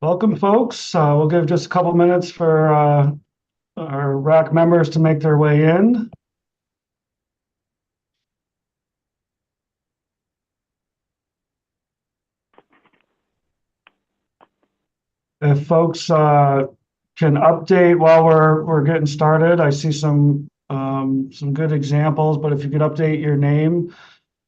Welcome, folks. We'll give just a couple minutes for our RAC members to make their way in. If folks can update while we're getting started, I see some good examples. But if you could update your name,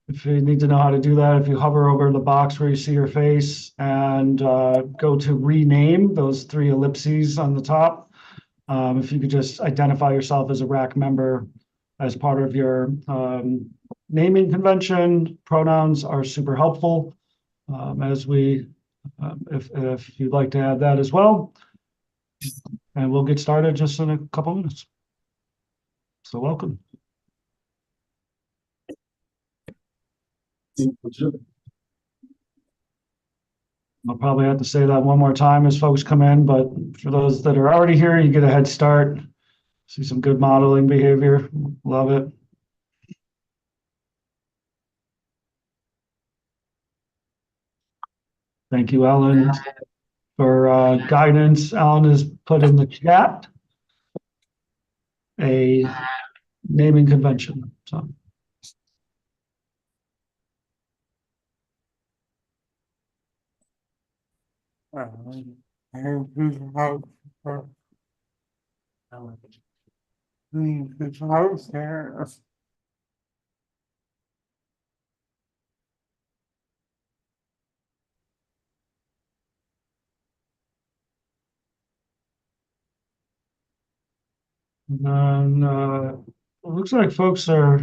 if you need to know how to do that, if you hover over the box where you see your face and go to rename those three ellipses on the top. If you could just identify yourself as a RAC member as part of your naming convention, pronouns are super helpful. If you'd like to add that as well, and we'll get started just in a couple minutes. So welcome. I'll probably have to say that one more time as folks come in, but for those that are already here, you get a head start. See some good modeling behavior. Love it. Thank you, Ellen, for guidance. Ellen has put in the chat a naming convention. So. And it looks like folks are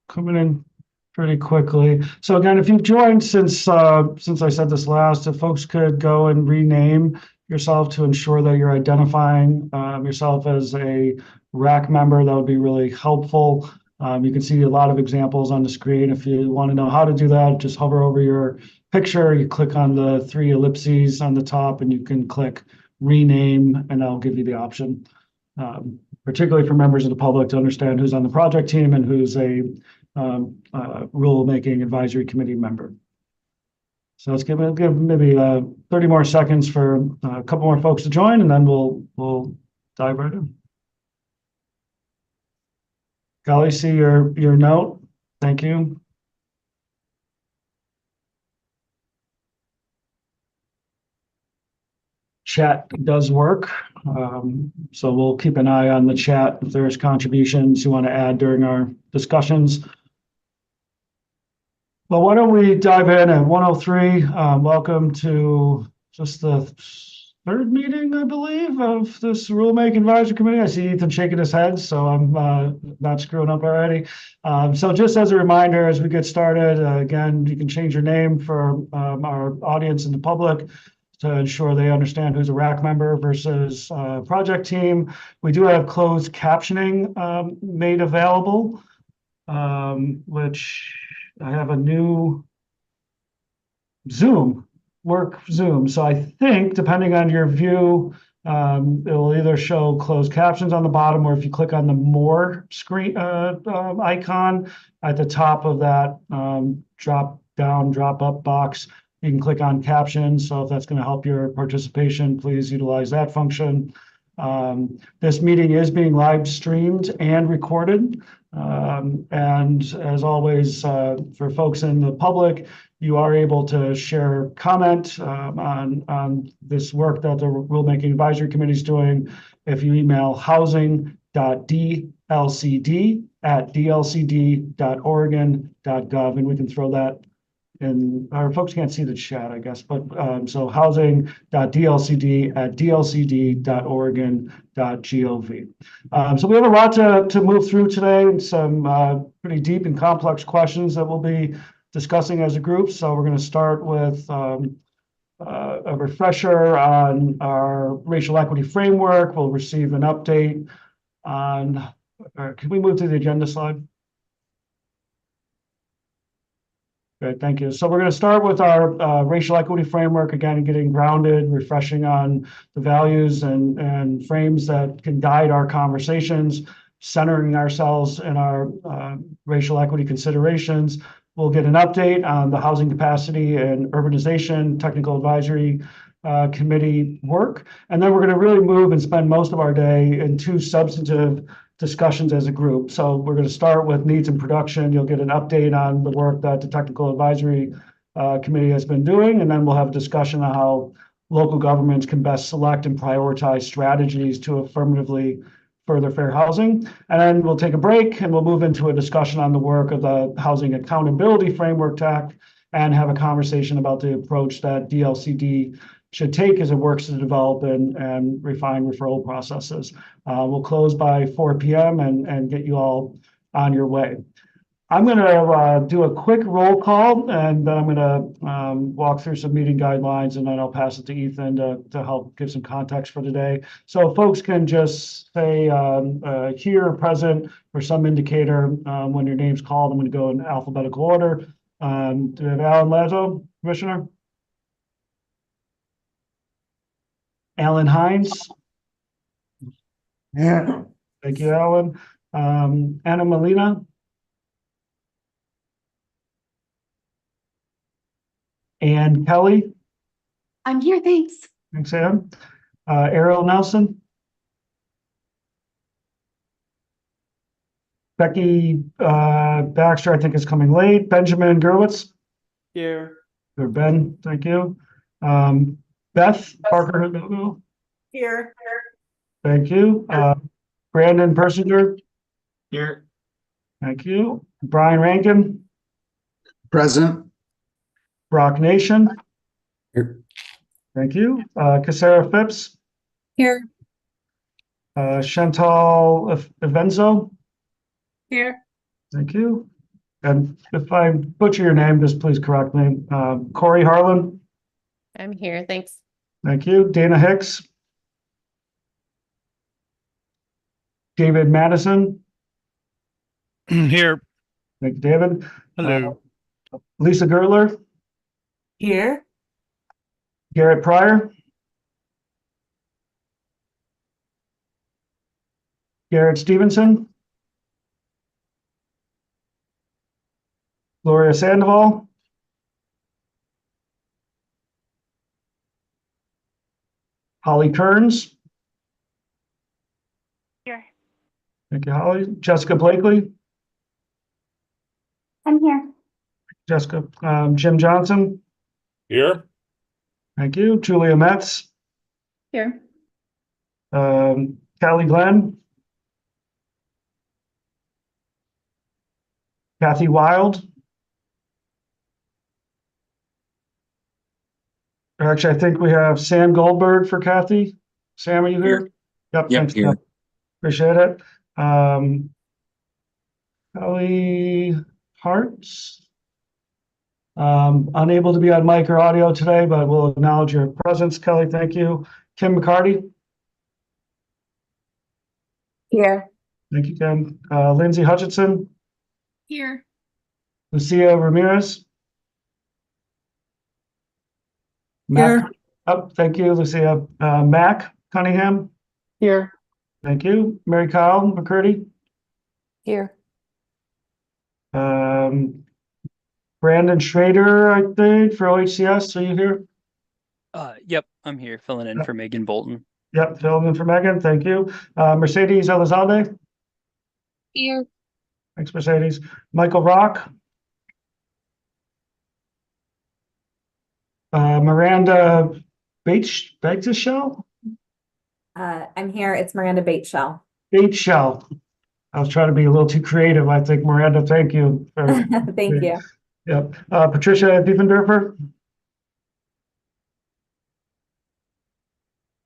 coming in pretty quickly. So again, if you've joined since I said this last, if folks could go and rename yourself to ensure that you're identifying yourself as a RAC member, that would be really helpful. You can see a lot of examples on the screen. If you want to know how to do that, just hover over your picture, you click on the three ellipses on the top, and you can click rename, and that'll give you the option. Particularly for members of the public to understand who's on the project team and who's a rulemaking advisory committee member. So let's give maybe 30 more seconds for a couple more folks to join, and then we'll dive right in. Golly, see your note. Thank you. Chat does work. So we'll keep an eye on the chat if there's contributions you want to add during our discussions. Well, why don't we dive in at 103. Welcome to just the third meeting, I believe, of this Rulemaking Advisory Committee. I see Ethan shaking his head, so I'm not screwing up already. So just as a reminder, as we get started, again, you can change your name for our audience and the public to ensure they understand who's a RAC member versus project team. We do have closed captioning made available, which I have a new Zoom. So I think depending on your view, it will either show closed captions on the bottom, or if you click on the more screen icon at the top of that drop up box, you can click on captions. So if that's going to help your participation, please utilize that function. This meeting is being live streamed and recorded. And as always, for folks in the public, you are able to share comment on this work that the Rulemaking Advisory Committee is doing if you email housing.dlcd@dlcd.oregon.gov, and we can throw that in. Our folks can't see the chat, I guess, but so housing.dlcd@dlcd.oregon.gov. So we have a lot to move through today, some pretty deep and complex questions that we'll be discussing as a group. So we're going to start with a refresher on our racial equity framework. We'll receive an update on, can we move to the agenda slide? Great, thank you. So we're going to start with our racial equity framework, again, getting grounded, refreshing on the values and frames that can guide our conversations, centering ourselves in our racial equity considerations. We'll get an update on the housing capacity and urbanization technical advisory committee work. And then we're going to really move and spend most of our day in two substantive discussions as a group. So we're going to start with needs and production. You'll get an update on the work that the technical advisory committee has been doing, and then we'll have a discussion on how local governments can best select and prioritize strategies to affirmatively further fair housing. And then we'll take a break and we'll move into a discussion on the work of the Housing Accountability Framework Act and have a conversation about the approach that DLCD should take as it works to develop and refine referral processes. We'll close by 4 p.m. and get you all on your way. I'm going to do a quick roll call, and then I'm going to walk through some meeting guidelines, and then I'll pass it to Ethan to help give some context for today. So folks can just say here, present, or some indicator when your name's called. I'm going to go in alphabetical order. Do we have Alan Lazo, Commissioner? Alan Hines? Yeah. Thank you, Alan. Anna Molina? Ann Kelly? I'm here, thanks. Thanks, Ann. Ariel Nelson? Becky Baxter, I think, is coming late. Benjamin Gerwitz? Here. Or Ben, thank you. Beth Parker? Here. Thank you. Brandon Persinger? Here. Thank you. Brian Rankin? Present. Brock Nation? Here. Thank you. Casara Phipps? Here. Chantal Evenzo? Here. Thank you. And if I butcher your name, just please correct me. Corey Harlan? I'm here, thanks. Thank you. Dana Hicks? David Madison? Here. Thank you, David. Hello. Lisa Gertler? Here. Garrett Pryor? Garrett Stevenson? Gloria Sandoval? Holly Kearns? Here. Thank you, Holly. Jessica Blakely? I'm here. Jessica. Jim Johnson? Here. Thank you. Julia Metz? Here. Callie Glenn? Kathy Wild? Actually, I think we have Sam Goldberg for Kathy. Sam, are you here? Yep, Yep, thanks, here. Sam. Appreciate it. Kelly Hartz? Unable to be on mic or audio today, but we'll acknowledge your presence, Kelly. Thank you. Kim McCarty? Here. Thank you, Kim. Lindsay Hutchinson? Here. Lucia Ramirez? Mac? Oh, thank you, Lucia. Mac Cunningham? Here. Thank you. Mary Kyle McCurdy? Here. Brandon Schrader, I think, for OHCS. Are you here? Yep, I'm here filling in for Megan Bolton. Yep, filling in for Megan. Thank you. Mercedes Elizalde? Here. Thanks, Mercedes. Michael Rock? Miranda Bateshell? I'm here. It's Miranda Bateshell. Bateshell. I was trying to be a little too creative, I think. Miranda, thank you. Thank you. Yep. Patricia Diefendorfer?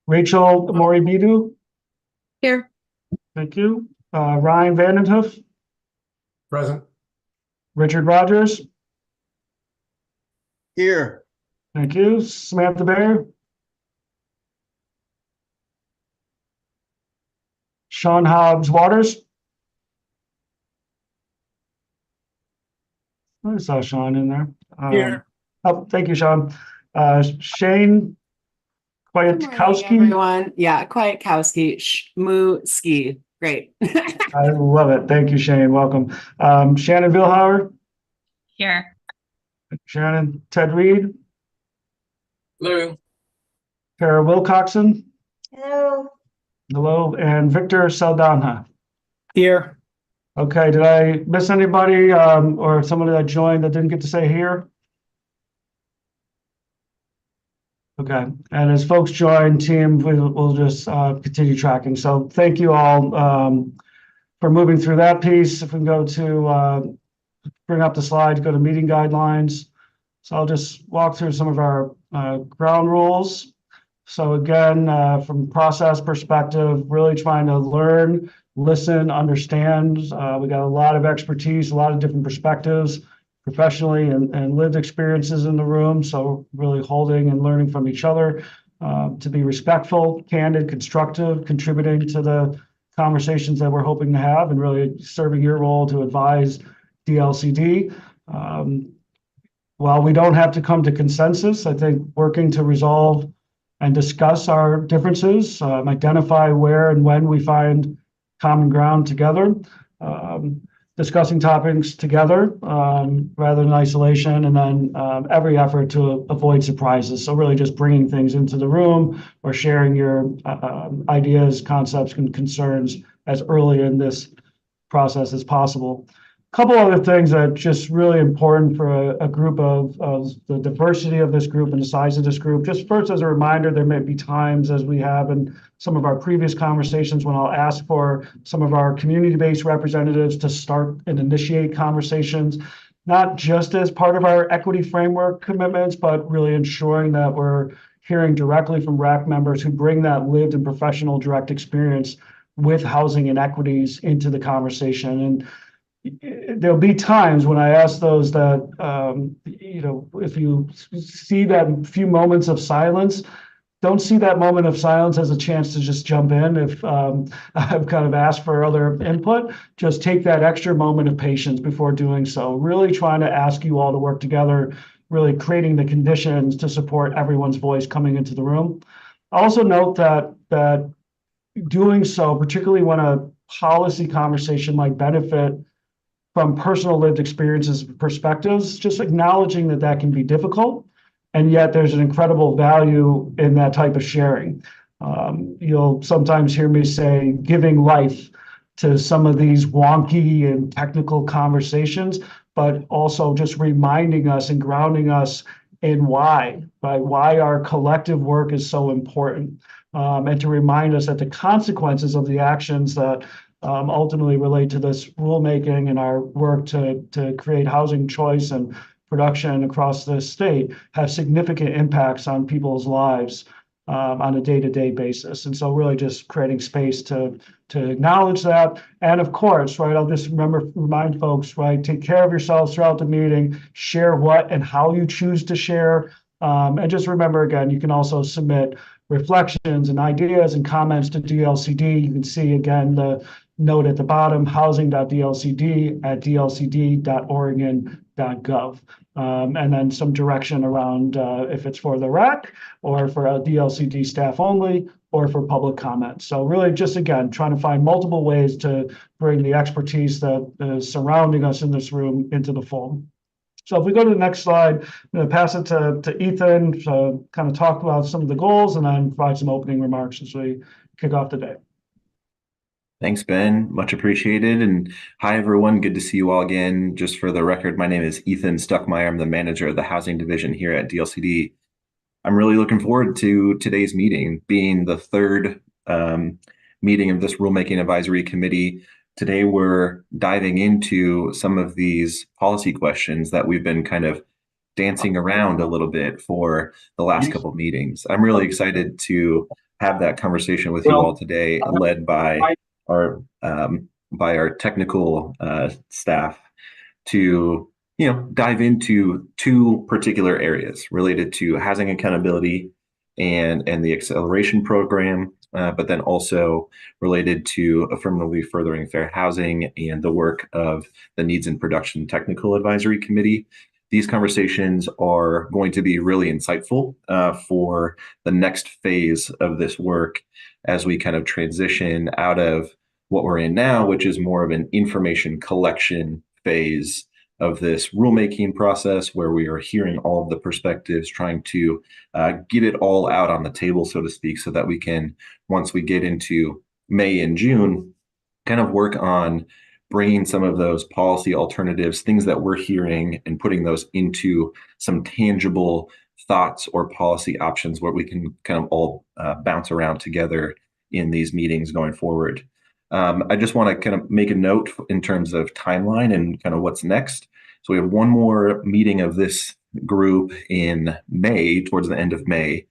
Rachel Moribidu? Here. Thank you. Ryan Vandenhoof? Present. Richard Rogers? Here. Thank you. Samantha Bear? Sean Hobbs Waters? I saw Sean in there. Here. Oh, thank you, Sean. Shane Good morning, Kwiatkowski? everyone. Yeah, Kwiatkowski, Shmoo-ski. Great. I love it. Thank you, Shane. Welcome. Shannon Vilhauer? Here. Shannon. Ted Reed? Hello. Kara Wilcoxon, Hello. hello, and Victor Saldana. Here. Okay, did I miss anybody, or somebody that joined that didn't get to say here? Okay, and as folks join team, we'll just continue tracking. So thank you all for moving through that piece. If we can go to bring up the slides, go to meeting guidelines. So I'll just walk through some of our ground rules. So again, from process perspective, really trying to learn, listen, understand. We got a lot of expertise, a lot of different perspectives, professionally and lived experiences in the room. So really holding and learning from each other, to be respectful, candid, constructive, contributing to the conversations that we're hoping to have, and really serving your role to advise DLCD. While we don't have to come to consensus, I think working to resolve and discuss our differences, identify where and when we find common ground together, discussing topics together rather than isolation, and then every effort to avoid surprises. So really just bringing things into the room or sharing your ideas, concepts, and concerns as early in this process as possible. Couple other things that are just really important for a group of the diversity of this group and the size of this group. Just first, as a reminder, there may be times, as we have in some of our previous conversations, when I'll ask for some of our community-based representatives to start and initiate conversations, not just as part of our equity framework commitments, but really ensuring that we're hearing directly from RAC members who bring that lived and professional direct experience with housing inequities into the conversation. And there'll be times when I ask those that, if you see that few moments of silence, don't see that moment of silence as a chance to just jump in. If I've kind of asked for other input, just take that extra moment of patience before doing so. Really trying to ask you all to work together, really creating the conditions to support everyone's voice coming into the room. Also note that doing so, particularly when a policy conversation might benefit from personal lived experiences and perspectives, just acknowledging that that can be difficult, and yet there's an incredible value in that type of sharing. You'll sometimes hear me say giving life to some of these wonky and technical conversations, but also just reminding us and grounding us in why our collective work is so important, and to remind us that the consequences of the actions that ultimately relate to this rulemaking and our work to create housing choice and production across the state have significant impacts on people's lives on a day-to-day basis. And so really just creating space to acknowledge that. And of course, right, I'll just remind folks, right, take care of yourselves throughout the meeting, share what and how you choose to share. And just remember, again, you can also submit reflections and ideas and comments to DLCD. You can see, again, the note at the bottom, housing.dlcd@dlcd.oregon.gov. And then some direction around if it's for the RAC or for a DLCD staff only or for public comment. So really just, again, trying to find multiple ways to bring the expertise that is surrounding us in this room into the fold. So if we go to the next slide, I'm going to pass it to Ethan to kind of talk about some of the goals and then provide some opening remarks as we kick off the day. Thanks, Ben. Much appreciated. And hi, everyone. Good to see you all again. Just for the record, my name is Ethan Stuckmeyer. I'm the manager of the housing division here at DLCD. I'm really looking forward to today's meeting, being the third meeting of this rulemaking advisory committee. Today, we're diving into some of these policy questions that we've been kind of dancing around a little bit for the last couple of meetings. I'm really excited to have that conversation with you all today, led by our technical staff, to dive into two particular areas related to housing accountability and the acceleration program, but then also related to affirmatively furthering fair housing and the work of the Needs and Production Technical Advisory Committee. These conversations are going to be really insightful for the next phase of this work as we kind of transition out of what we're in now, which is more of an information collection phase of this rulemaking process where we are hearing all of the perspectives, trying to get it all out on the table, so to speak, so that we can, once we get into May and June, kind of work on bringing some of those policy alternatives, things that we're hearing, and putting those into some tangible thoughts or policy options where we can kind of all bounce around together in these meetings going forward. I just want to kind of make a note in terms of timeline and kind of what's next. So we have one more meeting of this group in May, towards the end of May,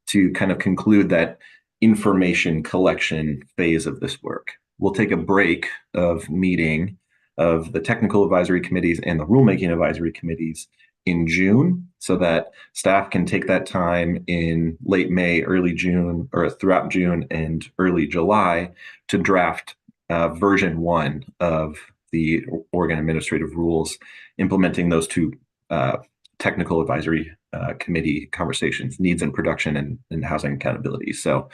to kind of conclude that information collection phase of this work. We'll take a break of meeting of the technical advisory committees and the rulemaking advisory committees in June, so that staff can take that time in late May, early June, or throughout June and early July to draft version 1 of the Oregon Administrative Rules, implementing those two technical advisory committee conversations, needs and production and housing accountability. So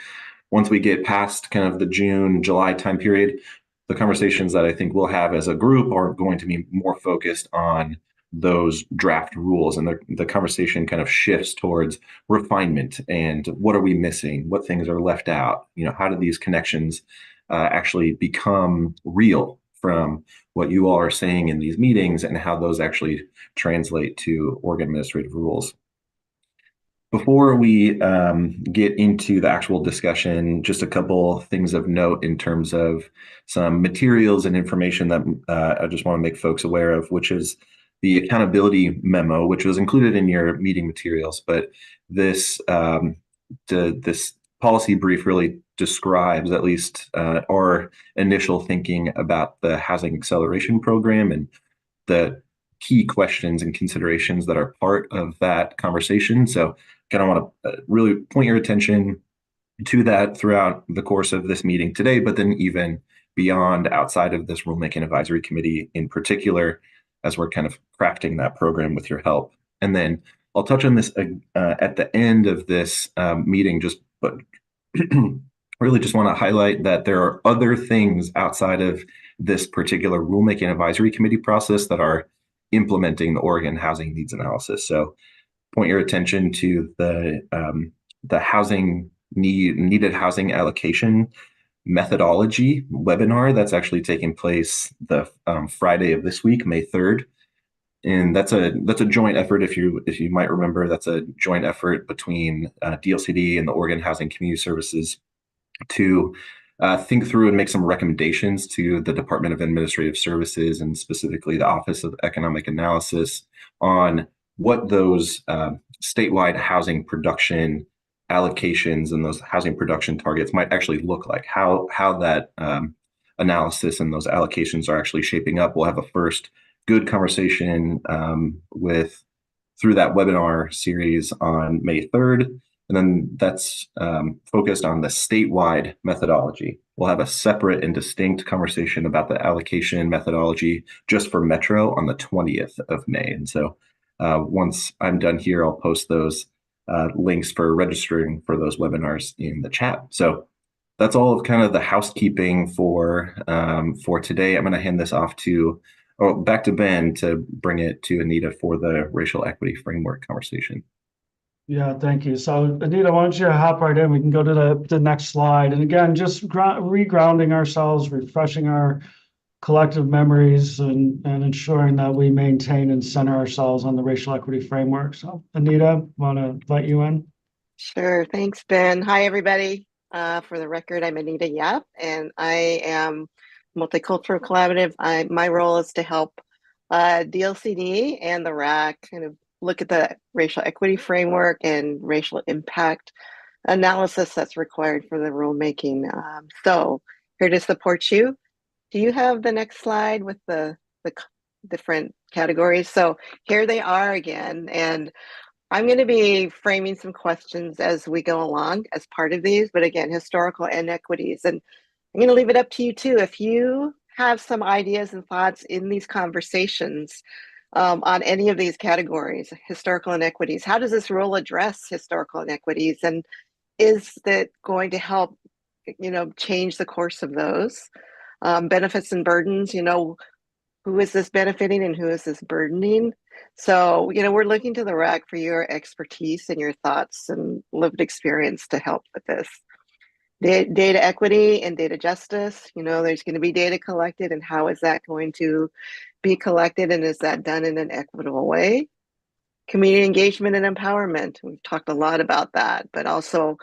once we get past kind of the June, July time period, the conversations that I think we'll have as a group are going to be more focused on those draft rules, and the conversation kind of shifts towards refinement and what are we missing, what things are left out, how do these connections actually become real from what you all are saying in these meetings, and how those actually translate to Oregon administrative rules. Before we get into the actual discussion, just a couple things of note in terms of some materials and information that I just want to make folks aware of, which is the accountability memo, which was included in your meeting materials. But this this policy brief really describes at least our initial thinking about the housing acceleration program and the key questions and considerations that are part of that conversation. So kind of want to really point your attention to that throughout the course of this meeting today, but then even beyond, outside of this rulemaking advisory committee in particular, as we're kind of crafting that program with your help. And then I'll touch on this at the end of this meeting, but really just want to highlight that there are other things outside of this particular rulemaking advisory committee process that are implementing the Oregon housing needs analysis. So point your attention to the housing needed housing allocation methodology webinar that's actually taking place the Friday of this week, May 3rd. And that's a joint effort. If you might remember, that's a joint effort between DLCD and the Oregon Housing Community Services to think through and make some recommendations to the Department of Administrative Services, and specifically the Office of Economic Analysis, on what those statewide housing production allocations and those housing production targets might actually look like, how that analysis and those allocations are actually shaping up. We'll have a first good conversation through that webinar series on May 3rd. And then that's focused on the statewide methodology. We'll have a separate and distinct conversation about the allocation methodology just for Metro on the 20th of May. And so once I'm done here, I'll post those links for registering for those webinars in the chat. So that's all of kind of the housekeeping for today. I'm going to hand this off back to Ben to bring it to Anita for the racial equity framework conversation. Yeah, thank you. So Anita, why don't you hop right in? We can go to the next slide. And again, just regrounding ourselves, refreshing our collective memories, and ensuring that we maintain and center ourselves on the racial equity framework. So Anita, want to invite you in? Sure. Thanks, Ben. Hi, everybody. For the record, I'm Anita Yap, and I am Multicultural Collaborative. My role is to help DLCD and the RAC kind of look at the racial equity framework and racial impact analysis that's required for the rulemaking. So here to support you. Do you have the next slide with the different categories? So here they are again, and I'm going to be framing some questions as we go along as part of these, but again, historical inequities. And I'm going to leave it up to you too. If you have some ideas and thoughts in these conversations on any of these categories, historical inequities, how does this rule address historical inequities? And is that going to help, change the course of those? Benefits and burdens, who is this benefiting and who is this burdening? So, we're looking to the RAC for your expertise and your thoughts and lived experience to help with this. Data equity and data justice, there's going to be data collected, and how is that going to be collected, and is that done in an equitable way? Community engagement and empowerment. We've talked a lot about that, but also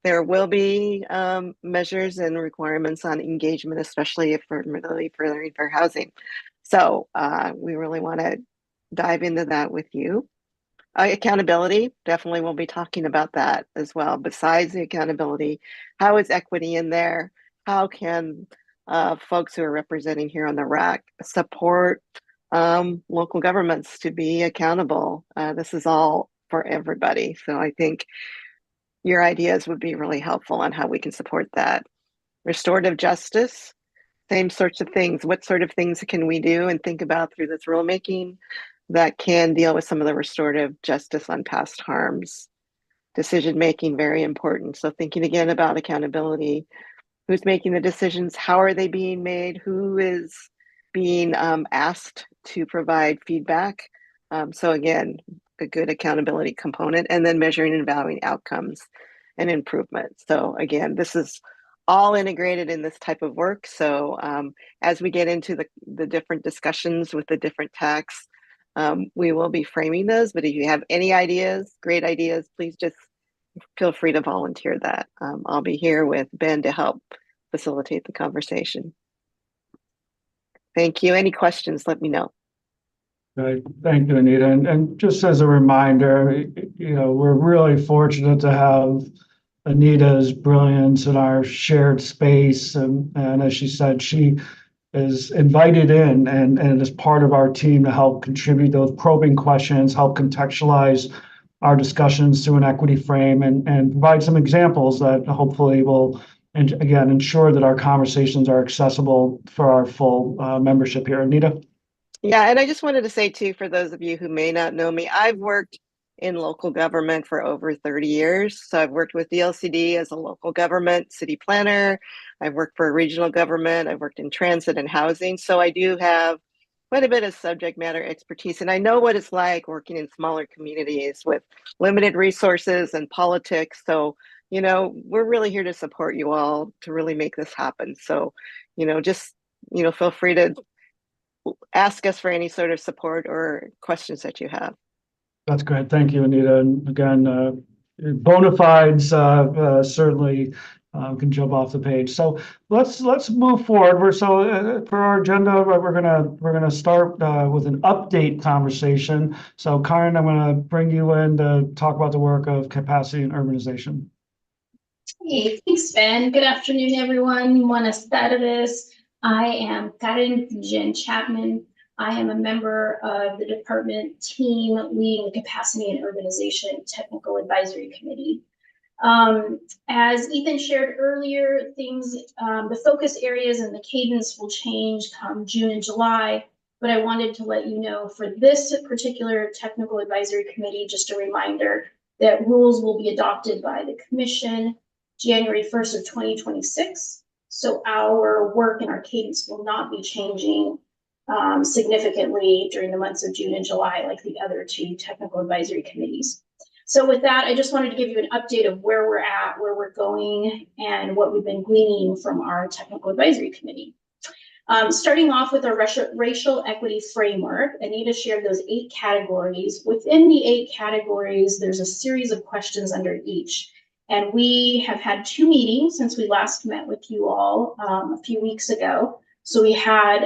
there will be measures and requirements on engagement, especially if we're really furthering fair housing. So we really want to dive into that with you. Accountability, definitely we'll be talking about that as well. Besides the accountability, how is equity in there? How can folks who are representing here on the RAC support local governments to be accountable? This is all for everybody. So I think your ideas would be really helpful on how we can support that. Restorative justice, same sorts of things. What sort of things can we do and think about through this rulemaking that can deal with some of the restorative justice on past harms? Decision making, very important. So thinking again about accountability. Who's making the decisions? How are they being made? Who is being asked to provide feedback? So again, a good accountability component, and then measuring and valuing outcomes and improvement. So again, this is all integrated in this type of work. So as we get into the different discussions with the different texts, we will be framing those. But if you have any ideas, great ideas, please just feel free to volunteer that. I'll be here with Ben to help facilitate the conversation. Thank you. Any questions, let me know. Right. Thank you, Anita. And just as a reminder, we're really fortunate to have Anita's brilliance in our shared space. And as she said, she is invited in and is part of our team to help contribute those probing questions, help contextualize our discussions through an equity frame, and provide some examples that hopefully will, and again, ensure that our conversations are accessible for our full membership here. Anita? Yeah, and I just wanted to say too, for those of you who may not know me, I've worked in local government for over 30 years. So I've worked with DLCD as a local government city planner. I've worked for a regional government. I've worked in transit and housing. So I do have quite a bit of subject matter expertise. And I know what it's like working in smaller communities with limited resources and politics. So, we're really here to support you all to really make this happen. So, just, feel free to ask us for any sort of support or questions that you have. That's great. Thank you, Anita. And again, bona fides certainly can jump off the page. So let's move forward. For our agenda, we're gonna start with an update conversation. So Karen, I'm gonna bring you in to talk about the work of capacity and urbanization. Hey, thanks, Ben. Good afternoon, everyone. Buenas tardes. I am Karen Jen Chapman. I am a member of the department team leading the Capacity and Urbanization Technical Advisory Committee. As Ethan shared earlier, the focus areas and the cadence will change come June and July, but I wanted to let you know for this particular Technical Advisory Committee, just a reminder that rules will be adopted by the Commission January 1st of 2026. So our work and our cadence will not be changing significantly during the months of June and July like the other two technical advisory committees. So with that, I just wanted to give you an update of where we're at, where we're going, and what we've been gleaning from our technical advisory committee. Starting off with our racial equity framework, Anita shared those 8 categories. Within the 8 categories, there's a series of questions under each. And we have had 2 meetings since we last met with you all a few weeks ago. So we had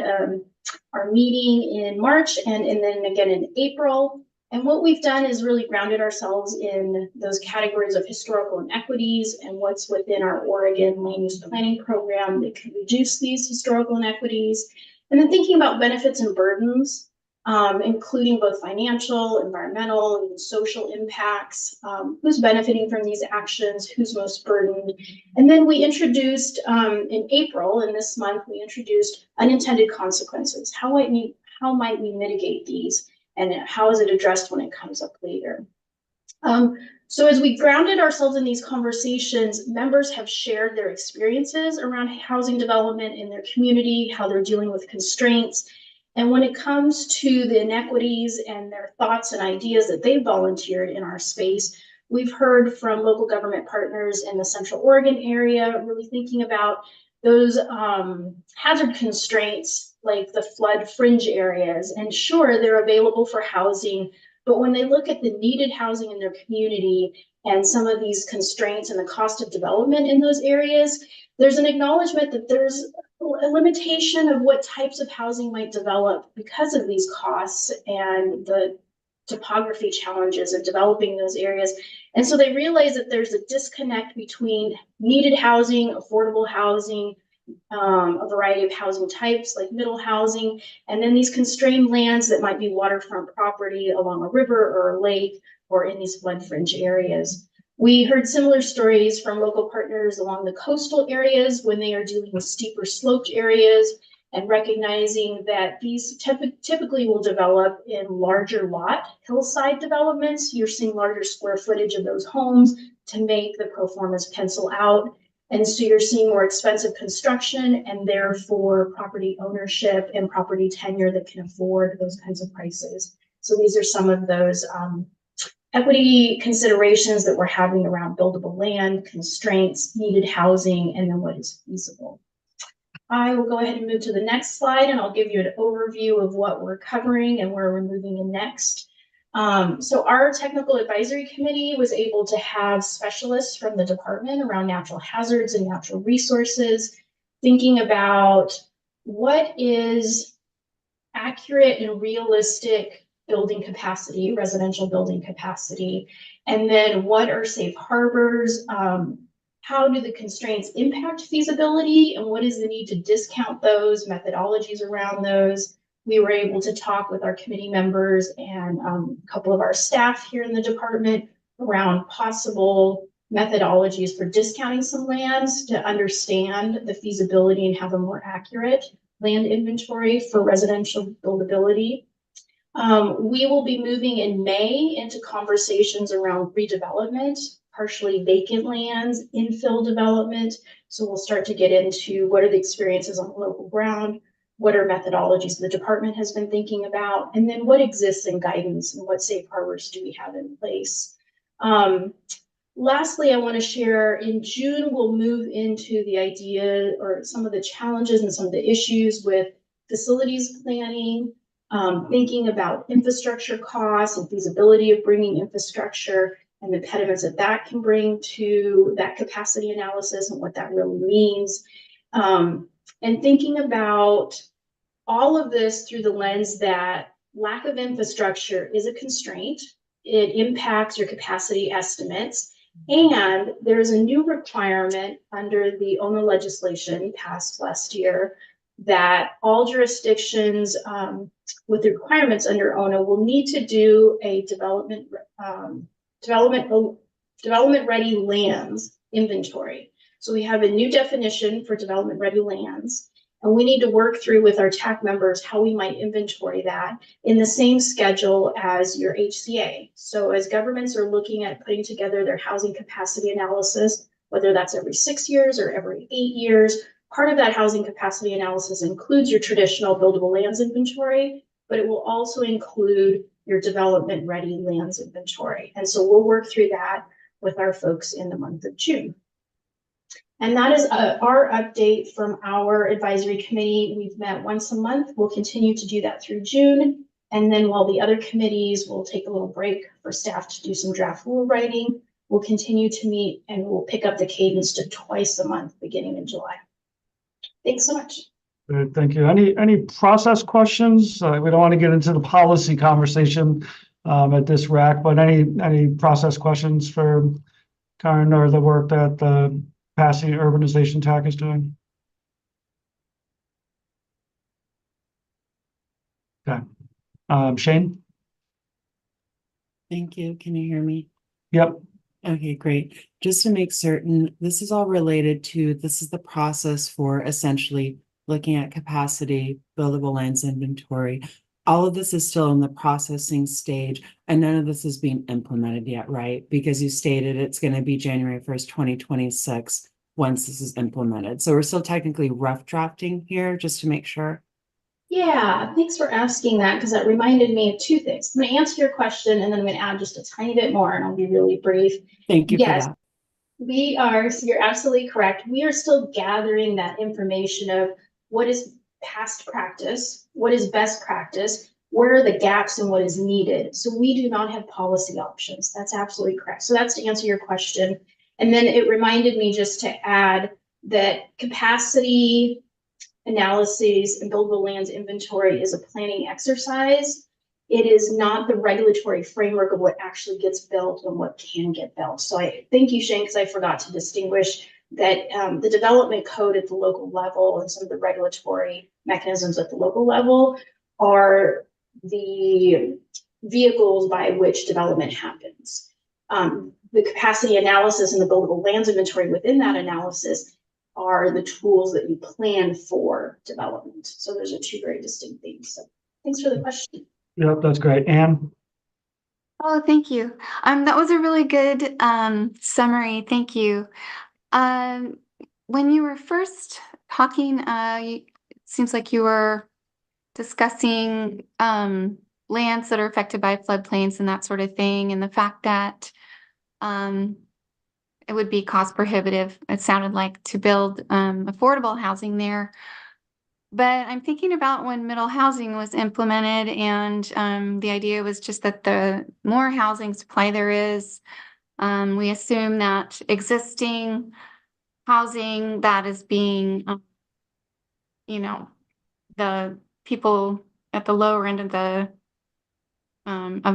our meeting in March and then again in April. And what we've done is really grounded ourselves in those categories of historical inequities and what's within our Oregon land use planning program that can reduce these historical inequities. And then thinking about benefits and burdens, including both financial, environmental, and social impacts, who's benefiting from these actions, who's most burdened. And then we introduced in April, in this month, we introduced unintended consequences. How might we mitigate these? And how is it addressed when it comes up later? So as we grounded ourselves in these conversations, members have shared their experiences around housing development in their community, how they're dealing with constraints. And when it comes to the inequities and their thoughts and ideas that they volunteered in our space, we've heard from local government partners in the Central Oregon area, really thinking about those hazard constraints like the flood fringe areas. And sure, they're available for housing, but when they look at the needed housing in their community and some of these constraints and the cost of development in those areas, there's an acknowledgement that there's a limitation of what types of housing might develop because of these costs and the topography challenges of developing those areas. And so they realize that there's a disconnect between needed housing, affordable housing, a variety of housing types like middle housing, and then these constrained lands that might be waterfront property along a river or a lake or in these flood fringe areas. We heard similar stories from local partners along the coastal areas when they are dealing with steeper sloped areas and recognizing that these typically will develop in larger lot hillside developments. You're seeing larger square footage of those homes to make the pro formas pencil out. And so you're seeing more expensive construction and therefore property ownership and property tenure that can afford those kinds of prices. So these are some of those equity considerations that we're having around buildable land, constraints, needed housing, and then what is feasible. I will go ahead and move to the next slide, and I'll give you an overview of what we're covering and where we're moving in next. So our technical advisory committee was able to have specialists from the department around natural hazards and natural resources, thinking about what is accurate and realistic building capacity, residential building capacity, and then what are safe harbors, how do the constraints impact feasibility, and what is the need to discount those, methodologies around those. We were able to talk with our committee members and a couple of our staff here in the department around possible methodologies for discounting some lands to understand the feasibility and have a more accurate land inventory for residential buildability. We will be moving in May into conversations around redevelopment, partially vacant lands, infill development. So we'll start to get into what are the experiences on the local ground, what are methodologies the department has been thinking about, and then what exists in guidance and what safe harbors do we have in place. Lastly, I want to share in June, we'll move into the idea or some of the challenges and some of the issues with facilities planning, thinking about infrastructure costs and feasibility of bringing infrastructure and the impediments that that can bring to that capacity analysis and what that really means. And thinking about all of this through the lens that lack of infrastructure is a constraint. It impacts your capacity estimates. And there's a new requirement under the ONA legislation passed last year that all jurisdictions with the requirements under ONA will need to do a development ready lands inventory. So we have a new definition for development ready lands, and we need to work through with our TAC members how we might inventory that in the same schedule as your HCA. So as governments are looking at putting together their housing capacity analysis, whether that's every 6 years or every 8 years, part of that housing capacity analysis includes your traditional buildable lands inventory, but it will also include your development ready lands inventory. And so we'll work through that with our folks in the month of June. And that is our update from our advisory committee. We've met once a month. We'll continue to do that through June. And then while the other committees will take a little break for staff to do some draft rule writing, we'll continue to meet and we'll pick up the cadence to twice a month beginning in July. Thanks so much. Good, thank you. Any process questions? We don't want to get into the policy conversation at this rack, but any process questions for Karen or the work that the capacity urbanization TAC is doing? Okay. Shane? Thank you. Can you hear me? Yep. Okay, great. Just to make certain, this is all related to, this is the process for essentially looking at capacity, buildable lands inventory. All of this is still in the processing stage and none of this is being implemented yet, right? Because you stated it's going to be January 1st, 2026 once this is implemented. So we're still technically rough drafting here just to make sure. Yeah, thanks for asking that because that reminded me of two things. I'm going to answer your question and then I'm going to add just a tiny bit more and I'll be really brief. Thank you for Yes, that. we are, so you're absolutely correct. We are still gathering that information of what is past practice, what is best practice, where are the gaps and what is needed. So we do not have policy options. That's absolutely correct. So that's to answer your question. And then it reminded me just to add that capacity analyses and buildable lands inventory is a planning exercise. It is not the regulatory framework of what actually gets built and what can get built. So I thank you, Shane, because I forgot to distinguish that the development code at the local level and some of the regulatory mechanisms at the local level are the vehicles by which development happens. The capacity analysis and the buildable lands inventory within that analysis are the tools that you plan for development. So those are two very distinct things. So thanks for the question. Yep, that's great. Anne? Oh, thank you. That was a really good summary. Thank you. When you were first talking, it seems like you were discussing lands that are affected by floodplains and that sort of thing, and the fact that it would be cost prohibitive, it sounded like, to build affordable housing there. But I'm thinking about when middle housing was implemented, and the idea was just that the more housing supply there is, we assume that existing housing that is being, the people at the lower end of the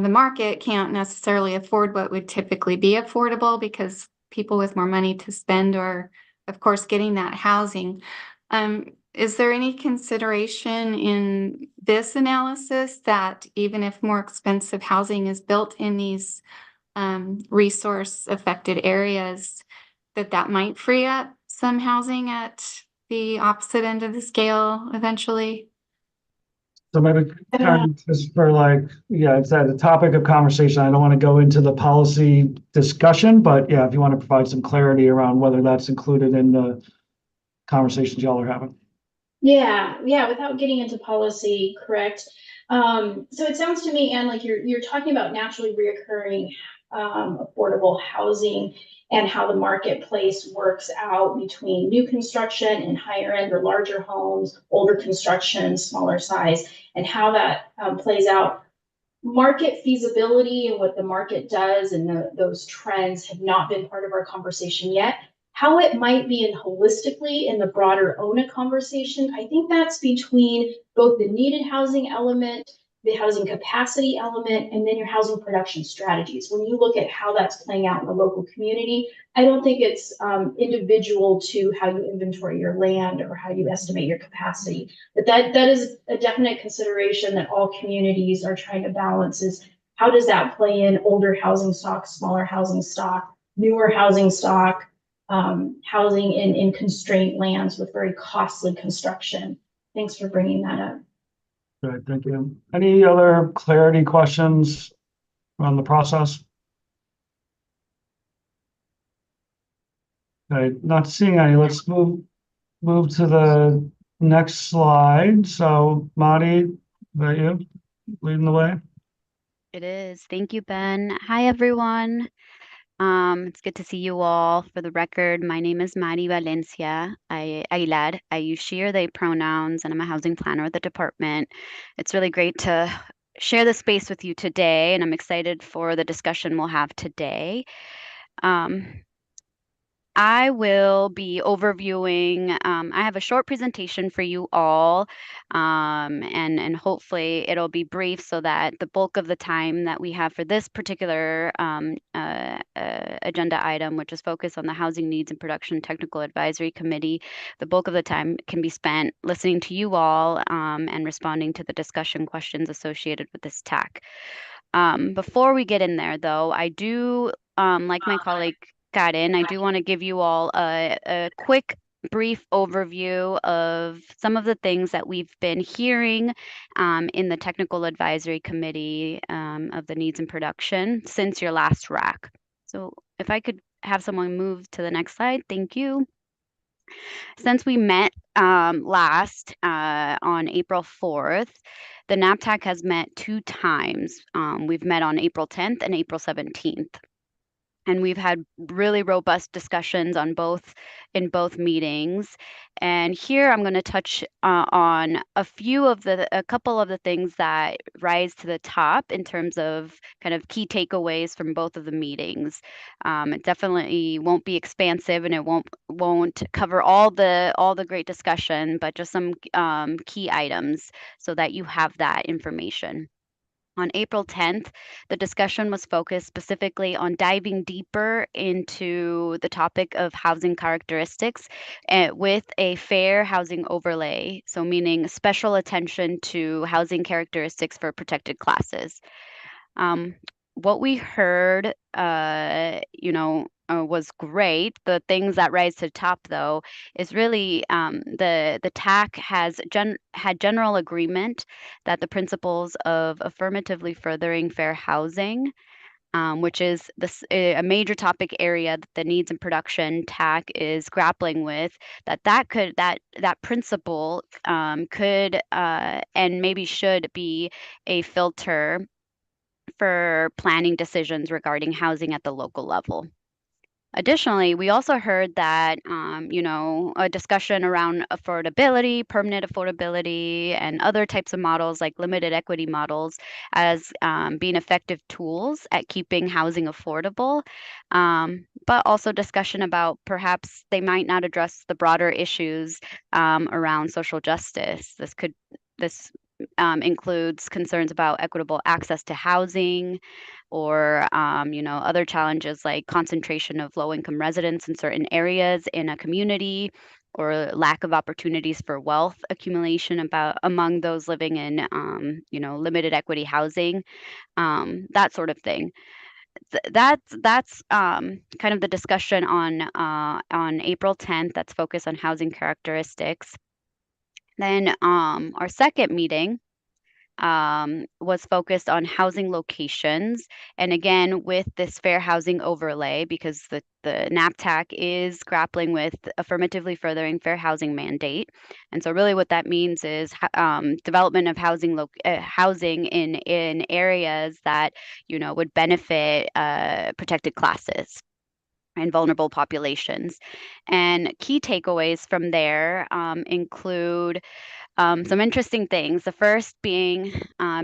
market can't necessarily afford what would typically be affordable because people with more money to spend are, of course, getting that housing. Is there any consideration in this analysis that even if more expensive housing is built in these resource affected areas, that might free up some housing at the opposite end of the scale eventually? So maybe Karen, just for it's at the topic of conversation. I don't want to go into the policy discussion, but yeah, if you want to provide some clarity around whether that's included in the conversations y'all are having. Yeah, without getting into policy, correct. So it sounds to me, Anne, like you're talking about naturally reoccurring affordable housing and how the marketplace works out between new construction and higher end or larger homes, older construction, smaller size, and how that plays out. Market feasibility and what the market does and those trends have not been part of our conversation yet. How it might be in holistically in the broader ONA conversation, I think that's between both the needed housing element, the housing capacity element, and then your housing production strategies. When you look at how that's playing out in the local community, I don't think it's individual to how you inventory your land or how you estimate your capacity. But that is a definite consideration that all communities are trying to balance is how does that play in older housing stock, smaller housing stock, newer housing stock, housing in constrained lands with very costly construction. Thanks for bringing that up. Good, thank you. Any other clarity questions on the process? Okay, not seeing any. Let's move to the next slide. So Marty, is that you leading the way? It is. Thank you, Ben. Hi, everyone. It's good to see you all. For the record, my name is Mari Valencia Aguilar. I use she or they pronouns, and I'm a housing planner at the department. It's really great to share the space with you today, and I'm excited for the discussion we'll have today. I will be overviewing. I have a short presentation for you all, and hopefully it'll be brief so that the bulk of the time that we have for this particular agenda item, which is focused on the Housing Needs and Production Technical Advisory Committee, the bulk of the time can be spent listening to you all and responding to the discussion questions associated with this TAC. Before we get in there, though, I do, like my colleague Karen, I do want to give you all a quick, brief overview of some of the things that we've been hearing in the Technical Advisory Committee of the Needs and Production since your last RAC. So if I could have someone move to the next slide, thank you. Since we met last on April 4th, the NAPTAC has met 2 times. We've met on April 10th and April 17th. And we've had really robust discussions on in both meetings. And here I'm going to touch on a couple of the things that rise to the top in terms of kind of key takeaways from both of the meetings. It definitely won't be expansive, and it won't cover all the great discussion, but just some key items so that you have that information. On April 10th, the discussion was focused specifically on diving deeper into the topic of housing characteristics with a fair housing overlay. So, meaning special attention to housing characteristics for protected classes. What we heard, was great. The things that rise to the top, though, is really the TAC had general agreement that the principles of affirmatively furthering fair housing, which is a major topic area that the needs and production TAC is grappling with, that principle could and maybe should be a filter for planning decisions regarding housing at the local level. Additionally, we also heard that, a discussion around affordability, permanent affordability, and other types of models like limited equity models as being effective tools at keeping housing affordable, but also discussion about perhaps they might not address the broader issues around social justice. This includes concerns about equitable access to housing, or other challenges like concentration of low-income residents in certain areas in a community, or lack of opportunities for wealth accumulation among those living in limited equity housing, that sort of thing. That's kind of the discussion on April 10th. That's focused on housing characteristics. Then our second meeting was focused on housing locations. And again, with this fair housing overlay, because the NAPTAC is grappling with affirmatively furthering fair housing mandate. And so really what that means is development of housing in areas that, would benefit protected classes and vulnerable populations. And key takeaways from there include some interesting things. The first being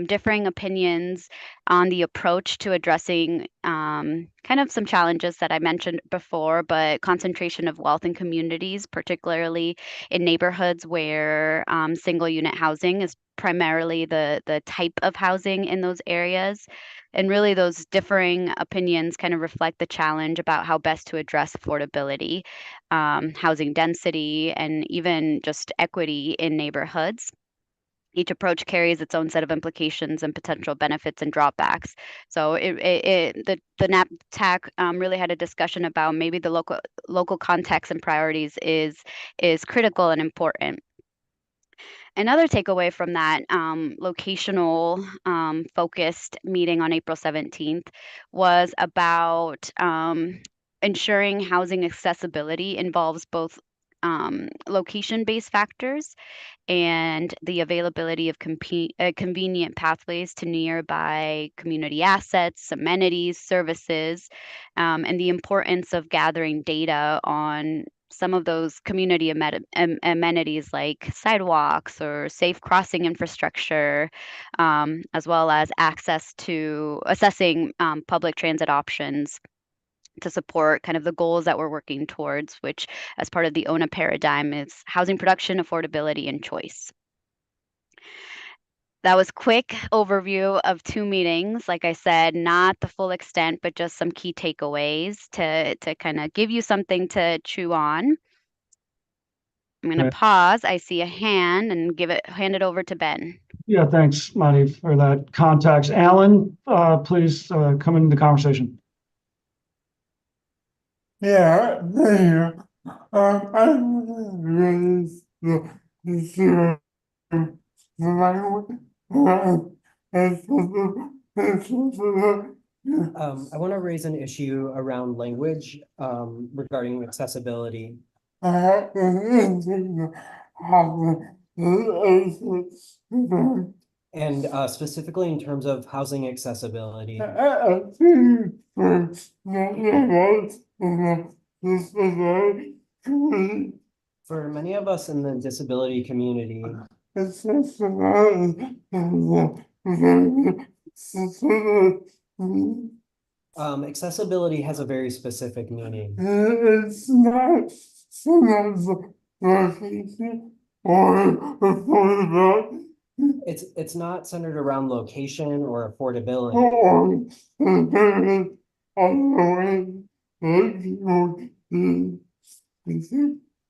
differing opinions on the approach to addressing kind of some challenges that I mentioned before, but concentration of wealth in communities, particularly in neighborhoods where single unit housing is primarily the type of housing in those areas. And really, those differing opinions kind of reflect the challenge about how best to address affordability, housing density, and even just equity in neighborhoods. Each approach carries its own set of implications and potential benefits and drawbacks. So the NAPTAC really had a discussion about maybe the local context and priorities is critical and important. Another takeaway from that locational focused meeting on April 17th was about ensuring housing accessibility involves both location-based factors and the availability of convenient pathways to nearby community assets, amenities, services, and the importance of gathering data on some of those community amenities like sidewalks or safe crossing infrastructure, as well as access to assessing public transit options to support kind of the goals that we're working towards, which as part of the ONA paradigm is housing production, affordability, and choice. That was quick overview of 2 meetings. Like I said, not the full extent, but just some key takeaways to kind of give you something to chew on. I'm going to Okay. pause. I see a hand and hand it over to Ben. Yeah, thanks, Marty, for that context. Alan, please come into the conversation. Yeah, there. I want to raise an issue around language regarding accessibility. And specifically in terms of housing accessibility. For many of us in the disability community, accessibility has a very specific meaning. It's not sometimes location or affordability It's not centered around location or affordability. or the benefit of the way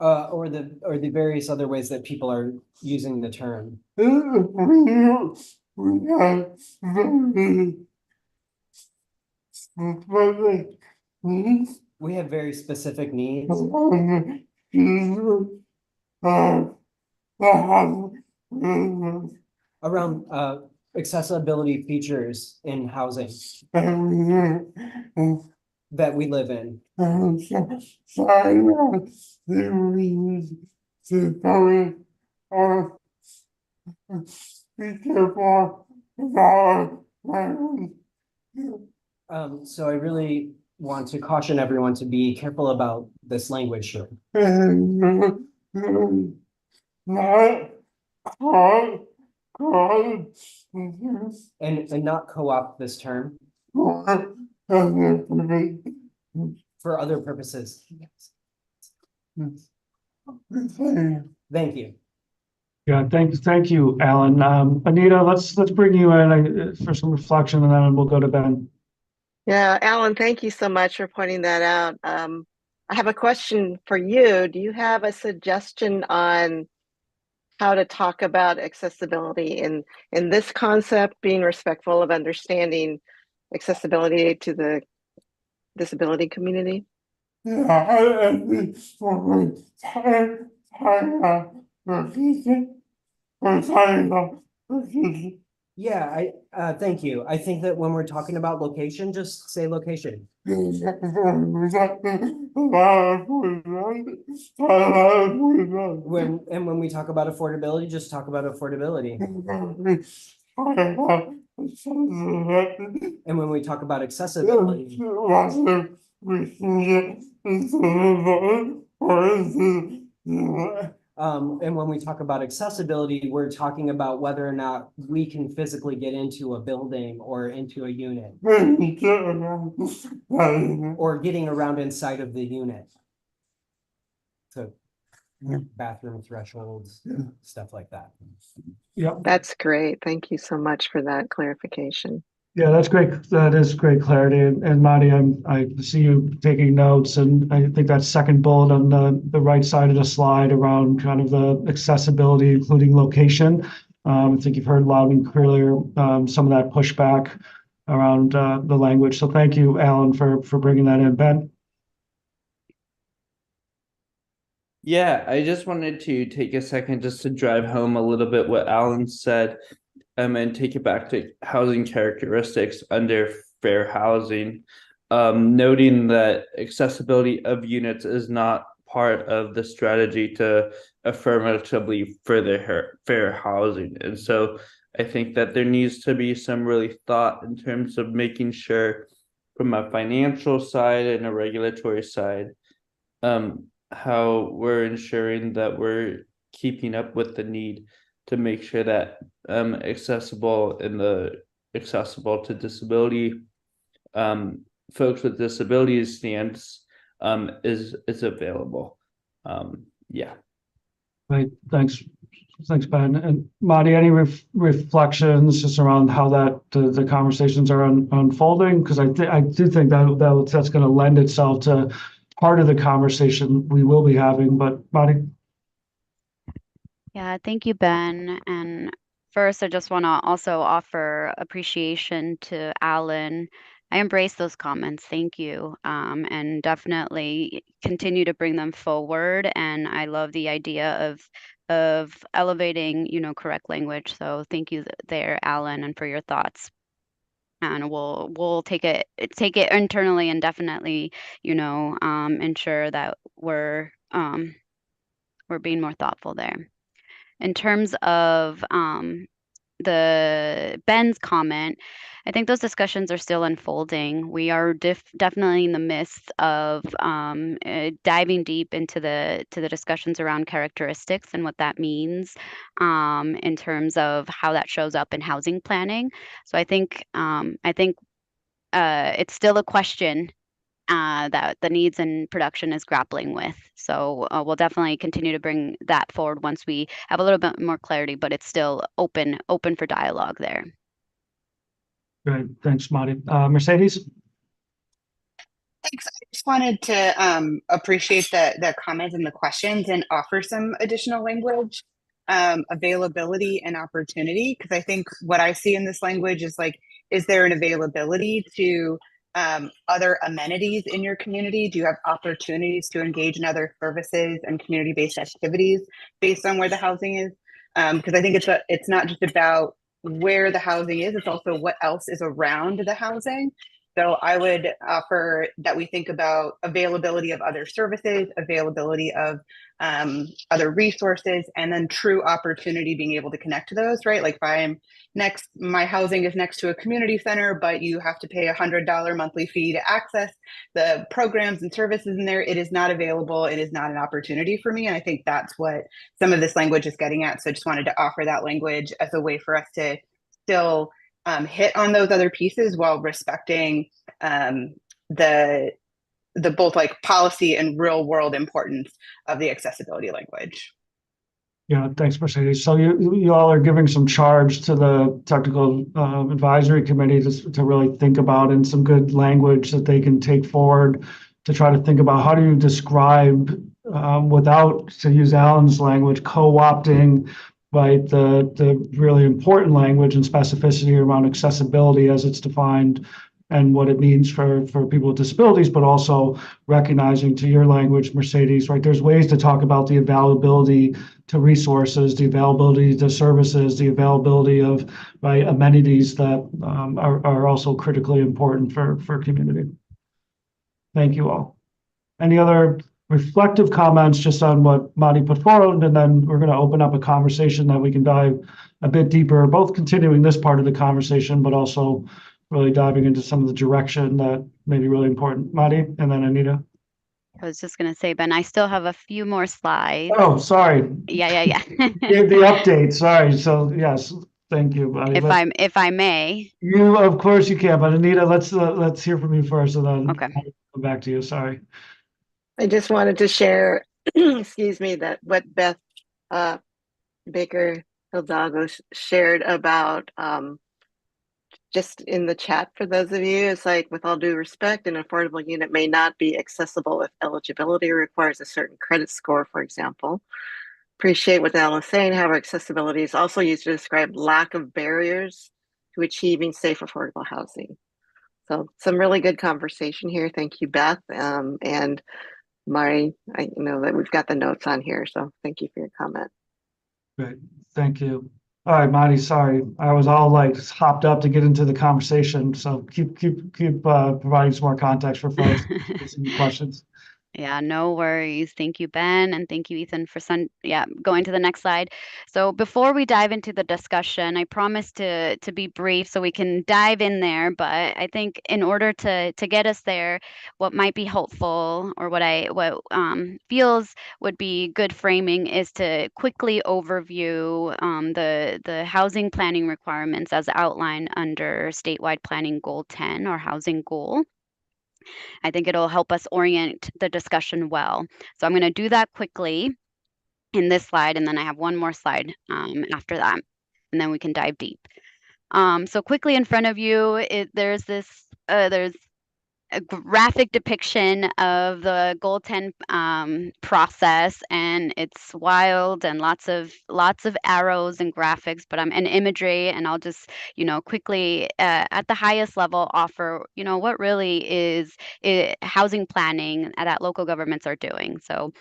Or the various other ways that people are using the term. we have very specific needs. We have very specific needs around accessibility features in housing that we live in. Be careful about So I really want to caution everyone to be careful about this language here. not And not co-opt this term for other purposes. Thank you. Yeah, thank you, Alan. Anita, let's bring you in for some reflection, and then we'll go to Ben. Yeah, Alan, thank you so much for pointing that out. I have a question for you. Do you have a suggestion on how to talk about accessibility in this concept, being respectful of understanding accessibility to the disability community? Yeah, thank you. I think that when we're talking about location, just say location. When we talk about affordability, just talk about affordability. And when we talk about accessibility, and when we talk about accessibility, we're talking about whether or not we can physically get into a building or into a unit, or getting around inside of the unit. So bathroom thresholds, stuff like that. Yep. That's great. Thank you so much for that clarification. Yeah, that's great. That is great clarity. And Marty, I see you taking notes, and I think that second bullet on the right side of the slide around kind of the accessibility, including location. I think you've heard loud and clearly some of that pushback around the language. So thank you, Alan, for bringing that in. Ben? Yeah, I just wanted to take a second just to drive home a little bit what Alan said, and take it back to housing characteristics under fair housing, noting that accessibility of units is not part of the strategy to affirmatively further fair housing. And so I think that there needs to be some really thought in terms of making sure from a financial side and a regulatory side, how we're ensuring that we're keeping up with the need to make sure that accessible to disability folks with disabilities stance is available. Yeah. Right. Thanks, Ben. And Marty, any reflections just around how that the conversations are unfolding? Because I do think that's going to lend itself to part of the conversation we will be having. But Marty? Yeah, thank you, Ben. And first, I just want to also offer appreciation to Alan. I embrace those comments. Thank you. And definitely continue to bring them forward. And I love the idea of elevating, correct language. So thank you there, Alan, and for your thoughts. And we'll take it internally and definitely, ensure that we're being more thoughtful there. In terms of the Ben's comment, I think those discussions are still unfolding. We are definitely in the midst of diving deep into the discussions around characteristics and what that means in terms of how that shows up in housing planning. So I think it's still a question that the needs and production is grappling with. So we'll definitely continue to bring that forward once we have a little bit more clarity, but it's still open for dialogue there. Great, thanks, Marty. Mercedes? Thanks. I just wanted to appreciate the comments and the questions and offer some additional language, availability and opportunity, because I think what I see in this language is like, is there an availability to other amenities in your community? Do you have opportunities to engage in other services and community-based activities based on where the housing is? Because I think it's not just about where the housing is, it's also what else is around the housing. So I would offer that we think about availability of other services, availability of other resources, and then true opportunity being able to connect to those, right? Like if my housing is next to a community center, but you have to pay $100 monthly fee to access the programs and services in there, it is not available. It is not an opportunity for me. And I think that's what some of this language is getting at. So I just wanted to offer that language as a way for us to still hit on those other pieces while respecting the both like policy and real world importance of the accessibility language. Yeah, thanks, Mercedes. So you all are giving some charge to the technical advisory committee to really think about, and some good language that they can take forward to try to think about how do you describe, without, to use Alan's language, co-opting, right, the really important language and specificity around accessibility as it's defined and what it means for people with disabilities, but also recognizing, to your language, Mercedes, right, there's ways to talk about the availability to resources, the availability to services, the availability of, right, amenities that are also critically important for community. Thank you all. Any other reflective comments just on what Marty put forward, and then we're going to open up a conversation that we can dive a bit deeper, both continuing this part of the conversation, but also really diving into some of the direction that may be really important. Marty, and then Anita. I was just going to say, Ben, I still have a few more slides. Oh, sorry. Yeah. The update, sorry. So yes, thank you, Marty. If I may. You, of course you can, but Anita, let's hear from you first, and then Okay. I'll come back to you. Sorry. I just wanted to share, excuse me, that what Beth Baker Hidalgo shared about just in the chat for those of you. It's like, with all due respect, an affordable unit may not be accessible if eligibility requires a certain credit score, for example. Appreciate what Alan is saying. However, accessibility is also used to describe lack of barriers to achieving safe, affordable housing. So some really good conversation here. Thank you, Beth. And Mari, I know that we've got the notes on here, so thank you for your comment. Great, thank you. All right, Marty, sorry. I was all like hopped up to get into the conversation, so keep providing some more context for folks. Some questions. Yeah, no worries. Thank you, Ben, and thank you, Ethan, for going to the next slide. So before we dive into the discussion, I promised to be brief so we can dive in there. But I think in order to get us there, what might be helpful, or what feels would be good framing, is to quickly overview the housing planning requirements as outlined under statewide planning goal 10, or housing goal. I think it'll help us orient the discussion well. So I'm going to do that quickly in this slide, and then I have one more slide after that, and then we can dive deep. So quickly in front of you, there's a graphic depiction of the Goal 10 process, and it's wild and lots of arrows and graphics, but and imagery, and I'll just quickly at the highest level offer what really is housing planning that local governments are doing. So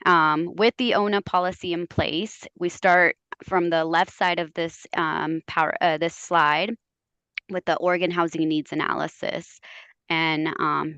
with the ONA policy in place, we start from the left side of this this slide with the Oregon housing needs analysis. And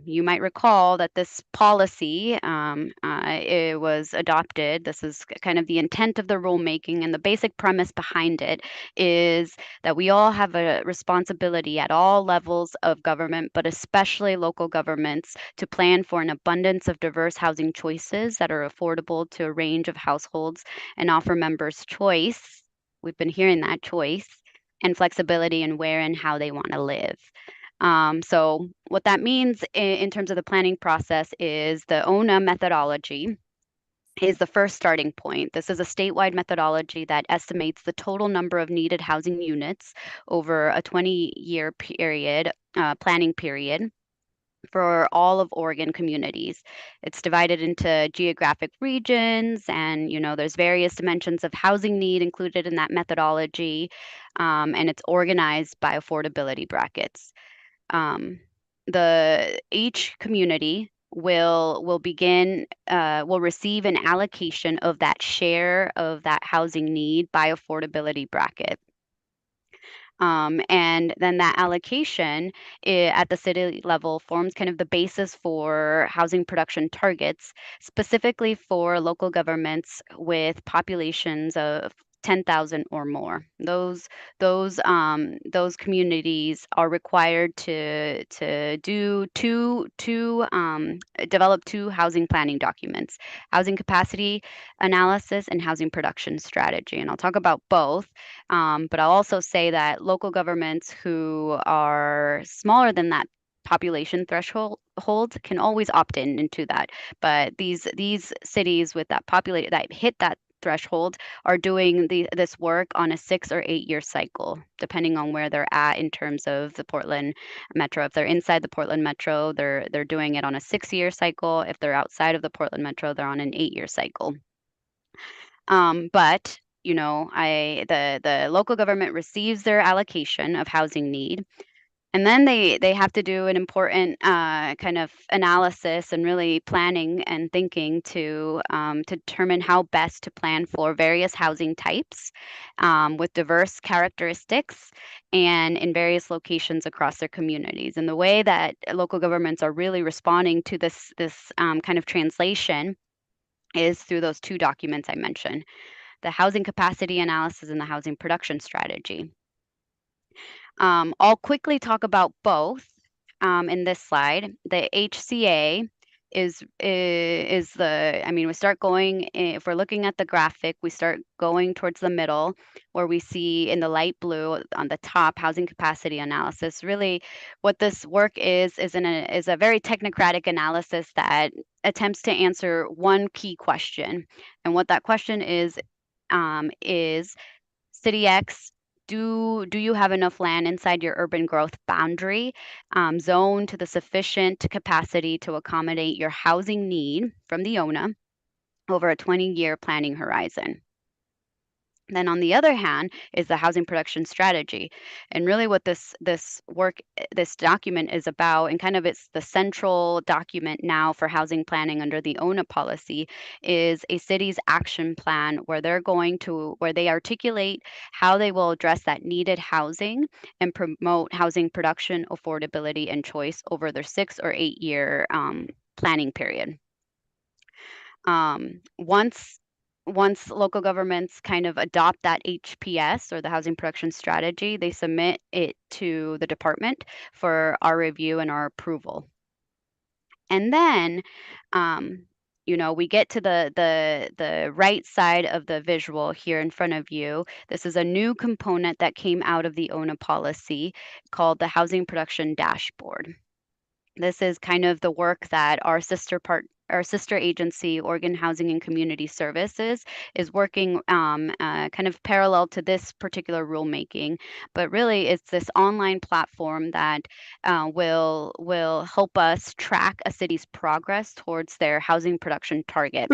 you might recall that this policy, it was adopted. This is kind of the intent of the rulemaking, and the basic premise behind it is that we all have a responsibility at all levels of government, but especially local governments, to plan for an abundance of diverse housing choices that are affordable to a range of households and offer members choice. We've been hearing that choice and flexibility in where and how they want to live. So what that means in terms of the planning process is the ONA methodology is the first starting point. This is a statewide methodology that estimates the total number of needed housing units over a 20-year period, planning period, for all of Oregon communities. It's divided into geographic regions, and there's various dimensions of housing need included in that methodology, and it's organized by affordability brackets. Each community will receive an allocation of that share of that housing need by affordability bracket. And then that allocation at the city level forms kind of the basis for housing production targets, specifically for local governments with populations of 10,000 or more. Those communities are required to develop two housing planning documents: housing capacity analysis and housing production strategy. And I'll talk about both. But I'll also say that local governments who are smaller than that population threshold can always opt into that. But these cities with that that hit that threshold are doing this work on a 6 or 8 year cycle, depending on where they're at in terms of the Portland metro. If they're inside the Portland metro, they're doing it on a 6-year cycle. If they're outside of the Portland metro, they're on an 8-year cycle. But the local government receives their allocation of housing need, and then they have to do an important kind of analysis and really planning and thinking to determine how best to plan for various housing types with diverse characteristics and in various locations across their communities. And the way that local governments are really responding to this kind of translation is through those two documents I mentioned: the housing capacity analysis and the housing production strategy. I'll quickly talk about both in this slide. The HCA is we start going, if we're looking at the graphic, we start going towards the middle, where we see in the light blue on the top housing capacity analysis. Really what this work is a very technocratic analysis that attempts to answer one key question. And what that question is City X, do you have enough land inside your urban growth boundary zone to the sufficient capacity to accommodate your housing need from the ONA over a 20-year planning horizon? Then on the other hand is the housing production strategy. And really what this document is about, and kind of it's the central document now for housing planning under the ONA policy, is a city's action plan where they articulate how they will address that needed housing and promote housing production, affordability, and choice over their 6 or 8 year planning period. Once local governments kind of adopt that HPS, or the housing production strategy, they submit it to the department for our review and our approval. And then we get to the right side of the visual here in front of you. This is a new component that came out of the ONA policy called the housing production dashboard. This is kind of the work that our sister agency, Oregon Housing and Community Services, is working kind of parallel to this particular rulemaking. But really, it's this online platform that will help us track a city's progress towards their housing production target.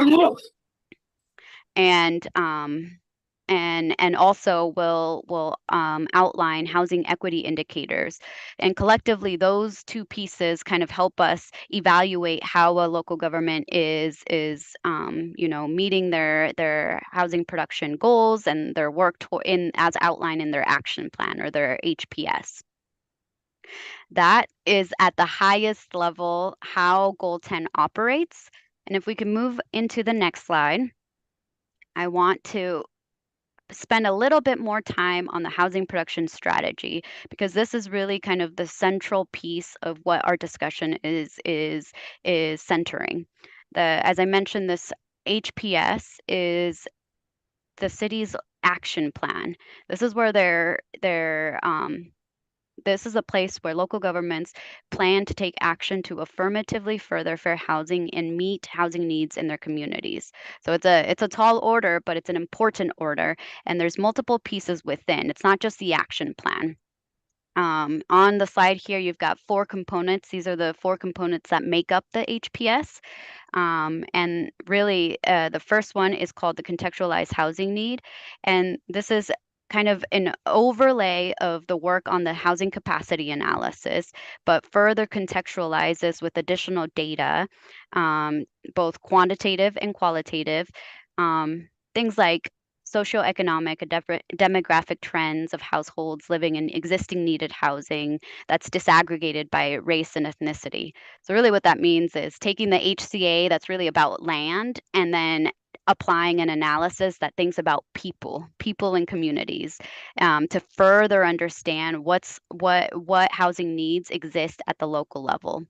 And also will outline housing equity indicators. And collectively, those two pieces kind of help us evaluate how a local government is meeting their housing production goals and their work as outlined in their action plan, or their HPS. That is at the highest level how Goal 10 operates. And if we can move into the next slide, I want to spend a little bit more time on the housing production strategy, because this is really kind of the central piece of what our discussion is centering. As I mentioned, this HPS is the city's action plan. This is where this is a place where local governments plan to take action to affirmatively further fair housing and meet housing needs in their communities. So it's a tall order, but it's an important order, and there's multiple pieces within. It's not just the action plan. On the slide here, you've got 4 components. These are the 4 components that make up the HPS. And really, the first one is called the contextualized housing need. And this is kind of an overlay of the work on the housing capacity analysis, but further contextualizes with additional data, both quantitative and qualitative. Things like socioeconomic and demographic trends of households living in existing needed housing that's disaggregated by race and ethnicity. So really what that means is taking the HCA that's really about land, and then applying an analysis that thinks about people and communities, to further understand what housing needs exist at the local level.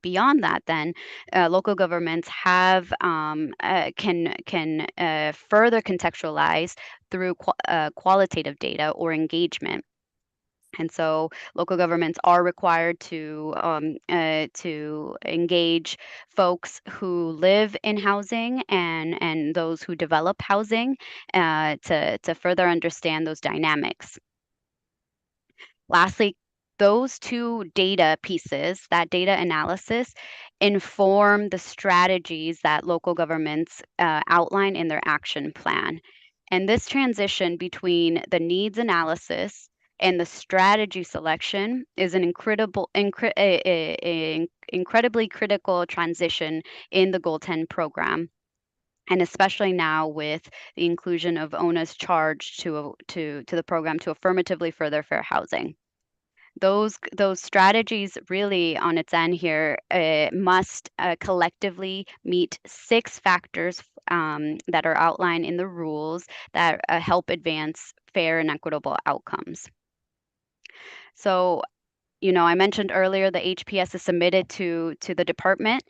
Beyond that, then local governments have can further contextualize through qualitative data or engagement. And so local governments are required to engage folks who live in housing and those who develop housing, to further understand those dynamics. Lastly, those 2 data pieces, that data analysis, inform the strategies that local governments outline in their action plan. And this transition between the needs analysis and the strategy selection is an incredibly critical transition in the Goal 10 program. And especially now with the inclusion of ONA's charge to the program to affirmatively further fair housing. Those strategies really on its end here must collectively meet 6 factors that are outlined in the rules that help advance fair and equitable outcomes. So, I mentioned earlier the HPS is submitted to the department.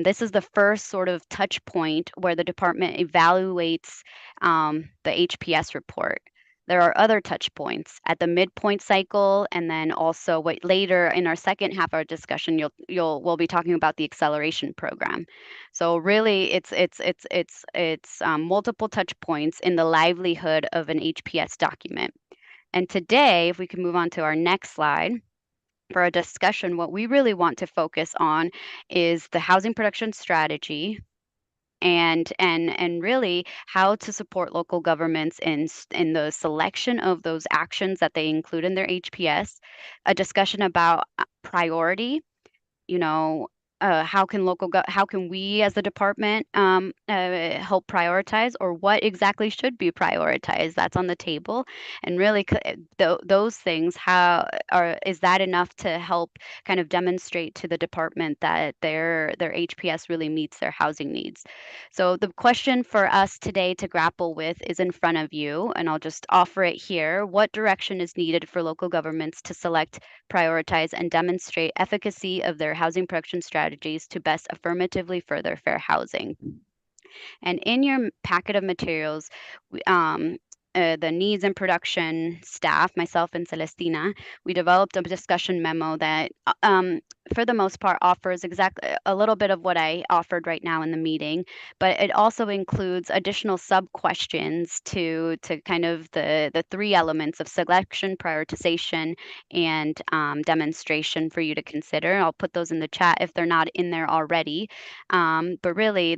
This is the first sort of touch point where the department evaluates the HPS report. There are other touch points at the midpoint cycle, and then also later in our second half of our discussion, we'll be talking about the acceleration program. So really, it's multiple touch points in the livelihood of an HPS document. And today, if we can move on to our next slide. For a discussion, what we really want to focus on is the housing production strategy, and really how to support local governments in the selection of those actions that they include in their HPS, a discussion about priority, how can we as the department help prioritize, or what exactly should be prioritized? That's on the table, and really those things, is that enough to help kind of demonstrate to the department that their HPS really meets their housing needs? So the question for us today to grapple with is in front of you, and I'll just offer it here. What direction is needed for local governments to select, prioritize, and demonstrate efficacy of their housing production strategies to best affirmatively further fair housing? And in your packet of materials, the needs and production staff, myself and Celestina, we developed a discussion memo that, for the most part, offers exactly a little bit of what I offered right now in the meeting, but it also includes additional sub-questions to kind of the 3 elements of selection, prioritization, and demonstration for you to consider. I'll put those in the chat if they're not in there already. But really,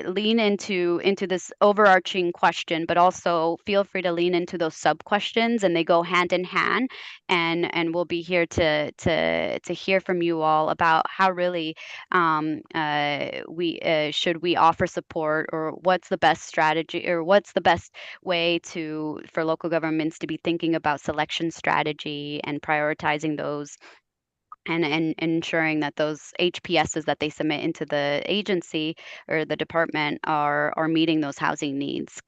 lean into this overarching question, but also feel free to lean into those sub questions, and they go hand in hand. And we'll be here to hear from you all about how really should we offer support, or what's the best strategy, or what's the best way for local governments to be thinking about selection strategy and prioritizing those, and ensuring that those HPSs that they submit into the agency or the department are meeting those housing needs.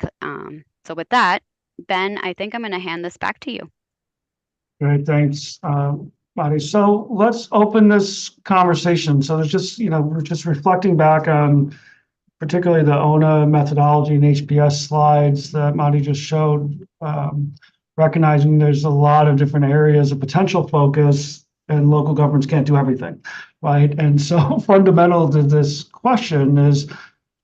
So with that, Ben, I think I'm going to hand this back to you. Great, thanks, Marty. So let's open this conversation. So there's just, we're just reflecting back on particularly the ONA methodology and HPS slides that Marty just showed, recognizing there's a lot of different areas of potential focus, and local governments can't do everything, right? And so fundamental to this question is,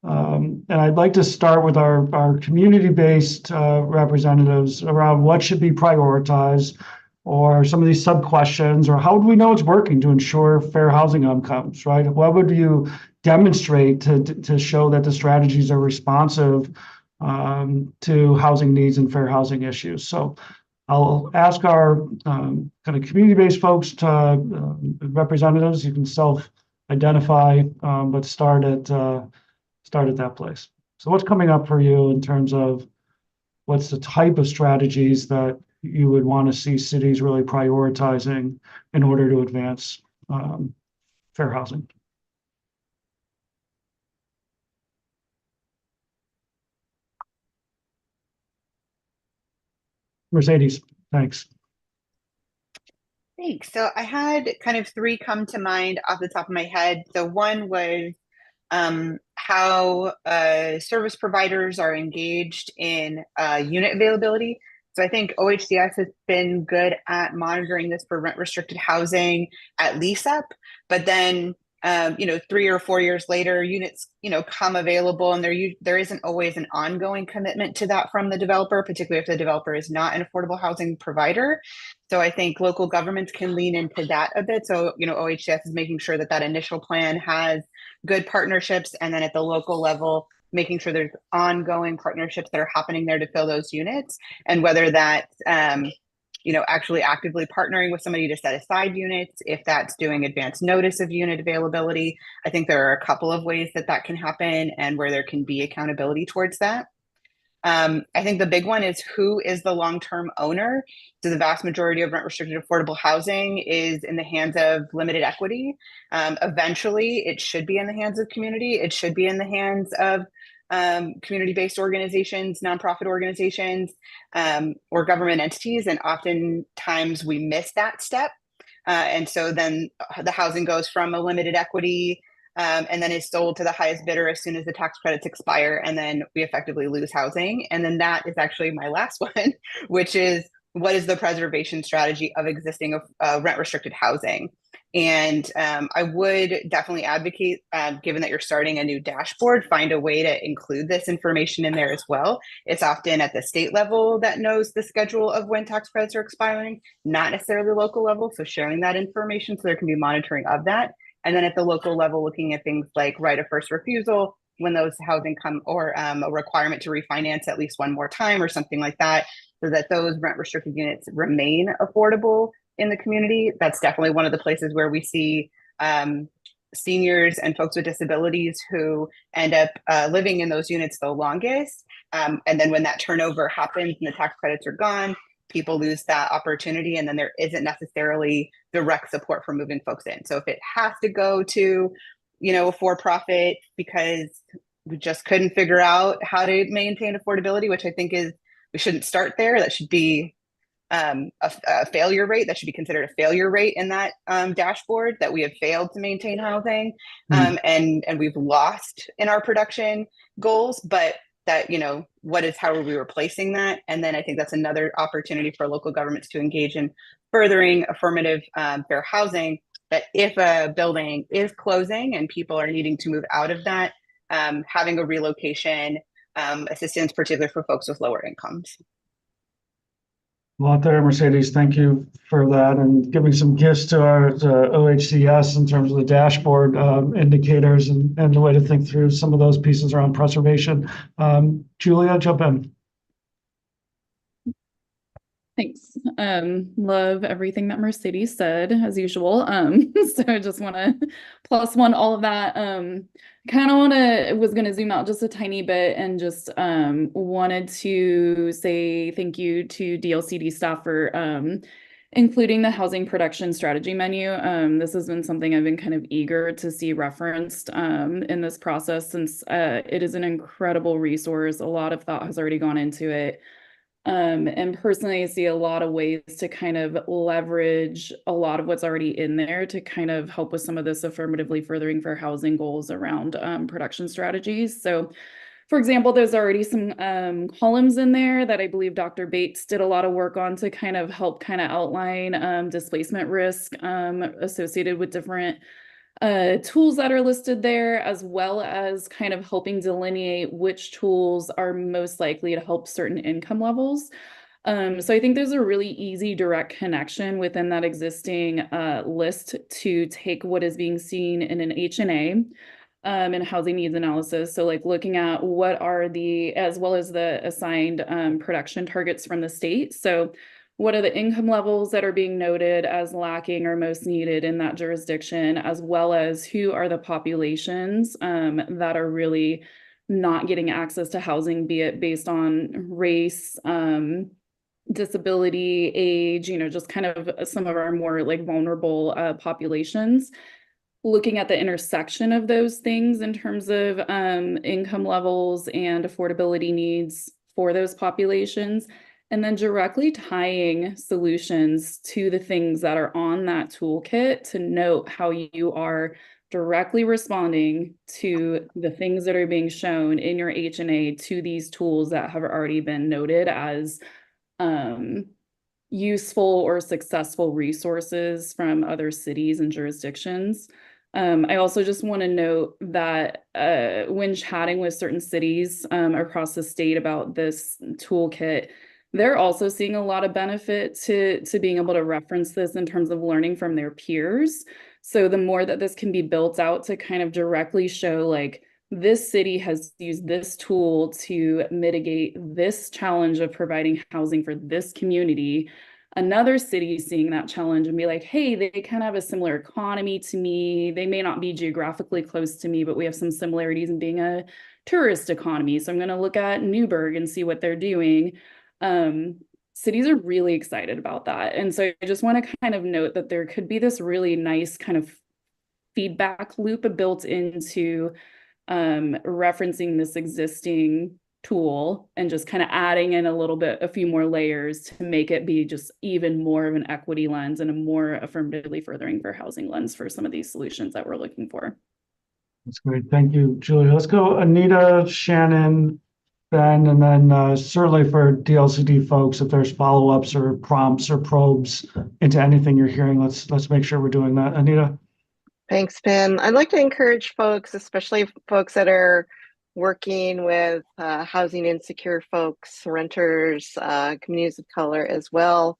and I'd like to start with our community-based representatives around what should be prioritized, or some of these sub-questions, or how do we know it's working to ensure fair housing outcomes, right? What would you demonstrate to show that the strategies are responsive to housing needs and fair housing issues? So I'll ask our kind of community-based folks to representatives. You can self-identify, but start at that place. So what's coming up for you in terms of what's the type of strategies that you would want to see cities really prioritizing in order to advance fair housing? Mercedes, thanks. Thanks. So I had kind of three come to mind off the top of my head. So one was how service providers are engaged in unit availability. So I think OHCS has been good at monitoring this for rent restricted housing at lease up, but then 3 or 4 years later, units come available, and there isn't always an ongoing commitment to that from the developer, particularly if the developer is not an affordable housing provider. So I think local governments can lean into that a bit. So OHCS is making sure that initial plan has good partnerships, and then at the local level, making sure there's ongoing partnerships that are happening there to fill those units, and whether that's actually actively partnering with somebody to set aside units, if that's doing advance notice of unit availability. I think there are a couple of ways that can happen, and where there can be accountability towards that. I think the big one is, who is the long-term owner? So the vast majority of rent-restricted affordable housing is in the hands of limited equity. Eventually, it should be in the hands of community. It should be in the hands of community-based organizations, nonprofit organizations, or government entities. And oftentimes we miss that step. And so then the housing goes from a limited equity and then is sold to the highest bidder as soon as the tax credits expire, and then we effectively lose housing. And then that is actually my last one, which is, what is the preservation strategy of existing rent-restricted housing? And I would definitely advocate, given that you're starting a new dashboard, find a way to include this information in there as well. It's often at the state level that knows the schedule of when tax credits are expiring, not necessarily the local level. So sharing that information so there can be monitoring of that. And then at the local level, looking at things like right of first refusal, when those housing come, or a requirement to refinance at least one more time or something like that, so that those rent restricted units remain affordable in the community. That's definitely one of the places where we see seniors and folks with disabilities who end up living in those units the longest. And then when that turnover happens and the tax credits are gone, people lose that opportunity, and then there isn't necessarily direct support for moving folks in. So if it has to go to, a for-profit because we just couldn't figure out how to maintain affordability, which I think is, we shouldn't start there. That should be a failure rate. That should be considered a failure rate in that dashboard, that we have failed to maintain housing, and we've lost in our production goals. But that, how are we replacing that? And then I think that's another opportunity for local governments to engage in furthering affirmative fair housing, that if a building is closing and people are needing to move out of that, having a relocation assistance, particularly for folks with lower incomes. A lot there, Mercedes. Thank you for that, and giving some gifts to our OHCS in terms of the dashboard indicators and the way to think through some of those pieces around preservation. Julia, jump in. Thanks. Love everything that Mercedes said, as usual. So I just want to +1 all of that. Kind of was going to zoom out just a tiny bit and just wanted to say thank you to DLCD staff for including the housing production strategy menu. This has been something I've been kind of eager to see referenced in this process, since it is an incredible resource. A lot of thought has already gone into it. And personally, I see a lot of ways to kind of leverage a lot of what's already in there to kind of help with some of this affirmatively furthering for housing goals around production strategies. So, for example, there's already some columns in there that I believe Dr. Bates did a lot of work on to kind of help kind of outline displacement risk associated with different tools that are listed there, as well as kind of helping delineate which tools are most likely to help certain income levels. So I think there's a really easy direct connection within that existing list to take what is being seen in an H&A and housing needs analysis. So like looking at what are the, as well as the assigned production targets from the state. So what are the income levels that are being noted as lacking or most needed in that jurisdiction, as well as who are the populations that are really not getting access to housing, be it based on race, disability, age, just kind of some of our more like vulnerable populations. Looking at the intersection of those things in terms of income levels and affordability needs for those populations, and then directly tying solutions to the things that are on that toolkit to note how you are directly responding to the things that are being shown in your H&A to these tools that have already been noted as useful or successful resources from other cities and jurisdictions. I also just want to note that when chatting with certain cities across the state about this toolkit, they're also seeing a lot of benefit to being able to reference this in terms of learning from their peers. So the more that this can be built out to kind of directly show like, this city has used this tool to mitigate this challenge of providing housing for this community. Another city seeing that challenge and be like, hey, they kind of have a similar economy to me. They may not be geographically close to me, but we have some similarities in being a tourist economy. So I'm going to look at Newburgh and see what they're doing. Cities are really excited about that. And so I just want to kind of note that there could be this really nice kind of feedback loop built into referencing this existing tool and just kind of adding in a few more layers to make it be just even more of an equity lens and a more affirmatively furthering for housing lens for some of these solutions that we're looking for. That's great. Thank you, Julia. Let's go Anita, Shannon, Ben, and then certainly for DLCD folks, if there's follow-ups or prompts or probes into anything you're hearing, let's make sure we're doing that. Anita? Thanks, Ben. I'd like to encourage folks, especially folks that are working with housing insecure folks, renters, communities of color as well.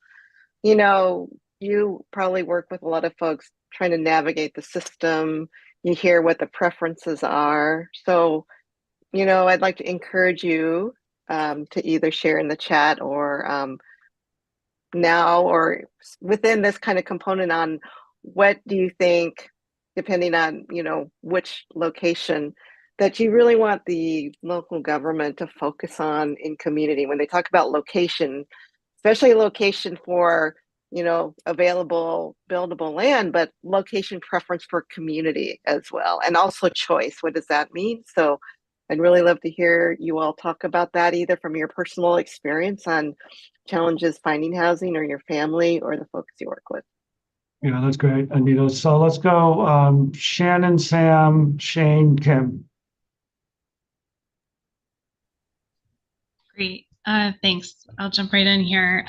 You probably work with a lot of folks trying to navigate the system. You hear what the preferences are. So, I'd like to encourage you to either share in the chat or now or within this kind of component on what do you think, depending on, which location, that you really want the local government to focus on in community. When they talk about location, especially location for, available buildable land, but location preference for community as well. And also choice. What does that mean? So I'd really love to hear you all talk about that, either from your personal experience on challenges finding housing or your family or the folks you work with. Yeah, that's great, Anita. So let's go Shannon, Sam, Shane, Kim. Great. Thanks. I'll jump right in here.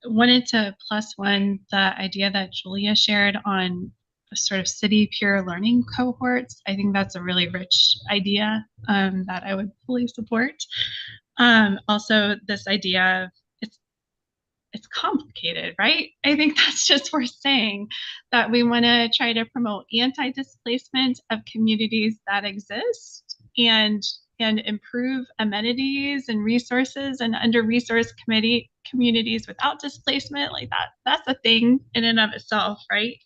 Wanted to +1 the idea that Julia shared on sort of city peer learning cohorts. I think that's a really rich idea that I would fully support. Also, this idea of it's complicated, right? I think that's just worth saying, that we want to try to promote anti-displacement of communities that exist and improve amenities and resources and under-resourced communities without displacement, like that's a thing in and of itself, right?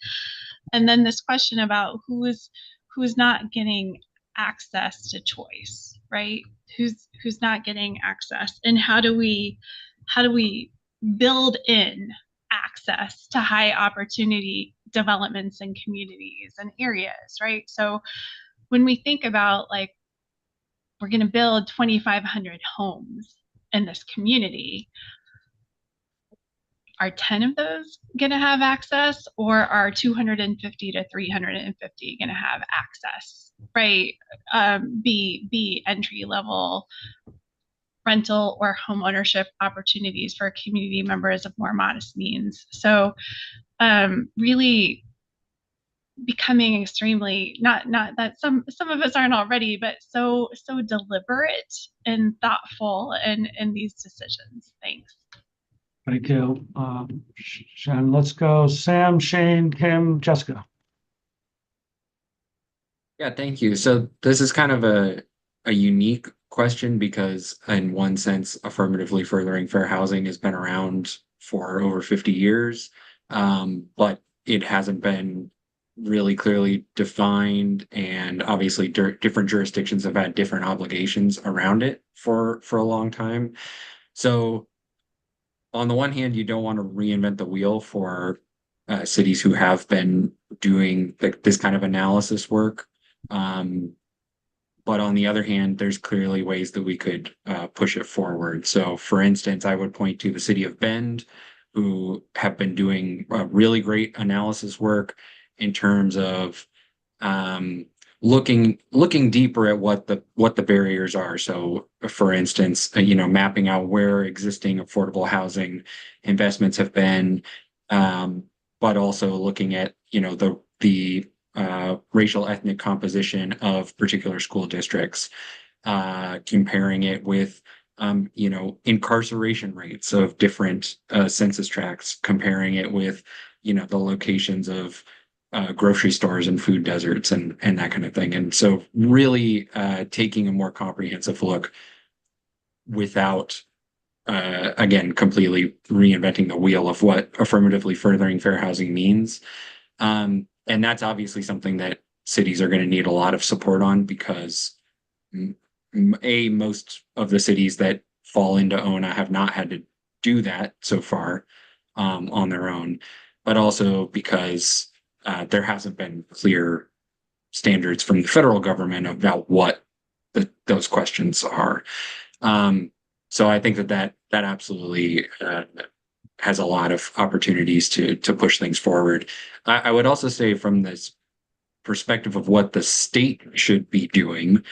And then this question about who's not getting access to choice, right? Who's not getting access, and how do we build in access to high opportunity developments and communities and areas, right? So when we think about like we're going to build 2,500 homes in this community, are 10 of those going to have access, or are 250 to 350 going to have access, right? Be entry level rental or home ownership opportunities for community members of more modest means. So really becoming extremely not that some of us aren't already, but so deliberate and thoughtful in these decisions. Thanks. Thank you. Shannon, let's go. Sam, Shane, Kim, Jessica. Yeah, thank you. So this is kind of a unique question because in one sense, affirmatively furthering fair housing has been around for over 50 years, but it hasn't been really clearly defined, and obviously different jurisdictions have had different obligations around it for a long time. So on the one hand, you don't want to reinvent the wheel for cities who have been doing this kind of analysis work. But on the other hand, there's clearly ways that we could push it forward. So, for instance, I would point to the city of Bend, who have been doing really great analysis work in terms of looking deeper at what the barriers are. So, for instance, mapping out where existing affordable housing investments have been, but also looking at the racial ethnic composition of particular school districts, comparing it with incarceration rates of different census tracts, comparing it with the locations of grocery stores and food deserts and that kind of thing. And so really taking a more comprehensive look without again completely reinventing the wheel of what affirmatively furthering fair housing means. And that's obviously something that cities are going to need a lot of support on because most of the cities that fall into ONA have not had to do that so far on their own, but also because there hasn't been clear standards from the federal government about what those questions are. So I think that absolutely has a lot of opportunities to push things forward. I would also say from this perspective of what the state should be doing,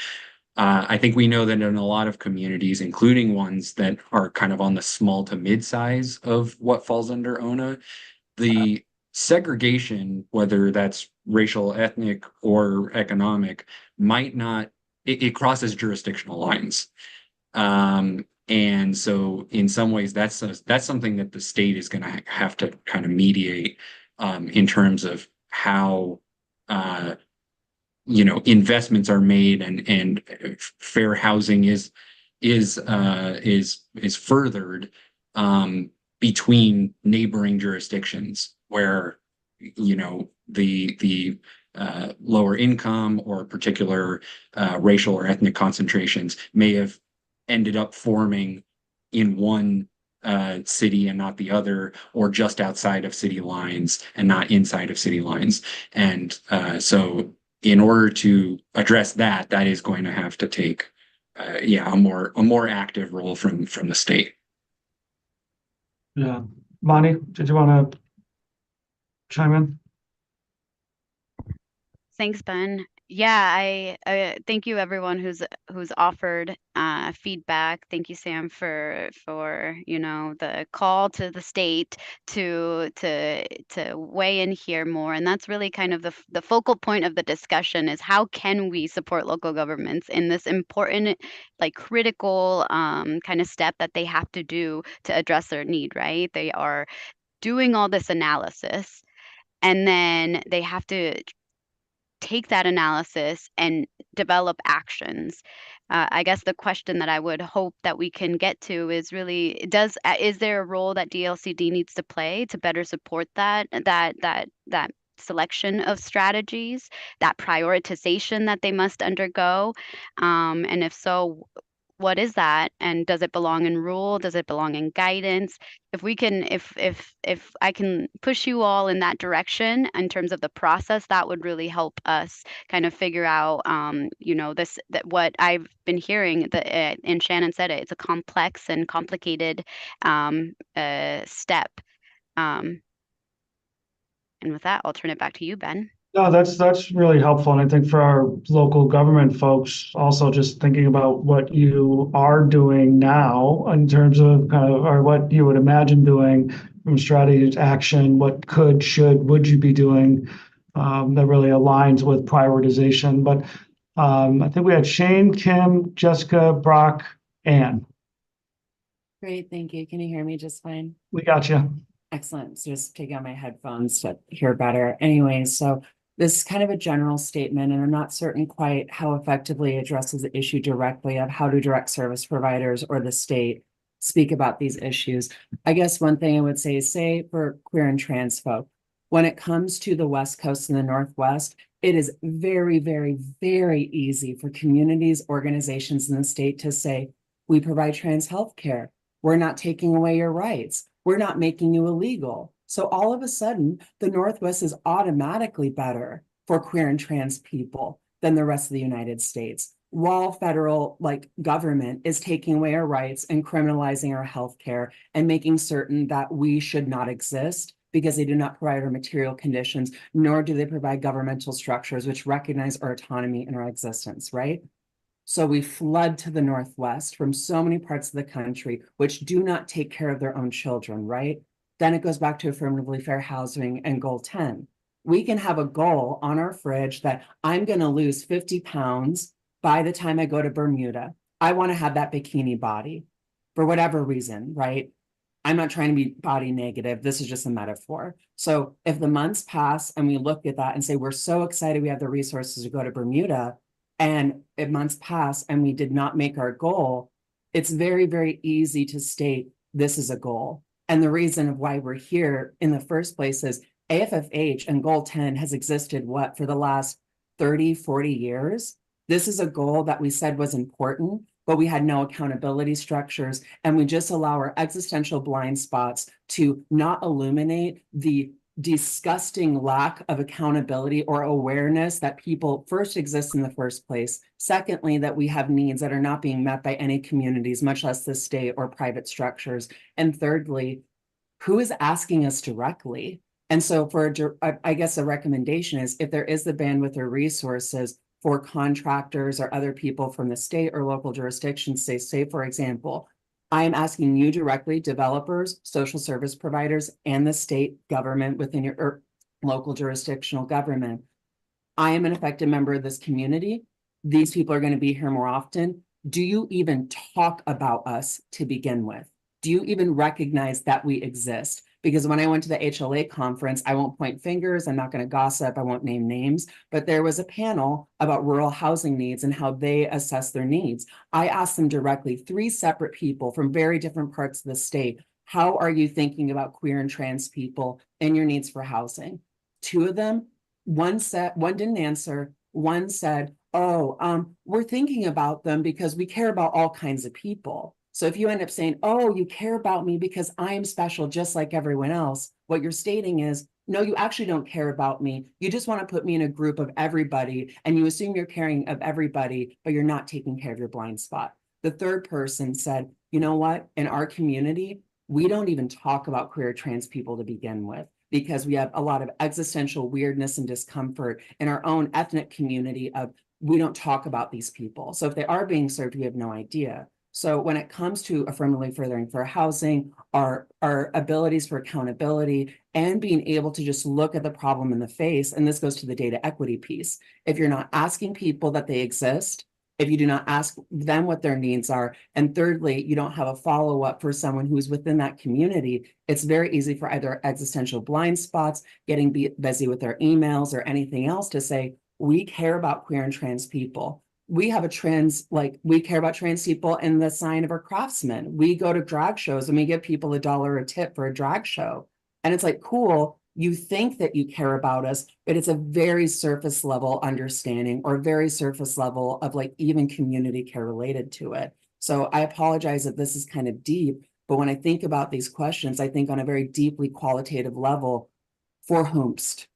I think we know that in a lot of communities, including ones that are kind of on the small to mid-size of what falls under ONA, the segregation, whether that's racial, ethnic, or economic, might not, it crosses jurisdictional lines. And so in some ways, that's something that the state is going to have to kind of mediate in terms of how investments are made and fair housing is furthered between neighboring jurisdictions where the lower income or particular racial or ethnic concentrations may have ended up forming in one city and not the other, or just outside of city lines and not inside of city lines. And so in order to address that, that is going to have to take a more active role from the state. Yeah. Bonnie, did you want to chime in? Thanks, Ben. Yeah, I thank you everyone who's offered feedback. Thank you, Sam, for the call to the state to weigh in here more. And that's really kind of the focal point of the discussion is how can we support local governments in this important, like critical kind of step that they have to do to address their need, right? They are doing all this analysis and then they have to take that analysis and develop actions. I guess the question that I would hope that we can get to is really, is there a role that DLCD needs to play to better support that selection of strategies, that prioritization that they must undergo? And if so, what is that? And does it belong in rule? Does it belong in guidance? If we can, if I can push you all in that direction in terms of the process, that would really help us kind of figure out, that what I've been hearing, and Shannon said it, it's a complex and complicated step. And with that, I'll turn it back to you, Ben. No, that's really helpful. And I think for our local government folks, also just thinking about what you are doing now in terms of or what you would imagine doing from strategy to action, what could, should, would you be doing, that really aligns with prioritization. But I think we had Shane, Kim, Jessica, Brock, Ann. Great, thank you. Can you hear me just fine? We got you. Excellent. So just taking out my headphones to hear better. Anyways, so this is kind of a general statement, and I'm not certain quite how effectively it addresses the issue directly of how do direct service providers or the state speak about these issues. I guess one thing I would say is, say for queer and trans folk, when it comes to the West Coast and the Northwest, it is very, very, very easy for communities, organizations in the state to say, we provide trans health care. We're not taking away your rights. We're not making you illegal. So all of a sudden, the Northwest is automatically better for queer and trans people than the rest of the United States, while federal government is taking away our rights and criminalizing our healthcare and making certain that we should not exist because they do not provide our material conditions, nor do they provide governmental structures which recognize our autonomy and our existence, right? So we flood to the Northwest from so many parts of the country, which do not take care of their own children, right? Then it goes back to affirmatively fair housing and goal 10. We can have a goal on our fridge that I'm going to lose 50 pounds by the time I go to Bermuda. I want to have that bikini body for whatever reason, right? I'm not trying to be body negative. This is just a metaphor. So if the months pass and we look at that and say, we're so excited we have the resources to go to Bermuda, and if months pass and we did not make our goal, it's very, very easy to state this is a goal. And the reason of why we're here in the first place is AFFH and goal 10 has existed for the last 30, 40 years. This is a goal that we said was important, but we had no accountability structures, and we just allow our existential blind spots to not illuminate the disgusting lack of accountability or awareness that people first exist in the first place. Secondly, that we have needs that are not being met by any communities, much less the state or private structures. And thirdly, who is asking us directly? And so I guess a recommendation is, if there is the bandwidth or resources for contractors or other people from the state or local jurisdictions, say for example, I am asking you directly, developers, social service providers, and the state government within your local jurisdictional government. I am an effective member of this community. These people are going to be here more often. Do you even talk about us to begin with? Do you even recognize that we exist? Because when I went to the HLA conference, I won't point fingers, I'm not going to gossip, I won't name names, but there was a panel about rural housing needs and how they assess their needs. I asked them directly, 3 separate people from very different parts of the state, how are you thinking about queer and trans people and your needs for housing? 2 of them, one didn't answer, one said, we're thinking about them because we care about all kinds of people. So if you end up saying, oh, you care about me because I am special just like everyone else, what you're stating is, no, you actually don't care about me. You just want to put me in a group of everybody, and you assume you're caring of everybody, but you're not taking care of your blind spot. The third person said, you know what? In our community, we don't even talk about queer trans people to begin with, because we have a lot of existential weirdness and discomfort in our own ethnic community of, we don't talk about these people. So if they are being served, we have no idea. So when it comes to affirmatively furthering fair housing, our abilities for accountability and being able to just look at the problem in the face, and this goes to the data equity piece. If you're not asking people that they exist, if you do not ask them what their needs are, and thirdly, you don't have a follow-up for someone who's within that community, it's very easy for either existential blind spots, getting busy with their emails or anything else to say, we care about queer and trans people. we have a trans, like, we care about trans people in the sign of our craftsmen. We go to drag shows and we give people $1 a tip for a drag show. And it's like, cool, you think that you care about us, but it's a very surface level understanding or very surface level of like even community care related to it. So I apologize that this is kind of deep, but when I think about these questions, I think on a very deeply qualitative level, for whomst,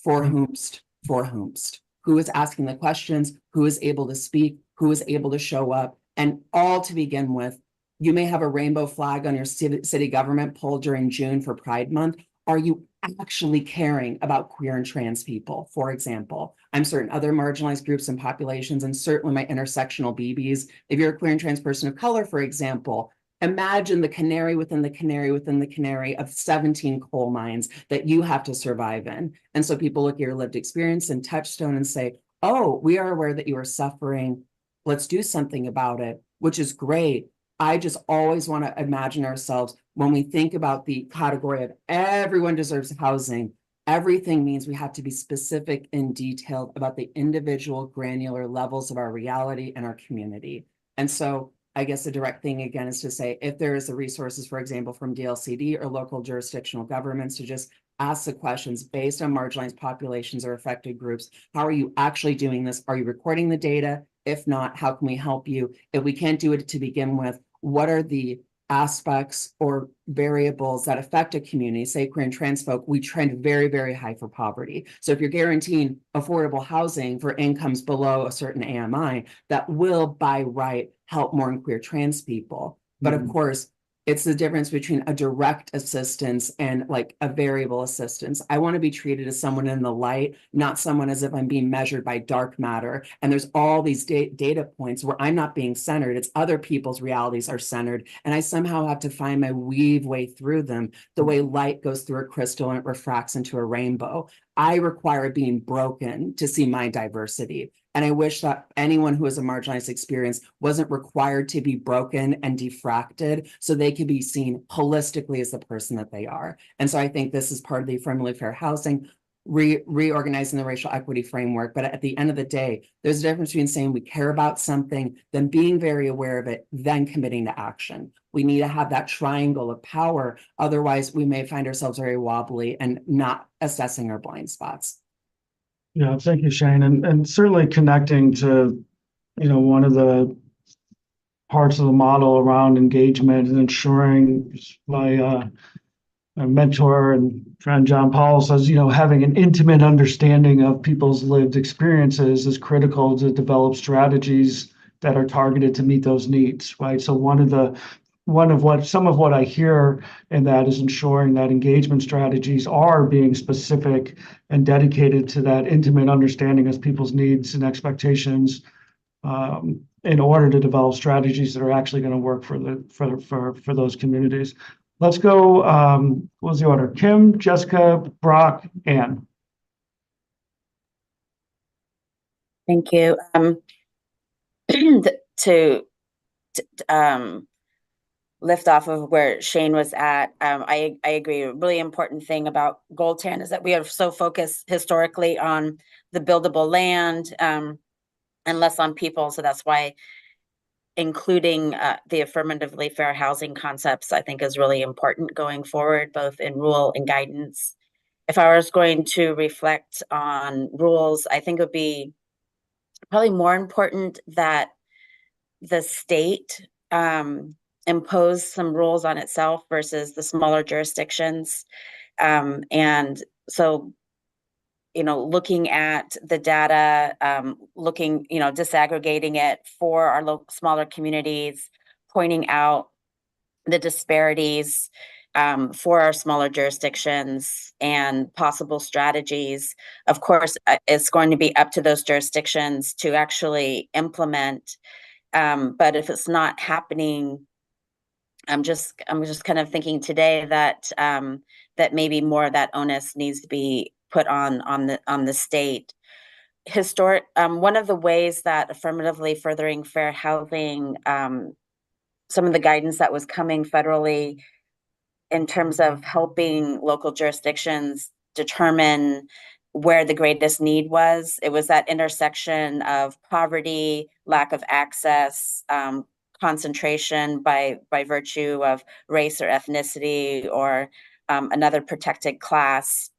for whomst, for whomst, who is asking the questions, who is able to speak, who is able to show up, and all to begin with, you may have a rainbow flag on your city government pole during June for Pride Month. Are you actually caring about queer and trans people, for example? I'm certain other marginalized groups and populations, and certainly my intersectional BBs. If you're a queer and trans person of color, for example, imagine the canary within the canary within the canary of 17 coal mines that you have to survive in. And so people look at your lived experience and touchstone and say, oh, we are aware that you are suffering. Let's do something about it, which is great. I just always want to imagine ourselves when we think about the category of everyone deserves housing, everything means we have to be specific and detailed about the individual granular levels of our reality and our community. And so I guess the direct thing again is to say, if there is the resources, for example, from DLCD or local jurisdictional governments to just ask the questions based on marginalized populations or affected groups, how are you actually doing this? Are you recording the data? If not, how can we help you? If we can't do it to begin with, what are the aspects or variables that affect a community? Say queer and trans folk, we trend very, very high for poverty. So if you're guaranteeing affordable housing for incomes below a certain AMI, that will by right help more and queer trans people. But of course, it's the difference between a direct assistance and like a variable assistance. I want to be treated as someone in the light, not someone as if I'm being measured by dark matter. And there's all these data points where I'm not being centered. It's other people's realities are centered. And I somehow have to find my weave way through them, the way light goes through a crystal and it refracts into a rainbow. I require being broken to see my diversity. And I wish that anyone who has a marginalized experience wasn't required to be broken and diffracted so they could be seen holistically as the person that they are. And so I think this is part of the affirmatively fair housing, reorganizing the racial equity framework. But at the end of the day, there's a difference between saying we care about something, then being very aware of it, then committing to action. We need to have that triangle of power. Otherwise, we may find ourselves very wobbly and not assessing our blind spots. Yeah, thank you, Shane. And certainly connecting to, one of the parts of the model around engagement and ensuring my mentor and friend John Paul says, having an intimate understanding of people's lived experiences is critical to develop strategies that are targeted to meet those needs, right? So some of what I hear in that is ensuring that engagement strategies are being specific and dedicated to that intimate understanding of people's needs and expectations, in order to develop strategies that are actually going to work for those communities. Let's go. What's the order? Kim, Jessica, Brock, Ann. Thank you. To lift off of where Shane was at, I agree. A really important thing about Goal 10 is that we are so focused historically on the buildable land and less on people. So that's why including the affirmatively fair housing concepts, I think, is really important going forward, both in rule and guidance. If I was going to reflect on rules, I think it would be probably more important that the state impose some rules on itself versus the smaller jurisdictions. And so, looking at the data, disaggregating it for our smaller communities, pointing out the disparities for our smaller jurisdictions and possible strategies. Of course, it's going to be up to those jurisdictions to actually implement. But if it's not happening, I'm just kind of thinking today that that maybe more of that onus needs to be put on the state. One of the ways that affirmatively furthering fair housing, some of the guidance that was coming federally in terms of helping local jurisdictions determine where the greatest need was. It was that intersection of poverty, lack of access, concentration by virtue of race or ethnicity or another protected class.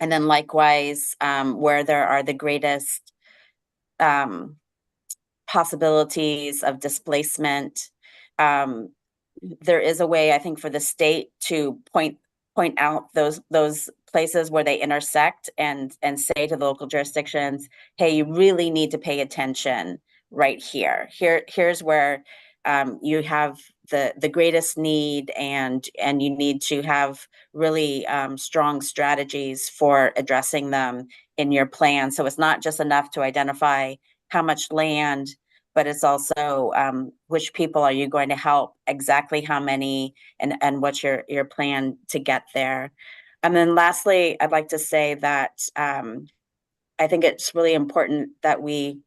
And then likewise, where there are the greatest possibilities of displacement. There is a way, I think, for the state to point out those places where they intersect and say to the local jurisdictions, hey, you really need to pay attention right here. Here's where you have the greatest need, and you need to have really strong strategies for addressing them in your plan. So it's not just enough to identify how much land, but it's also which people are you going to help, exactly how many, and what's your plan to get there. And then lastly, I'd like to say that I think it's really important that we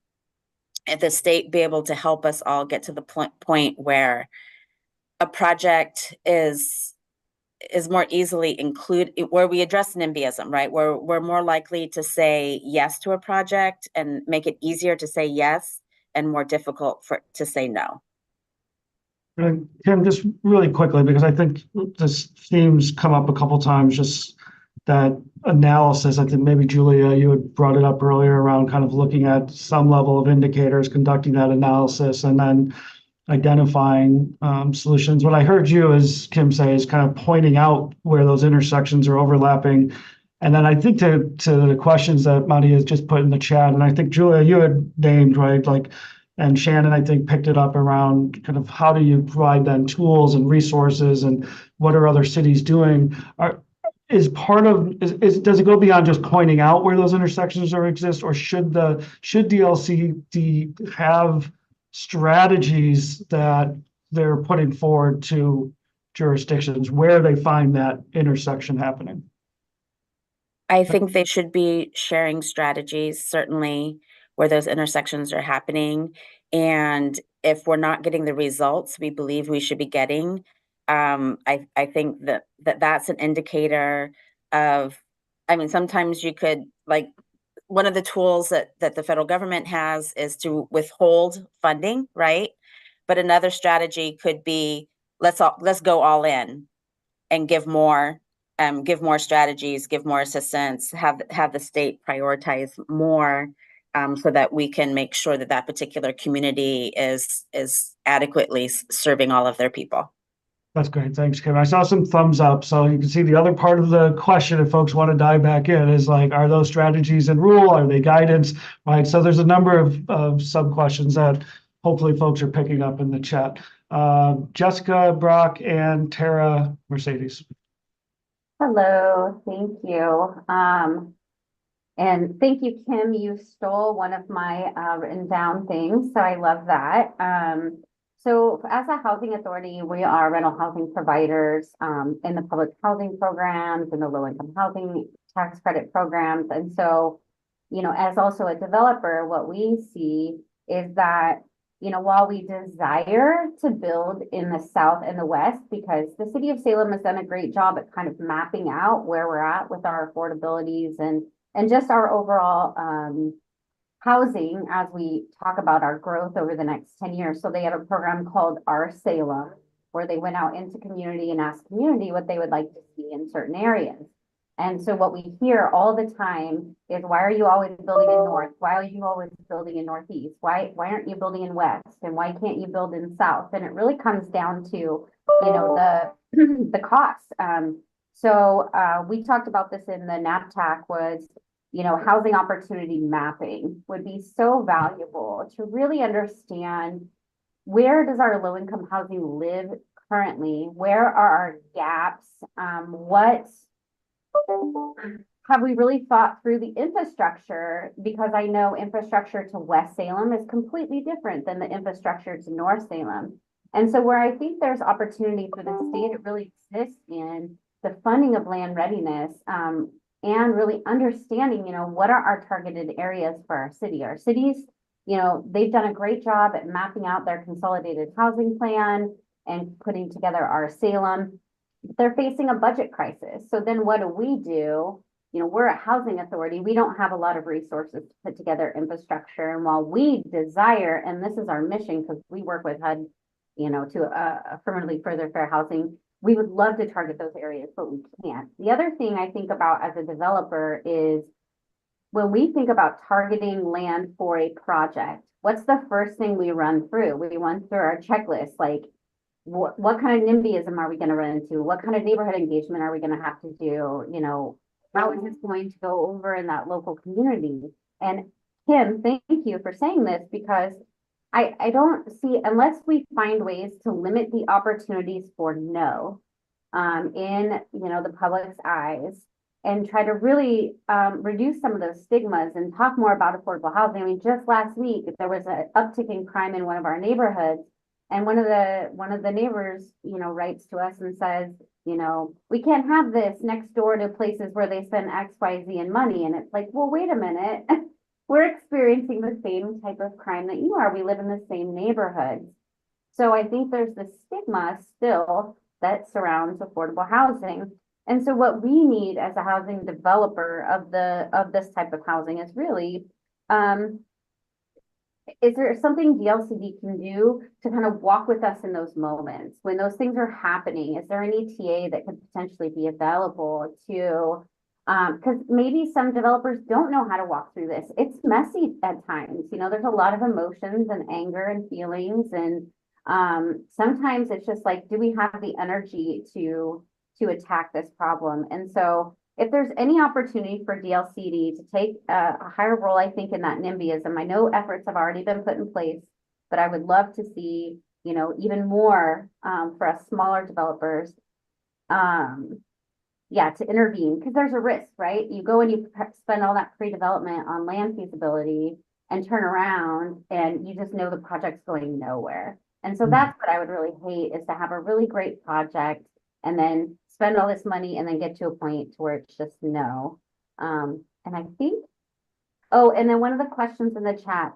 at the state be able to help us all get to the point where a project is more easily included, where we address NIMBYism, right? Where we're more likely to say yes to a project and make it easier to say yes and more difficult to say no. Kim, just really quickly, because I think this theme's come up a couple times, just that analysis. I think maybe Julia, you had brought it up earlier around kind of looking at some level of indicators, conducting that analysis, and then identifying solutions. What I heard you, as Kim say, is kind of pointing out where those intersections are overlapping. And then I think to the questions that Monty has just put in the chat, and I think Julia, you had named, right, like, and Shannon, I think, picked it up around kind of how do you provide then tools and resources, and what are other cities doing? Does it go beyond just pointing out where those intersections exist, or should DLCD have strategies that they're putting forward to jurisdictions where they find that intersection happening? I think they should be sharing strategies, certainly where those intersections are happening. And if we're not getting the results we believe we should be getting, I think that's an indicator of, I mean, sometimes you could, like, one of the tools that the federal government has is to withhold funding, right? But another strategy could be, let's go all in and give more strategies, give more assistance, have the state prioritize more, so that we can make sure that particular community is adequately serving all of their people. That's great. Thanks, Kim. I saw some thumbs up. So you can see the other part of the question, if folks want to dive back in, is like, are those strategies in rule? Are they guidance? Right. So there's a number of sub questions that hopefully folks are picking up in the chat. Jessica, Brock, and Tara Mercedes. Hello, thank you. And thank you, Kim. You stole one of my written down things, so I love that. So as a housing authority, we are rental housing providers in the public housing programs and the low-income housing tax credit programs. And so, you know, as also a developer, what we see is that, you know, while we desire to build in the South and the West, because the city of Salem has done a great job at kind of mapping out where we're at with our affordabilities and just our overall housing as we talk about our growth over the next 10 years. So they have a program called Our Salem, where they went out into community and asked community what they would like to see in certain areas. And so what we hear all the time is, why are you always building in North? Why are you always building in Northeast? Why aren't you building in West? And why can't you build in South? And it really comes down to, you know, the cost. So we talked about this in the NAPTAC, was, you know, housing opportunity mapping would be so valuable to really understand, where does our low income housing live currently? Where are our gaps? What have we really thought through the infrastructure? Because I know infrastructure to West Salem is completely different than the infrastructure to North Salem. And so where I think there's opportunity for the state, it really exists in the funding of land readiness, and really understanding, you know, what are our targeted areas for our city. Our cities, you know, they've done a great job at mapping out their consolidated housing plan and putting together Our Salem. They're facing a budget crisis. So then what do? we're a housing authority. We don't have a lot of resources to put together infrastructure. And while we desire, and this is our mission, because we work with HUD, to affirmatively further fair housing, we would love to target those areas, but we can't. The other thing I think about as a developer is when we think about targeting land for a project, what's the first thing we run through? We run through our checklist, like what kind of NIMBYism are we going to run into? What kind of neighborhood engagement are we going to have to do? How is this going to go over in that local community? And Kim, thank you for saying this, because I don't see, unless we find ways to limit the opportunities for no in the public's eyes, and try to really reduce some of those stigmas and talk more about affordable housing. I mean, just last week there was an uptick in crime in one of our neighborhoods, and one of the neighbors, writes to us and says, we can't have this next door to places where they spend X, Y, Z in money. And it's like, well, wait a minute. We're experiencing the same type of crime that you are. We live in the same neighborhoods. So I think there's the stigma still that surrounds affordable housing. And so what we need as a housing developer of this type of housing is really, is there something DLCD can do to kind of walk with us in those moments when those things are happening? Is there an ETA that could potentially be available to, because maybe some developers don't know how to walk through this. It's messy at times. There's a lot of emotions and anger and feelings. And sometimes it's just like, do we have the energy to attack this problem? And so if there's any opportunity for DLCD to take a higher role, I think, in that NIMBYism, I know efforts have already been put in place, but I would love to see, even more for us smaller developers, to intervene, because there's a risk, right? You go and you spend all that pre-development on land feasibility and turn around and you just know the project's going nowhere. And so that's what I would really hate, is to have a really great project and then spend all this money and then get to a point to where it's just no. And I think, and then one of the questions in the chat,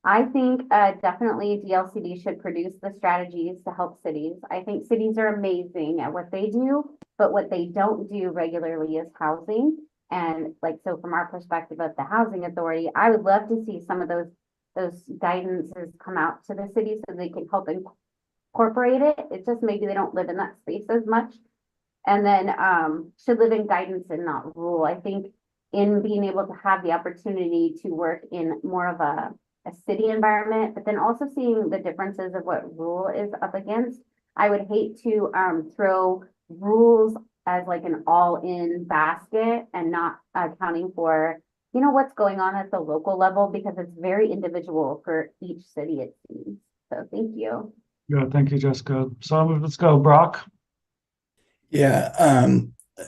I think definitely DLCD should produce the strategies to help cities. I think cities are amazing at what they do, but what they don't do regularly is housing. And so from our perspective of the housing authority, I would love to see some of those guidances come out to the cities so they can help incorporate it. It's just maybe they don't live in that space as much. And then should live in guidance and not rule. I think in being able to have the opportunity to work in more of a city environment, but then also seeing the differences of what rule is up against. I would hate to throw rules as like an all-in basket and not accounting for, what's going on at the local level, because it's very individual for each city, it seems. So thank you. Yeah, thank you, Jessica. So let's go, Brock. Yeah,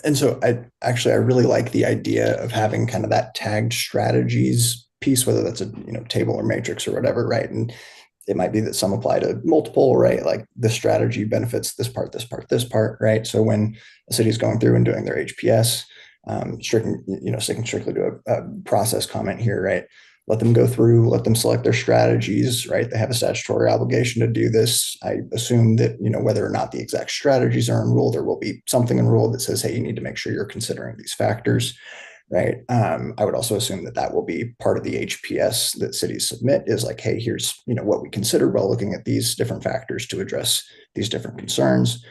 and so I really like the idea of having kind of that tagged strategies piece, whether that's a table or matrix or whatever, right? And it might be that some apply to multiple, right? Like the strategy benefits this part, this part, this part, right? So when a city is going through and doing their HPS, sticking strictly to a process comment here, right? Let them go through, let them select their strategies, right? They have a statutory obligation to do this. I assume that, whether or not the exact strategies are in rule, there will be something in rule that says, hey, you need to make sure you're considering these factors, right? I would also assume that that will be part of the HPS that cities submit, is like, hey, here's, what we consider while looking at these different factors to address these different concerns.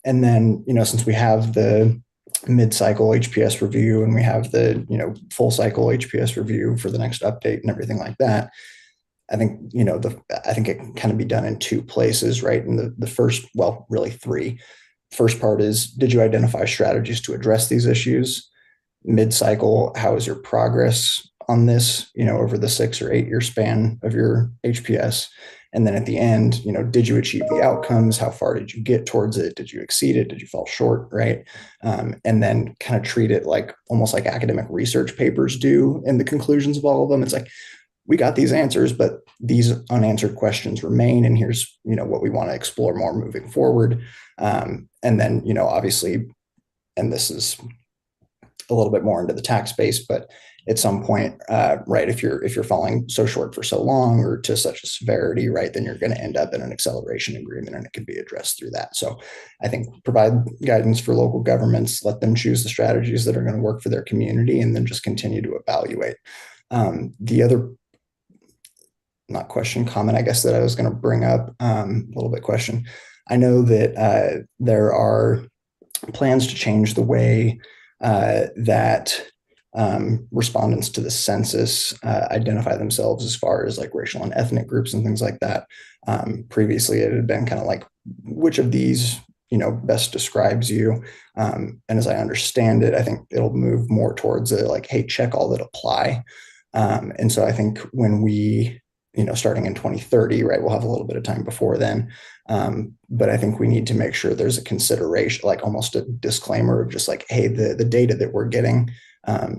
And then, since we have the mid-cycle HPS review and we have the full cycle HPS review for the next update and everything like that, I think I think it can kind of be done in two places, right? And the first, well, really three. First part is, did you identify strategies to address these issues? Mid-cycle, how is your progress on this, over the 6 or 8 year span of your HPS? And then at the end, did you achieve the outcomes? How far did you get towards it? Did you exceed it? Did you fall short? Right. And then kind of treat it like almost like academic research papers do in the conclusions of all of them. It's like, we got these answers, but these unanswered questions remain. And here's, what we want to explore more moving forward. And then, obviously, and this is a little bit more into the tax space, but at some point, right, if you're falling so short for so long or to such a severity, right, then you're going to end up in an acceleration agreement, and it can be addressed through that. So I think provide guidance for local governments, let them choose the strategies that are going to work for their community, and then just continue to evaluate. The other, not question, comment, I guess, that I was going to bring up, a little bit question. I know that there are plans to change the way that respondents to the census identify themselves as far as like racial and ethnic groups and things like that. Previously, it had been kind of like, which of these, best describes you? And as I understand it, I think it'll move more towards a like, hey, check all that apply. And so I think when we, starting in 2030, right, we'll have a little bit of time before then. But I think we need to make sure there's a consideration, like almost a disclaimer of just like, hey, the data that we're getting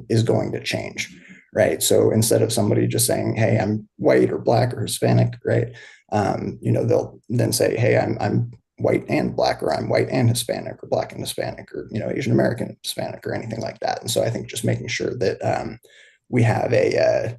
is going to change, right? So instead of somebody just saying, hey, I'm white or black or Hispanic, right? They'll then say, hey, I'm white and black, or I'm white and Hispanic, or black and Hispanic, or, Asian American Hispanic, or anything like that. And so I think just making sure that we have a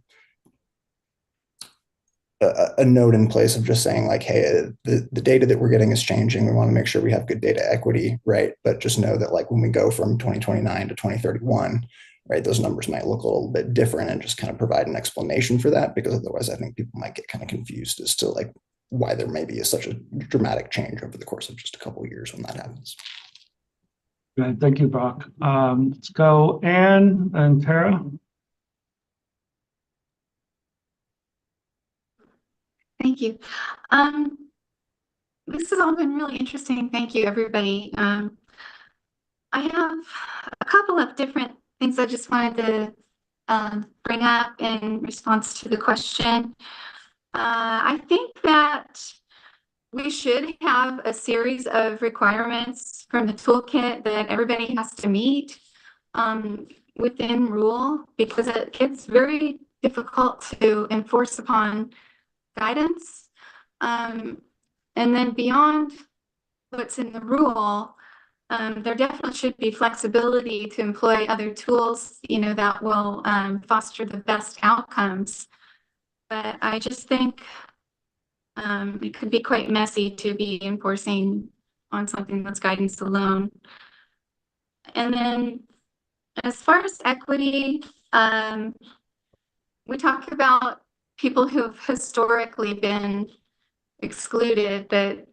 note in place of just saying like, hey, the data that we're getting is changing. We want to make sure we have good data equity, right? But just know that like when we go from 2029 to 2031, right, those numbers might look a little bit different, and just kind of provide an explanation for that, because otherwise I think people might get kind of confused as to like why there may be such a dramatic change over the course of just a couple of years when that happens. Good, thank you, Brock. Let's go Anne and Tara. Thank you. This has all been really interesting. Thank you, everybody. I have a couple of different things I just wanted to bring up in response to the question. I think that we should have a series of requirements from the toolkit that everybody has to meet within rule, because it gets very difficult to enforce upon guidance. And then beyond what's in the rule, there definitely should be flexibility to employ other tools, that will foster the best outcomes. But I just think it could be quite messy to be enforcing on something that's guidance alone. And then as far as equity, we talk about people who have historically been excluded, but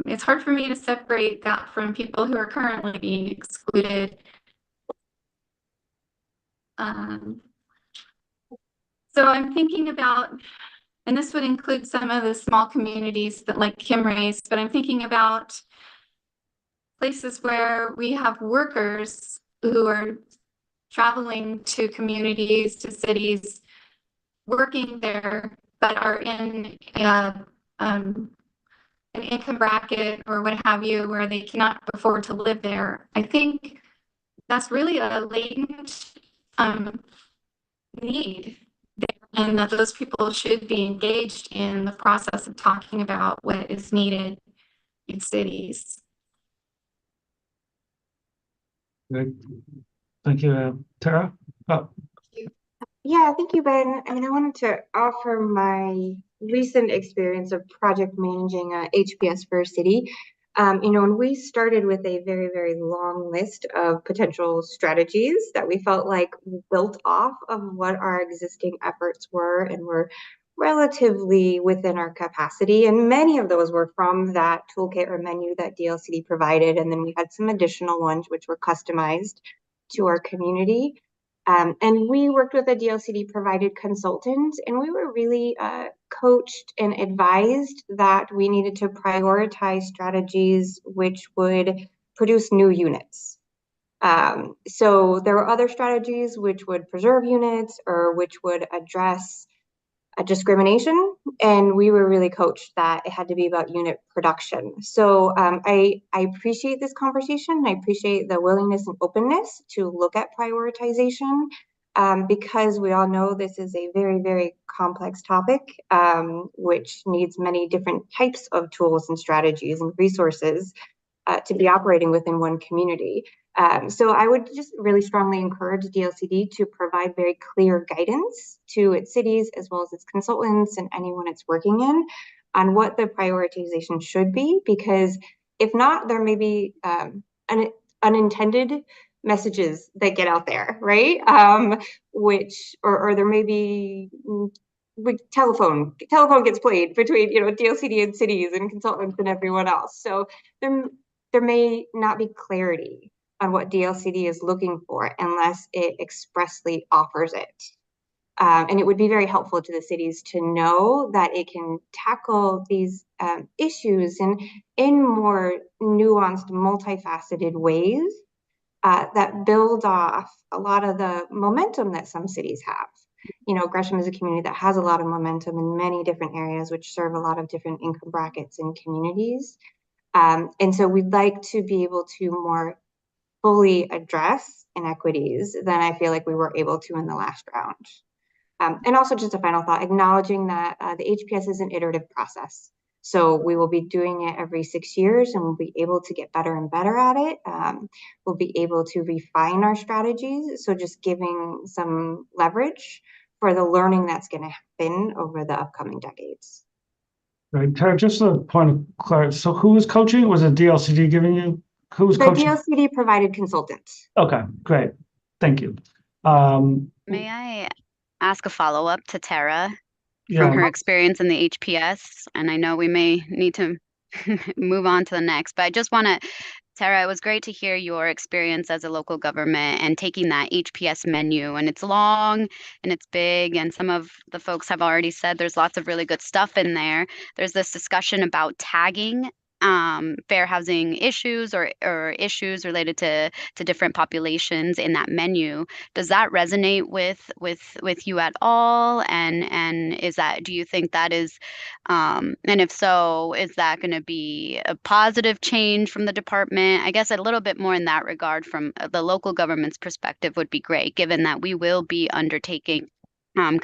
it's hard for me to separate that from people who are currently being excluded. So I'm thinking about, and this would include some of the small communities that like Kim raised, but I'm thinking about places where we have workers who are traveling to communities, to cities, working there, but are in an income bracket or what have you, where they cannot afford to live there. I think that's really a latent need there, and that those people should be engaged in the process of talking about what is needed in cities. Great. Thank you, Tara. Oh. Yeah, thank you, Ben. I wanted to offer my recent experience of project managing HPS for a city. And we started with a very, very long list of potential strategies that we felt like built off of what our existing efforts were and were relatively within our capacity. And many of those were from that toolkit or menu that DLCD provided. And then we had some additional ones which were customized to our community. And we worked with a DLCD provided consultant, and we were really coached and advised that we needed to prioritize strategies which would produce new units. So there were other strategies which would preserve units or which would address a discrimination, and we were really coached that it had to be about unit production. So I appreciate this conversation. I appreciate the willingness and openness to look at prioritization, because we all know this is a very, very complex topic, which needs many different types of tools and strategies and resources. to be operating within one community. So I would just really strongly encourage DLCD to provide very clear guidance to its cities as well as its consultants and anyone it's working in on what the prioritization should be, because if not, there may be unintended messages that get out there, right? Or there may be telephone gets played between DLCD and cities and consultants and everyone else. So there may not be clarity on what DLCD is looking for unless it expressly offers it. And it would be very helpful to the cities to know that it can tackle these issues in more nuanced, multifaceted ways that build off a lot of the momentum that some cities have. Gresham is a community that has a lot of momentum in many different areas, which serve a lot of different income brackets and communities. And so we'd like to be able to more fully address inequities than I feel like we were able to in the last round. And also just a final thought, acknowledging that the HPS is an iterative process. So we will be doing it every 6 years and we'll be able to get better and better at it. We'll be able to refine our strategies. So just giving some leverage for the learning that's going to happen over the upcoming decades. Right, Tara, just a point of clarity. So who was coaching? Was it DLCD giving you? Who was coaching? The DLCD provided consultants. Okay, great. Thank you. May I ask a follow-up to Tara from her experience in the HPS? And I know we may need to move on to the next, but I just want to, Tara, it was great to hear your experience as a local government and taking that HPS menu. And it's long and it's big. And some of the folks have already said there's lots of really good stuff in there. There's this discussion about tagging fair housing issues or issues related to different populations in that menu. Does that resonate with you at all? And do you think that is, and if so, is that going to be a positive change from the department? I guess a little bit more in that regard from the local government's perspective would be great, given that we will be undertaking an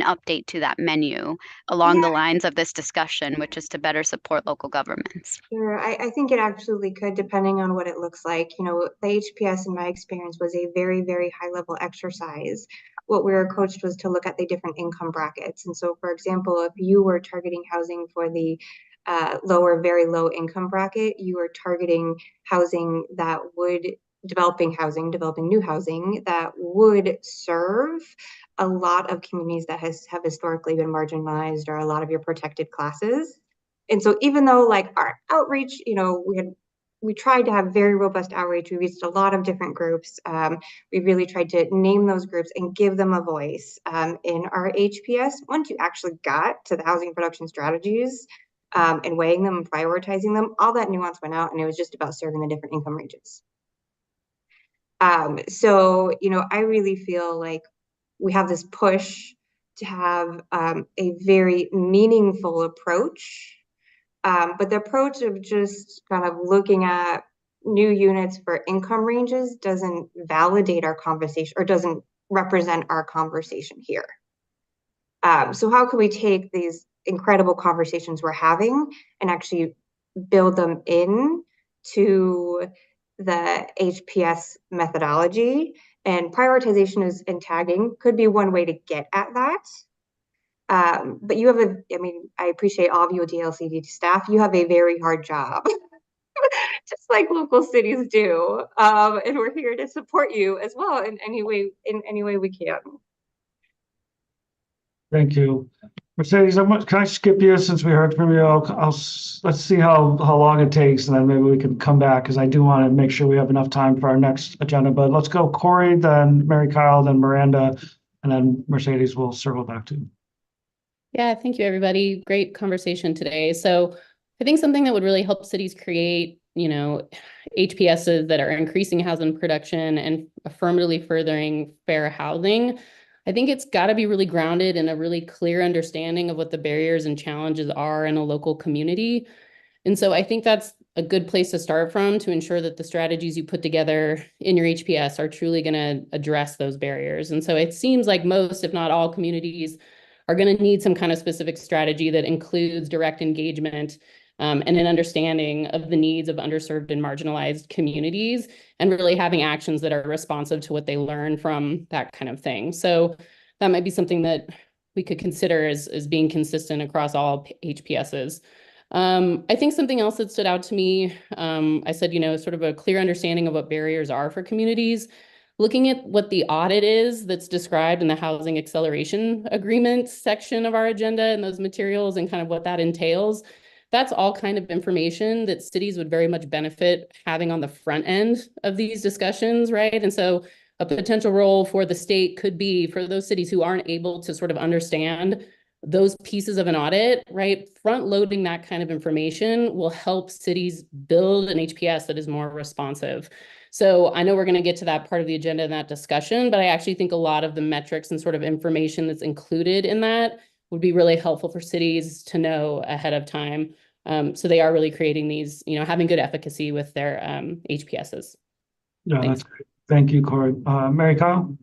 update to that menu along the lines of this discussion, which is to better support local governments. Sure, I think it absolutely could, depending on what it looks like. The HPS, in my experience, was a very, very high level exercise. What we were coached was to look at the different income brackets. And so, for example, if you were targeting housing for the lower, very low income bracket, you were targeting housing that would developing new housing that would serve a lot of communities that have historically been marginalized, or a lot of your protected classes. And so even though our outreach, we tried to have very robust outreach, we reached a lot of different groups. We really tried to name those groups and give them a voice in our HPS. Once you actually got to the housing production strategies and weighing them and prioritizing them, all that nuance went out, and it was just about serving the different income ranges. So, I really feel like we have this push to have a very meaningful approach, but the approach of just kind of looking at new units for income ranges doesn't validate our conversation or doesn't represent our conversation here. So how can we take these incredible conversations we're having and actually build them in to the HPS methodology? And prioritization and tagging could be one way to get at that. But you have I appreciate all of you DLCD staff. You have a very hard job, just like local cities do. And we're here to support you as well in any way we can. Thank you. Mercedes, can I skip you since we heard from you? Let's see how long it takes, and then maybe we can come back, because I do want to make sure we have enough time for our next agenda. But let's go Corey, then Mary Kyle, then Miranda, and then Mercedes will circle back to. Yeah, thank you, everybody. Great conversation today. So I think something that would really help cities create, HPSs that are increasing housing production and affirmatively furthering fair housing, I think it's got to be really grounded in a really clear understanding of what the barriers and challenges are in a local community. And so I think that's a good place to start from to ensure that the strategies you put together in your HPS are truly going to address those barriers. And so it seems like most, if not all, communities are going to need some kind of specific strategy that includes direct engagement and an understanding of the needs of underserved and marginalized communities, and really having actions that are responsive to what they learn from that kind of thing. So that might be something that we could consider as being consistent across all HPSs. I think something else that stood out to me, I said, sort of a clear understanding of what barriers are for communities. Looking at what the audit is that's described in the Housing Acceleration Agreement section of our agenda and those materials and kind of what that entails, that's all kind of information that cities would very much benefit having on the front end of these discussions, right? And so a potential role for the state could be for those cities who aren't able to sort of understand those pieces of an audit, right? Front loading that kind of information will help cities build an HPS that is more responsive. So I know we're going to get to that part of the agenda in that discussion, but I actually think a lot of the metrics and sort of information that's included in that would be really helpful for cities to know ahead of time. So they are really creating these, having good efficacy with their HPSs. Yeah, that's great. Thank you, Corey. Mary Kyle?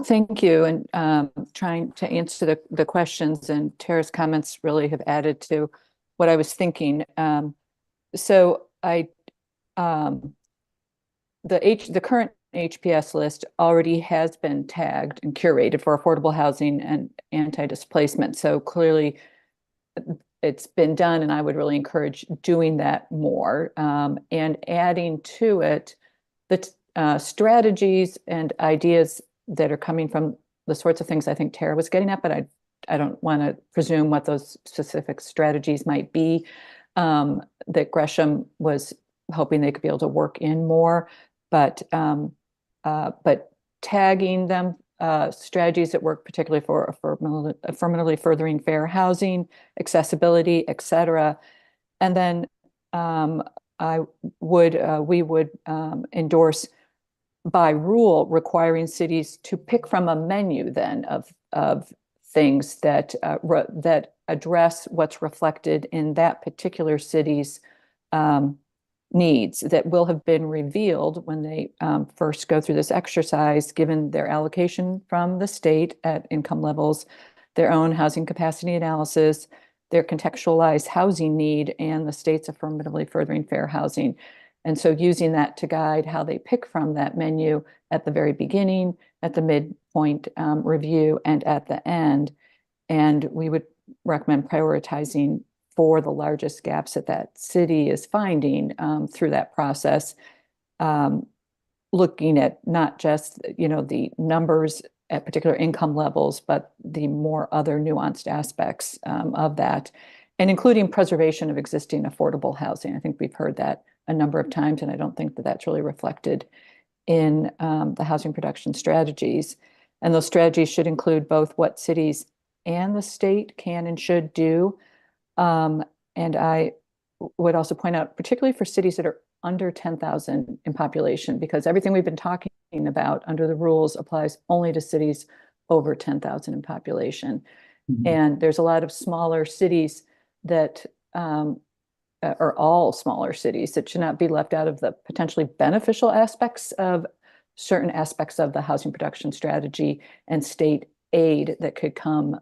Thank you. And trying to answer the questions, and Tara's comments really have added to what I was thinking. So the current HPS list already has been tagged and curated for affordable housing and anti-displacement. So clearly it's been done, and I would really encourage doing that more, and adding to it the strategies and ideas that are coming from the sorts of things I think Tara was getting at, but I don't want to presume what those specific strategies might be, that Gresham was hoping they could be able to work in more, but tagging them, strategies that work particularly for affirmatively furthering fair housing, accessibility, et cetera. And then we would endorse by rule requiring cities to pick from a menu then of things that address what's reflected in that particular city's needs that will have been revealed when they first go through this exercise, given their allocation from the state at income levels, their own housing capacity analysis, their contextualized housing need, and the state's affirmatively furthering fair housing. And so using that to guide how they pick from that menu at the very beginning, at the midpoint review, and at the end. And we would recommend prioritizing for the largest gaps that city is finding through that process, looking at not just the numbers at particular income levels, but the more other nuanced aspects of that, and including preservation of existing affordable housing. I think we've heard that a number of times, and I don't think that that's really reflected in the housing production strategies. And those strategies should include both what cities and the state can and should do. And I would also point out, particularly for cities that are under 10,000 in population, because everything we've been talking about under the rules applies only to cities over 10,000 in population. Mm-hmm. And there's a lot of smaller cities that are all smaller cities that should not be left out of the potentially beneficial aspects of certain aspects of the housing production strategy and state aid that could come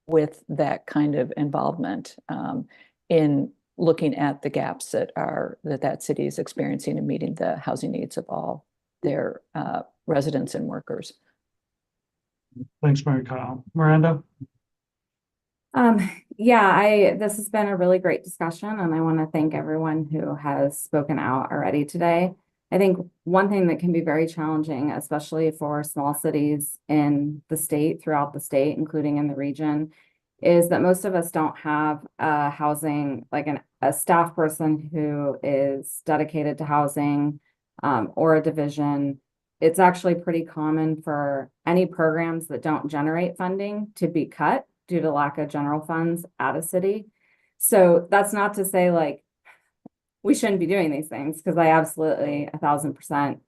with that kind of involvement in looking at the gaps that city is experiencing and meeting the housing needs of all their residents and workers. Thanks, Mary Kyle. Miranda? This has been a really great discussion, and I want to thank everyone who has spoken out already today. I think one thing that can be very challenging, especially for small cities in the state, throughout the state, including in the region, is that most of us don't have a housing, like a staff person who is dedicated to housing, or a division. It's actually pretty common for any programs that don't generate funding to be cut due to lack of general funds at a city. So that's not to say like we shouldn't be doing these things, because I absolutely 1,000%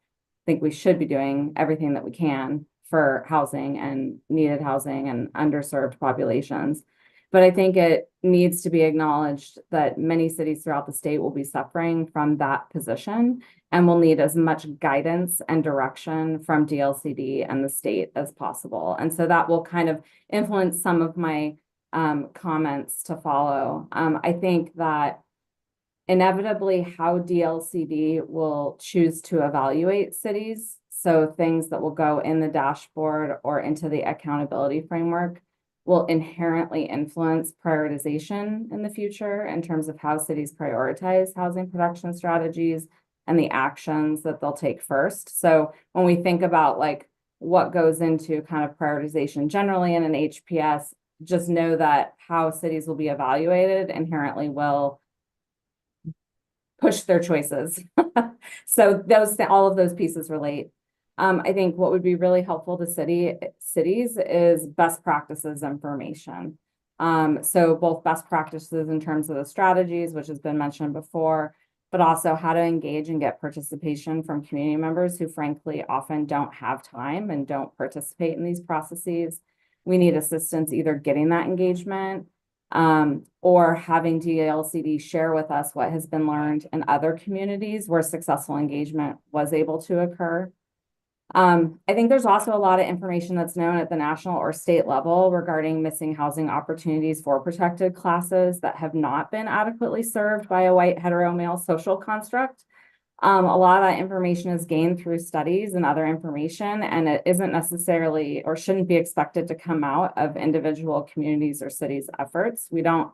think we should be doing everything that we can for housing and needed housing and underserved populations. But I think it needs to be acknowledged that many cities throughout the state will be suffering from that position and will need as much guidance and direction from DLCD and the state as possible. And so that will kind of influence some of my comments to follow. I think that inevitably how DLCD will choose to evaluate cities, so things that will go in the dashboard or into the accountability framework, will inherently influence prioritization in the future in terms of how cities prioritize housing production strategies and the actions that they'll take first. So when we think about like what goes into kind of prioritization generally in an HPS, just know that how cities will be evaluated inherently will push their choices. So all of those pieces relate. I think what would be really helpful to cities is best practices information. So both best practices in terms of the strategies, which has been mentioned before, but also how to engage and get participation from community members who frankly often don't have time and don't participate in these processes. We need assistance either getting that engagement or having DLCD share with us what has been learned in other communities where successful engagement was able to occur. I think there's also a lot of information that's known at the national or state level regarding missing housing opportunities for protected classes that have not been adequately served by a white hetero male social construct. A lot of that information is gained through studies and other information, and it isn't necessarily or shouldn't be expected to come out of individual communities or cities' efforts. We don't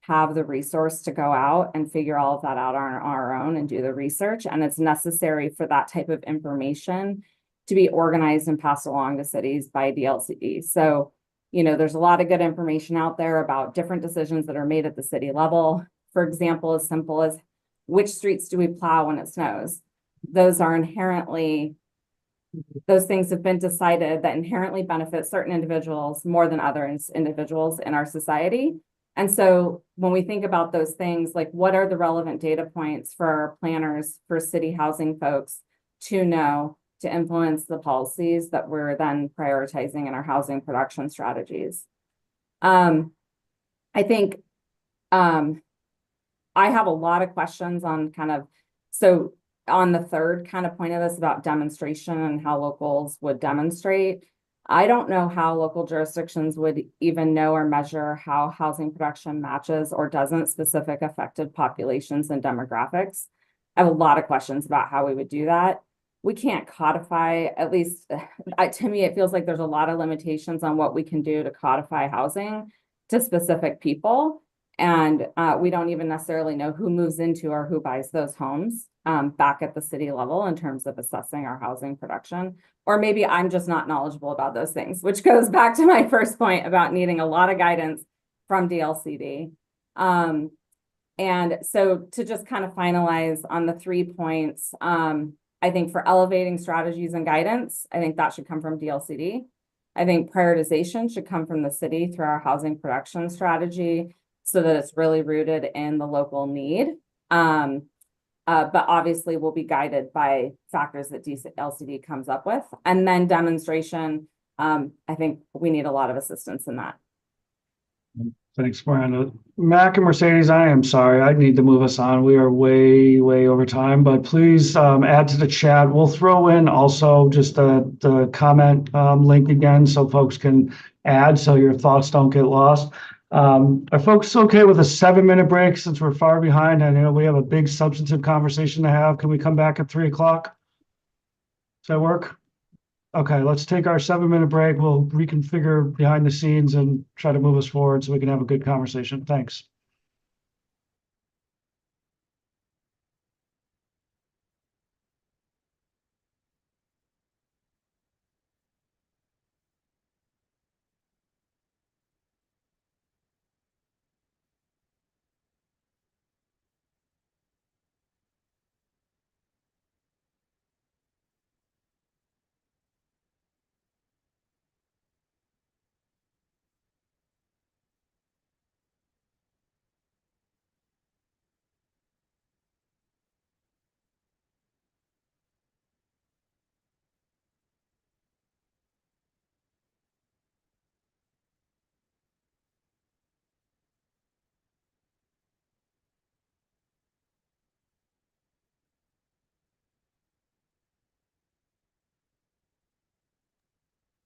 have the resource to go out and figure all of that out on our own and do the research, and it's necessary for that type of information to be organized and passed along to cities by DLCD. So, there's a lot of good information out there about different decisions that are made at the city level. For example, as simple as which streets do we plow when it snows? Those things have been decided that inherently benefit certain individuals more than other individuals in our society. And so when we think about those things, like what are the relevant data points for our planners, for city housing folks to know to influence the policies that we're then prioritizing in our housing production strategies? I think I have a lot of questions on on the third kind of point of this about demonstration and how locals would demonstrate. I don't know how local jurisdictions would even know or measure how housing production matches or doesn't specific affected populations and demographics. I have a lot of questions about how we would do that. We can't codify, at least to me, it feels like there's a lot of limitations on what we can do to codify housing to specific people. And we don't even necessarily know who moves into or who buys those homes back at the city level in terms of assessing our housing production. Or maybe I'm just not knowledgeable about those things, which goes back to my first point about needing a lot of guidance from DLCD. And so to just kind of finalize on the 3 points, I think for elevating strategies and guidance, I think that should come from DLCD. I think prioritization should come from the city through our housing production strategy, so that it's really rooted in the local need. But obviously we'll be guided by factors that DLCD comes up with. And then demonstration, I think we need a lot of assistance in that. Thanks, Miranda. Mac and Mercedes, I am sorry. I need to move us on. We are way, way over time, but please add to the chat. We'll throw in also just the comment link again so folks can add so your thoughts don't get lost. Are folks okay with a 7-minute break since we're far behind? I know we have a big substantive conversation to have. Can we come back at 3 o'clock? Does that work? Okay, let's take our 7-minute break. We'll reconfigure behind the scenes and try to move us forward so we can have a good conversation. Thanks.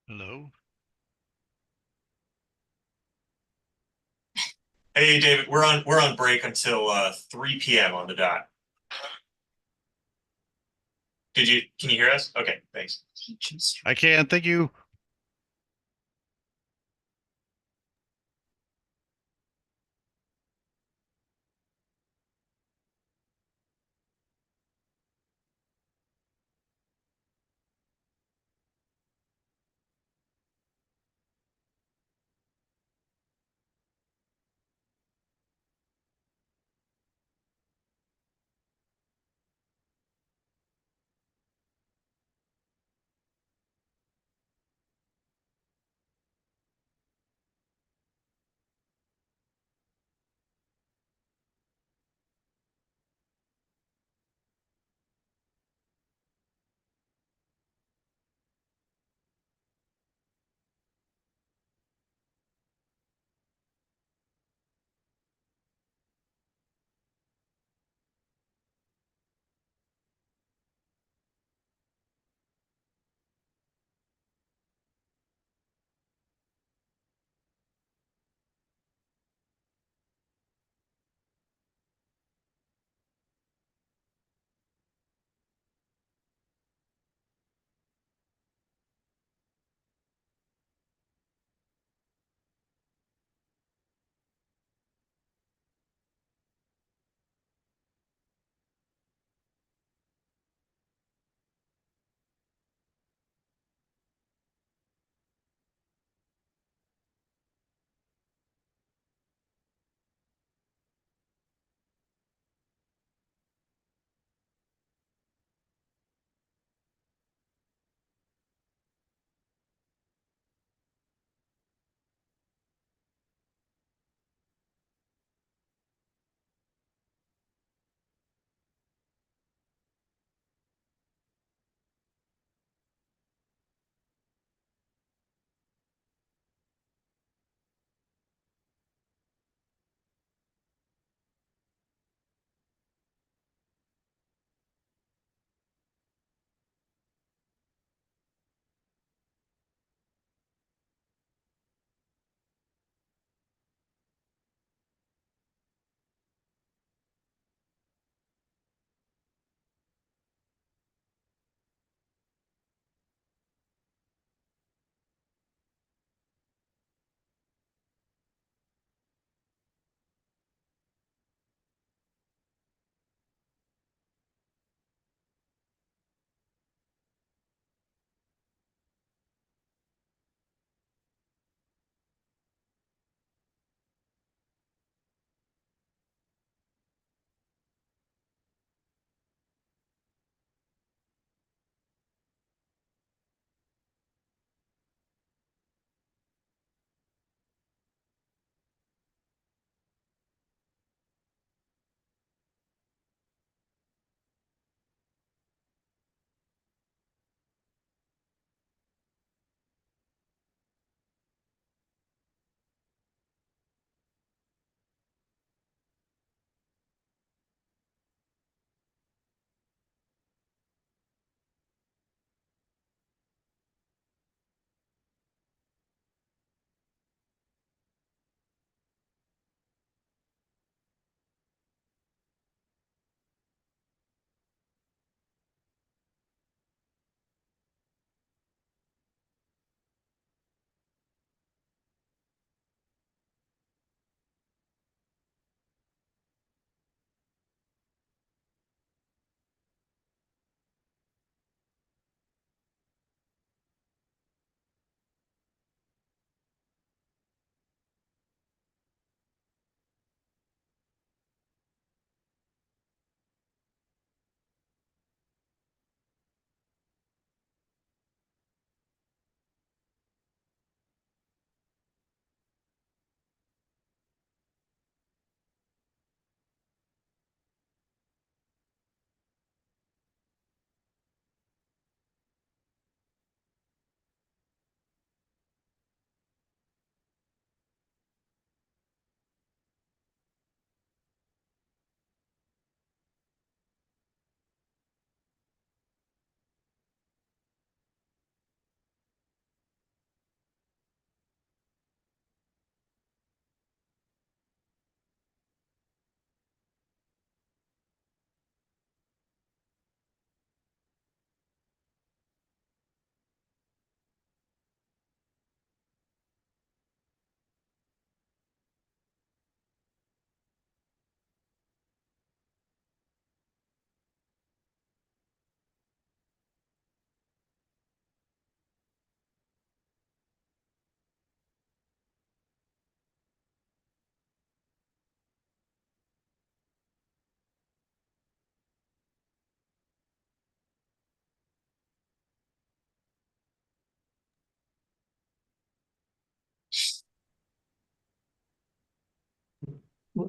Hello. Hey, David, we're on break until 3 p.m. on the dot. Can you hear us? Okay, thanks. I can, thank you.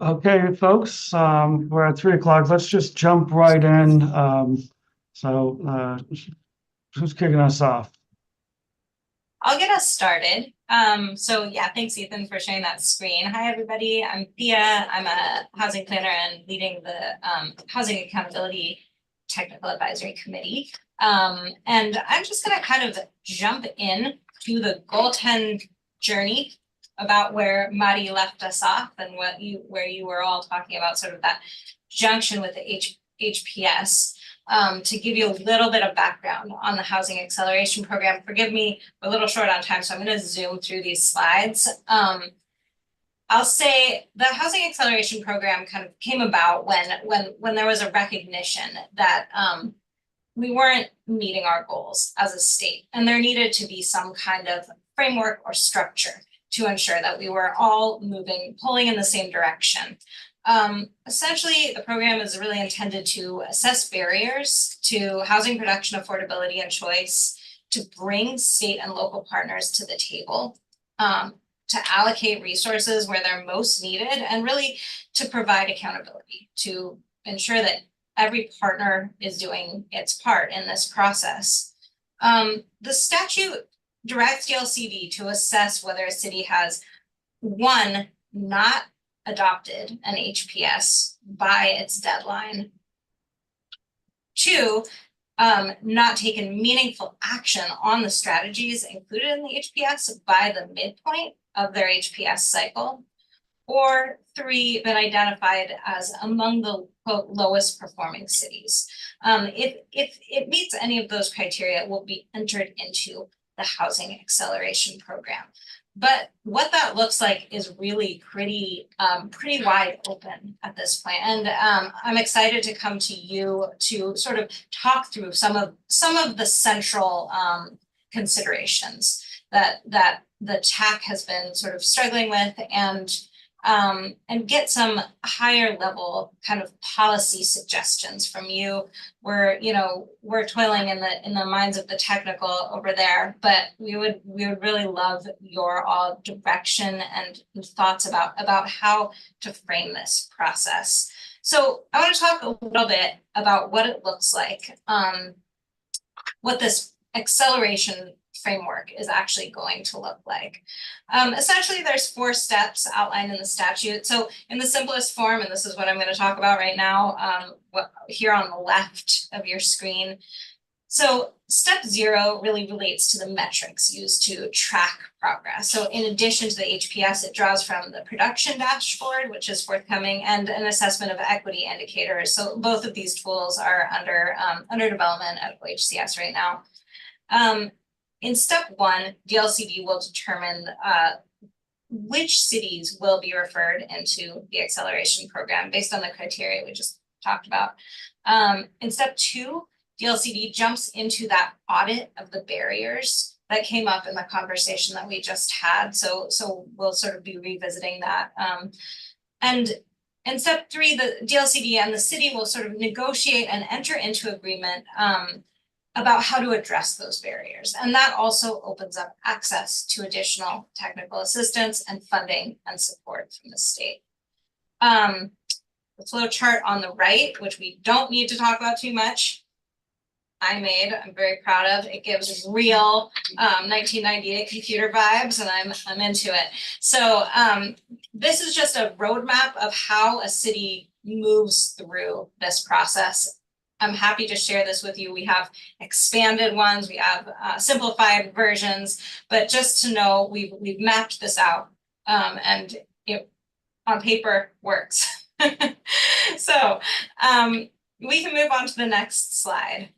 Okay, folks, we're at 3 o'clock. Let's just jump right in. Who's kicking us off? I'll get us started. So yeah, thanks Ethan for sharing that screen. Hi everybody, I'm Thea. I'm a housing planner and leading the Housing Accountability Technical Advisory Committee. And I'm just gonna kind of jump in to the goaltend journey about where Mari left us off and where you were all talking about sort of that junction with the HPS. To give you a little bit of background on the Housing Acceleration Program. Forgive me, we're a little short on time, so I'm going to zoom through these slides. I'll say the Housing Acceleration Program kind of came about when there was a recognition that we weren't meeting our goals as a state, and there needed to be some kind of framework or structure to ensure that we were all pulling in the same direction. Essentially, the program is really intended to assess barriers to housing production, affordability, and choice, to bring state and local partners to the table, to allocate resources where they're most needed, and really to provide accountability, to ensure that every partner is doing its part in this process. The statute directs DLCD to assess whether a city has, one, not adopted an HPS by its deadline, two, not taken meaningful action on the strategies included in the HPS by the midpoint of their HPS cycle, or three, been identified as among the quote lowest performing cities. If it meets any of those criteria, it will be entered into the Housing Acceleration Program. But what that looks like is really pretty wide open at this point. And I'm excited to come to you to sort of talk through some of the central considerations that the TAC has been sort of struggling with, and get some higher level kind of policy suggestions from you. We're toiling in the minds of the technical over there, but we would really love your all direction and thoughts about how to frame this process. So I want to talk a little bit about what it looks like, what this acceleration framework is actually going to look like. Essentially, there's 4 steps outlined in the statute. So in the simplest form, and this is what I'm going to talk about right now, here on the left of your screen. So step 0 really relates to the metrics used to track progress. So in addition to the HPS, it draws from the production dashboard, which is forthcoming, and an assessment of equity indicators. So both of these tools are under development at OHCS right now. In step 1, DLCD will determine which cities will be referred into the acceleration program based on the criteria we just talked about. In step 2, DLCD jumps into that audit of the barriers that came up in the conversation that we just had. So we'll sort of be revisiting that. And in step 3, the DLCD and the city will sort of negotiate and enter into agreement about how to address those barriers. And that also opens up access to additional technical assistance and funding and support from the state. The flow chart on the right, which we don't need to talk about too much, I'm very proud of. It gives real 1998 computer vibes, and I'm into it. So this is just a roadmap of how a city moves through this process. I'm happy to share this with you. We have expanded ones, we have simplified versions, but just to know we've mapped this out, and it on paper works. So we can move on to the next slide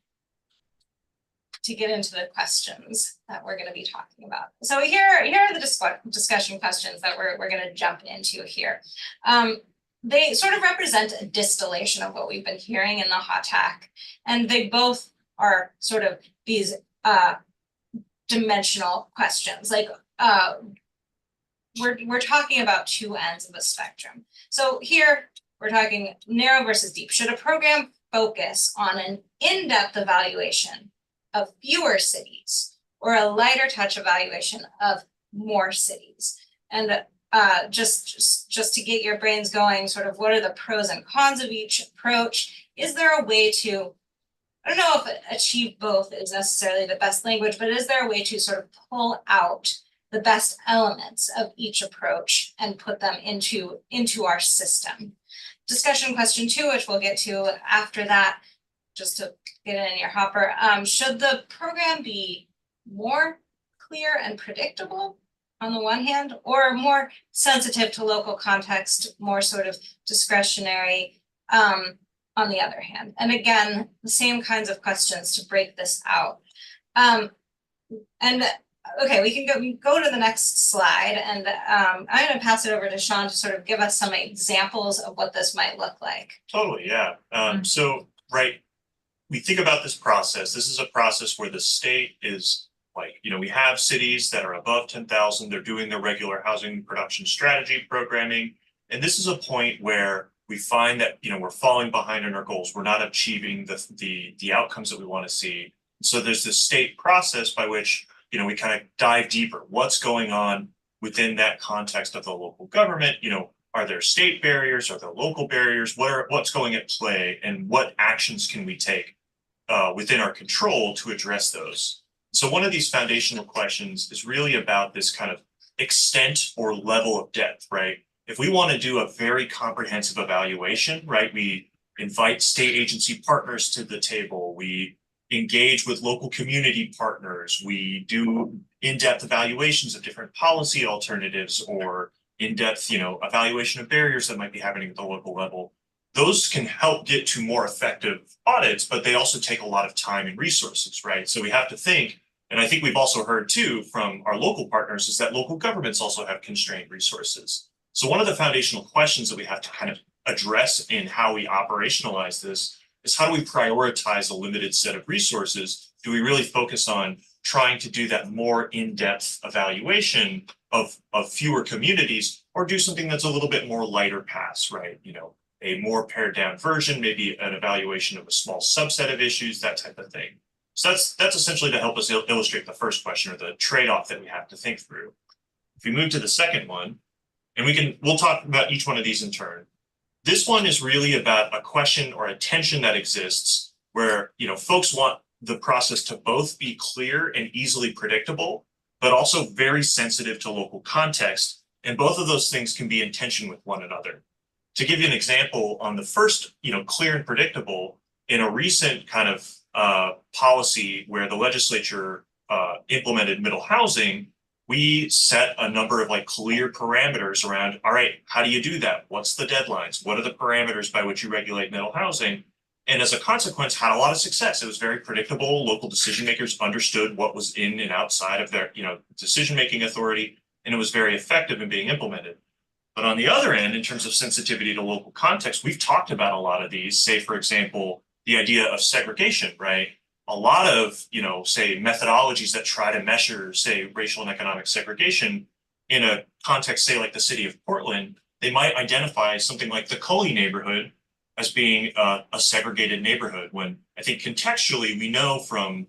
to get into the questions that we're going to be talking about. So here are the discussion questions that we're going to jump into here. They sort of represent a distillation of what we've been hearing in the hot tack, and they both are sort of these dimensional questions. Like we're talking about 2 ends of the spectrum. So here we're talking narrow versus deep. Should a program focus on an in-depth evaluation of fewer cities or a lighter touch evaluation of more cities? And just to get your brains going, sort of what are the pros and cons of each approach? Is there a way to, I don't know if achieve both is necessarily the best language, but is there a way to sort of pull out the best elements of each approach and put them into our system? Discussion question 2, which we'll get to after that, just to get it in your hopper. Should the program be more clear and predictable on the one hand, or more sensitive to local context, more sort of discretionary on the other hand? And again, the same kinds of questions to break this out. And okay, we can go to the next slide, and I'm going to pass it over to Sean to sort of give us some examples of what this might look like. Totally, yeah. So, right, we think about this process. This is a process where the state is like, we have cities that are above 10,000. They're doing their regular housing production strategy programming. And this is a point where we find that, we're falling behind on our goals. We're not achieving the outcomes that we want to see. So there's this state process by which, we kind of dive deeper. What's going on within that context of the local government? Are there state barriers? Are there local barriers? What's going at play, and what actions can we take within our control to address those? So one of these foundational questions is really about this kind of extent or level of depth, right? If we want to do a very comprehensive evaluation, right, we invite state agency partners to the table, we engage with local community partners, we do in-depth evaluations of different policy alternatives or in-depth, evaluation of barriers that might be happening at the local level. Those can help get to more effective audits, but they also take a lot of time and resources, right? So we have to think, and I think we've also heard too from our local partners, is that local governments also have constrained resources. So one of the foundational questions that we have to kind of address in how we operationalize this is, how do we prioritize a limited set of resources? Do we really focus on trying to do that more in-depth evaluation of fewer communities, or do something that's a little bit more lighter pass, right? A more pared down version, maybe an evaluation of a small subset of issues, that type of thing. So that's essentially to help us illustrate the first question, or the trade-off that we have to think through. If we move to the second one, and we'll talk about each one of these in turn. This one is really about a question or a tension that exists where, folks want the process to both be clear and easily predictable, but also very sensitive to local context. And both of those things can be in tension with one another. To give you an example on the first, clear and predictable, in a recent kind of policy where the legislature implemented middle housing, we set a number of clear parameters around, all right, how do you do that? What's the deadlines? What are the parameters by which you regulate middle housing? And as a consequence, had a lot of success. It was very predictable. Local decision makers understood what was in and outside of their, decision-making authority, and it was very effective in being implemented. But on the other end, in terms of sensitivity to local context, we've talked about a lot of these. Say, for example, the idea of segregation, right? A lot of, say, methodologies that try to measure, say, racial and economic segregation in a context, say, like the city of Portland, they might identify something like the Cully neighborhood as being a segregated neighborhood, when I think contextually we know from,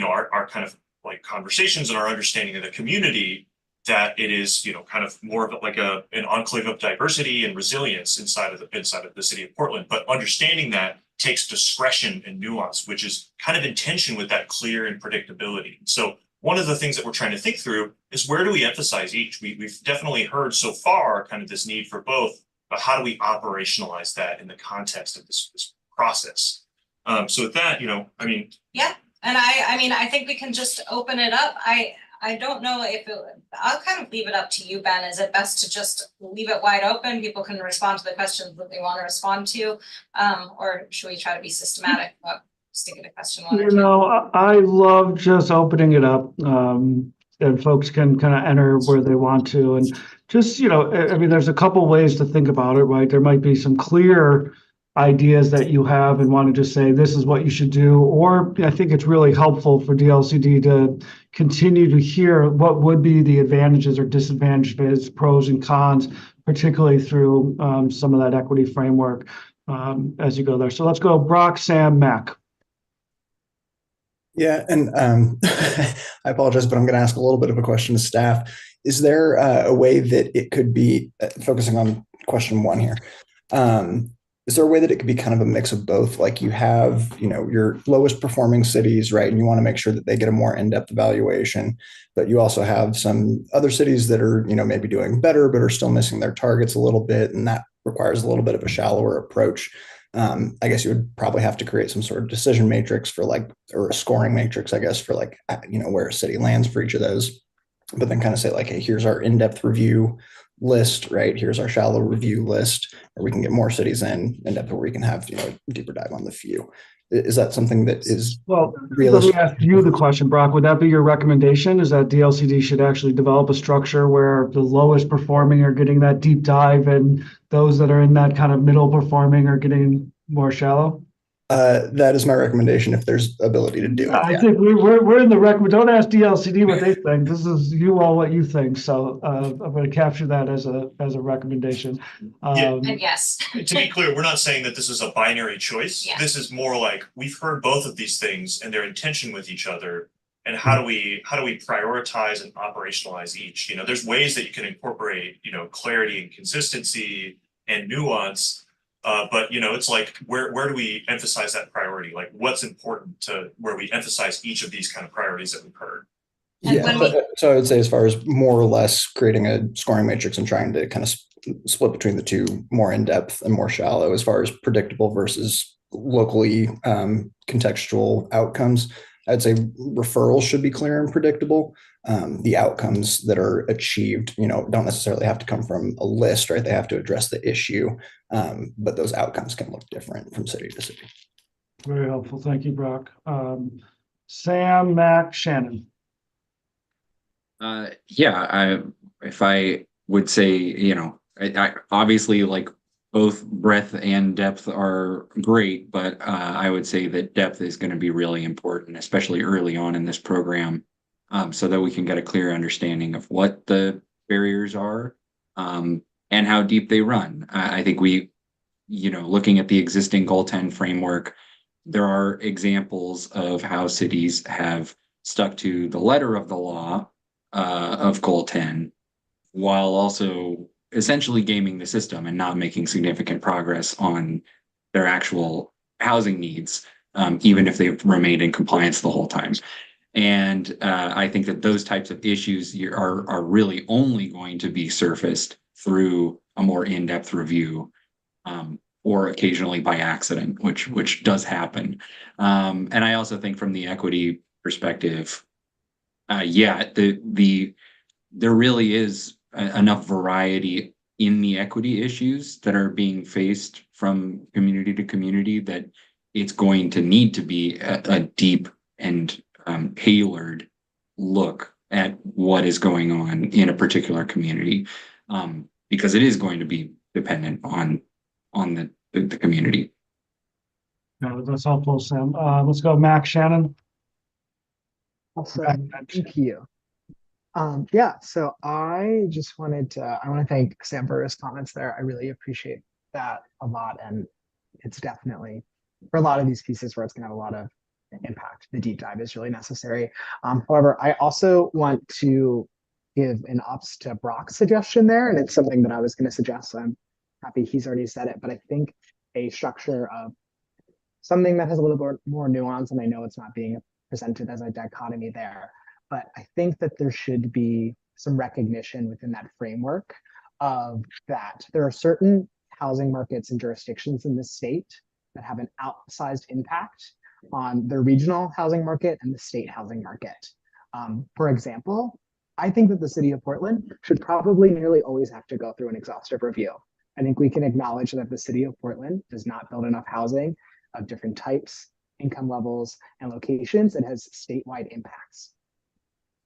our kind of conversations and our understanding of the community that it is, kind of more of an enclave of diversity and resilience inside of the city of Portland. But understanding that takes discretion and nuance, which is kind of in tension with that clear and predictability. So one of the things that we're trying to think through is, where do we emphasize each? We've definitely heard so far kind of this need for both, but how do we operationalize that in the context of this process? So with that, Yeah, and I think we can just open it up. I don't know I'll kind of leave it up to you, Ben. Is it best to just leave it wide open? People can respond to the questions that they want to respond to, or should we try to be systematic about sticking to question one or two? I love just opening it up, and folks can kind of enter where they want to, and just, there's a couple ways to think about it, right? There might be some clear ideas that you have and want to just say, this is what you should do. Or I think it's really helpful for DLCD to continue to hear what would be the advantages or disadvantages, pros and cons, particularly through some of that equity framework as you go there. So let's go Brock, Sam, Mac. Yeah, and I apologize, but I'm going to ask a little bit of a question to staff. Is there a way that it could be focusing on question one here? Is there a way that it could be kind of a mix of both? Like you have, your lowest performing cities, right? And you want to make sure that they get a more in-depth evaluation, but you also have some other cities that are, maybe doing better, but are still missing their targets a little bit, and that requires a little bit of a shallower approach. I guess you would probably have to create some sort of decision matrix for or a scoring matrix, I guess, for where a city lands for each of those. But then kind of say hey, here's our in-depth review list, right? Here's our shallow review list, or we can get more cities in depth, where we can have, a deeper dive on the few. Is that something that is realistic? Let me ask you the question, Brock. Would that be your recommendation? Is that DLCD should actually develop a structure where the lowest performing are getting that deep dive and those that are in that kind of middle performing are getting more shallow? That is my recommendation if there's ability to do it. I think we're in the recommend. Don't ask DLCD what they think. This is you all what you think. So I'm going to capture that as a recommendation. And yes. To be clear, we're not saying that this is a binary choice. Yeah. This is more like we've heard both of these things and their intention with each other. And how do we prioritize and operationalize each? There's ways that you can incorporate, clarity and consistency and nuance. But it's like where do we emphasize that priority? Like what's important to where we emphasize each of these kind of priorities that we've heard? Yeah, so I would say as far as more or less creating a scoring matrix and trying to kind of split between the two, more in-depth and more shallow, as far as predictable versus locally contextual outcomes. I'd say referrals should be clear and predictable. The outcomes that are achieved, don't necessarily have to come from a list, right? They have to address the issue, but those outcomes can look different from city to city. Very helpful. Thank you, Brock. Sam, Mac, Shannon. If I would say, I obviously like both breadth and depth are great, but I would say that depth is going to be really important, especially early on in this program, so that we can get a clear understanding of what the barriers are, and how deep they run. I think looking at the existing Goal 10 framework, there are examples of how cities have stuck to the letter of the law of Goal 10, while also essentially gaming the system and not making significant progress on their actual housing needs, even if they've remained in compliance the whole time. And I think that those types of issues are really only going to be surfaced through a more in-depth review, or occasionally by accident, which does happen. And I also think from the equity perspective, there really is enough variety in the equity issues that are being faced from community to community that it's going to need to be a deep and tailored look at what is going on in a particular community, because it is going to be dependent on the community. No, that's helpful, Sam. Let's go, Mac, Shannon. Awesome. Thank you. So I want to thank Sam for his comments there. I really appreciate that a lot. And it's definitely for a lot of these pieces where it's going to have a lot of impact. The deep dive is really necessary. However, I also want to give an ups to Brock's suggestion there. And it's something that I was going to suggest. So I'm happy he's already said it. But I think a structure of something that has a little bit more nuance, and I know it's not being presented as a dichotomy there, but I think that there should be some recognition within that framework of that there are certain housing markets and jurisdictions in the state that have an outsized impact on the regional housing market and the state housing market. For example, I think that the city of Portland should probably nearly always have to go through an exhaustive review. I think we can acknowledge that the city of Portland does not build enough housing of different types, income levels, and locations. It has statewide impacts.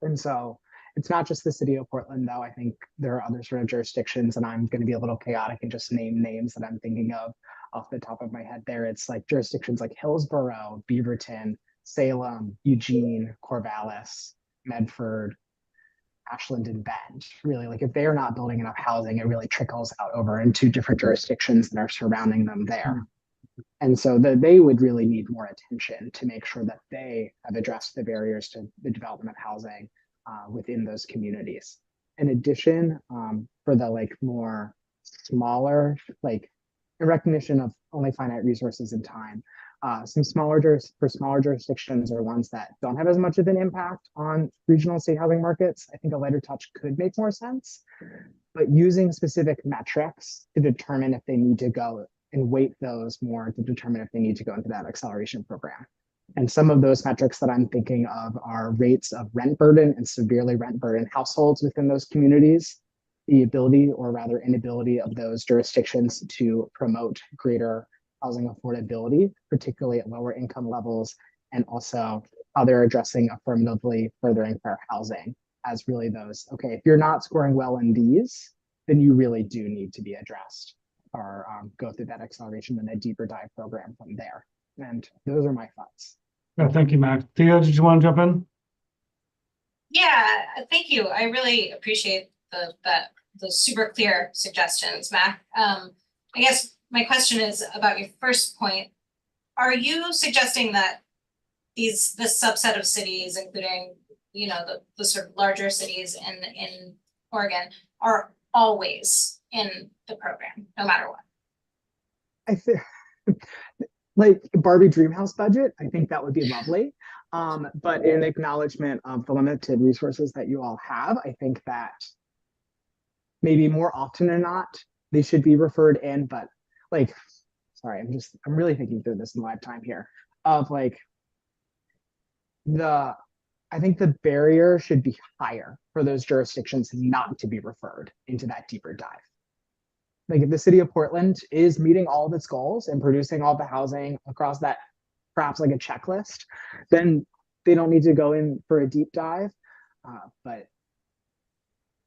And so it's not just the city of Portland, though. I think there are other sort of jurisdictions, and I'm going to be a little chaotic and just name names that I'm thinking of off the top of my head there. It's like jurisdictions like Hillsborough, Beaverton, Salem, Eugene, Corvallis, Medford, Ashland, and Bend. Really, like if they are not building enough housing, it really trickles out over into different jurisdictions that are surrounding them there. And so they would really need more attention to make sure that they have addressed the barriers to the development of housing within those communities. In addition, for the like more smaller, like in recognition of only finite resources and time, some smaller jurisdictions or ones that don't have as much of an impact on regional state housing markets, I think a lighter touch could make more sense. But using specific metrics to determine if they need to go and weight those more to determine if they need to go into that acceleration program. And some of those metrics that I'm thinking of are rates of rent burden and severely rent burden households within those communities, the ability or rather inability of those jurisdictions to promote greater housing affordability, particularly at lower income levels, and also how they're addressing affirmatively furthering fair housing as really those, okay, if you're not scoring well in these, then you really do need to be addressed or go through that acceleration and a deeper dive program from there. And those are my thoughts. Yeah, thank you, Mac. Thea, did you want to jump in? Yeah, thank you. I really appreciate the super clear suggestions, Mac. I guess my question is about your first point. Are you suggesting that this subset of cities, including the sort of larger cities in Oregon, are always in the program, no matter what? I think like Barbie Dreamhouse budget, I think that would be lovely. But in acknowledgement of the limited resources that you all have, I think that maybe more often than not, they should be referred in, but like, sorry, I'm really thinking through this in live time here of like I think the barrier should be higher for those jurisdictions not to be referred into that deeper dive. Like if the city of Portland is meeting all of its goals and producing all the housing across that, perhaps like a checklist, then they don't need to go in for a deep dive. But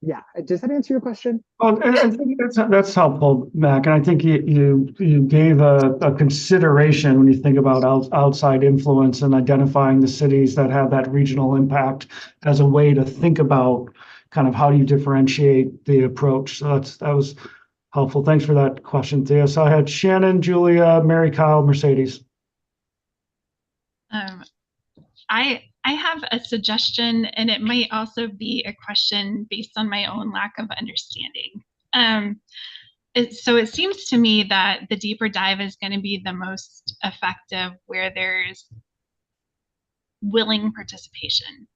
yeah, does that answer your question? Well, I think that's helpful, Mac. And I think you gave a consideration when you think about outside influence and identifying the cities that have that regional impact as a way to think about kind of how do you differentiate the approach. So that was helpful. Thanks for that question, Thea. So I had Shannon, Julia, Mary Kyle, Mercedes. I have a suggestion, and it might also be a question based on my own lack of understanding. So it seems to me that the deeper dive is going to be the most effective where there's willing participation,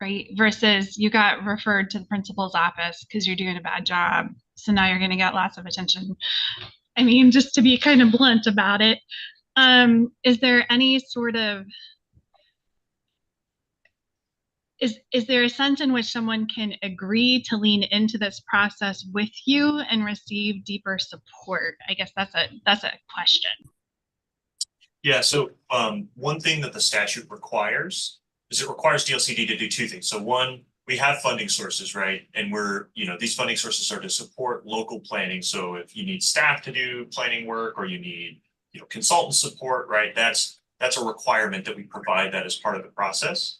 right? Versus you got referred to the principal's office because you're doing a bad job. So now you're going to get lots of attention. I mean, just to be kind of blunt about it. Is there any sort of, is there a sense in which someone can agree to lean into this process with you and receive deeper support? I guess that's a question. Yeah, so one thing that the statute requires is it requires DLCD to do two things. So one, we have funding sources, right? And these funding sources are to support local planning. So if you need staff to do planning work or you need consultant support, right? That's a requirement that we provide that as part of the process.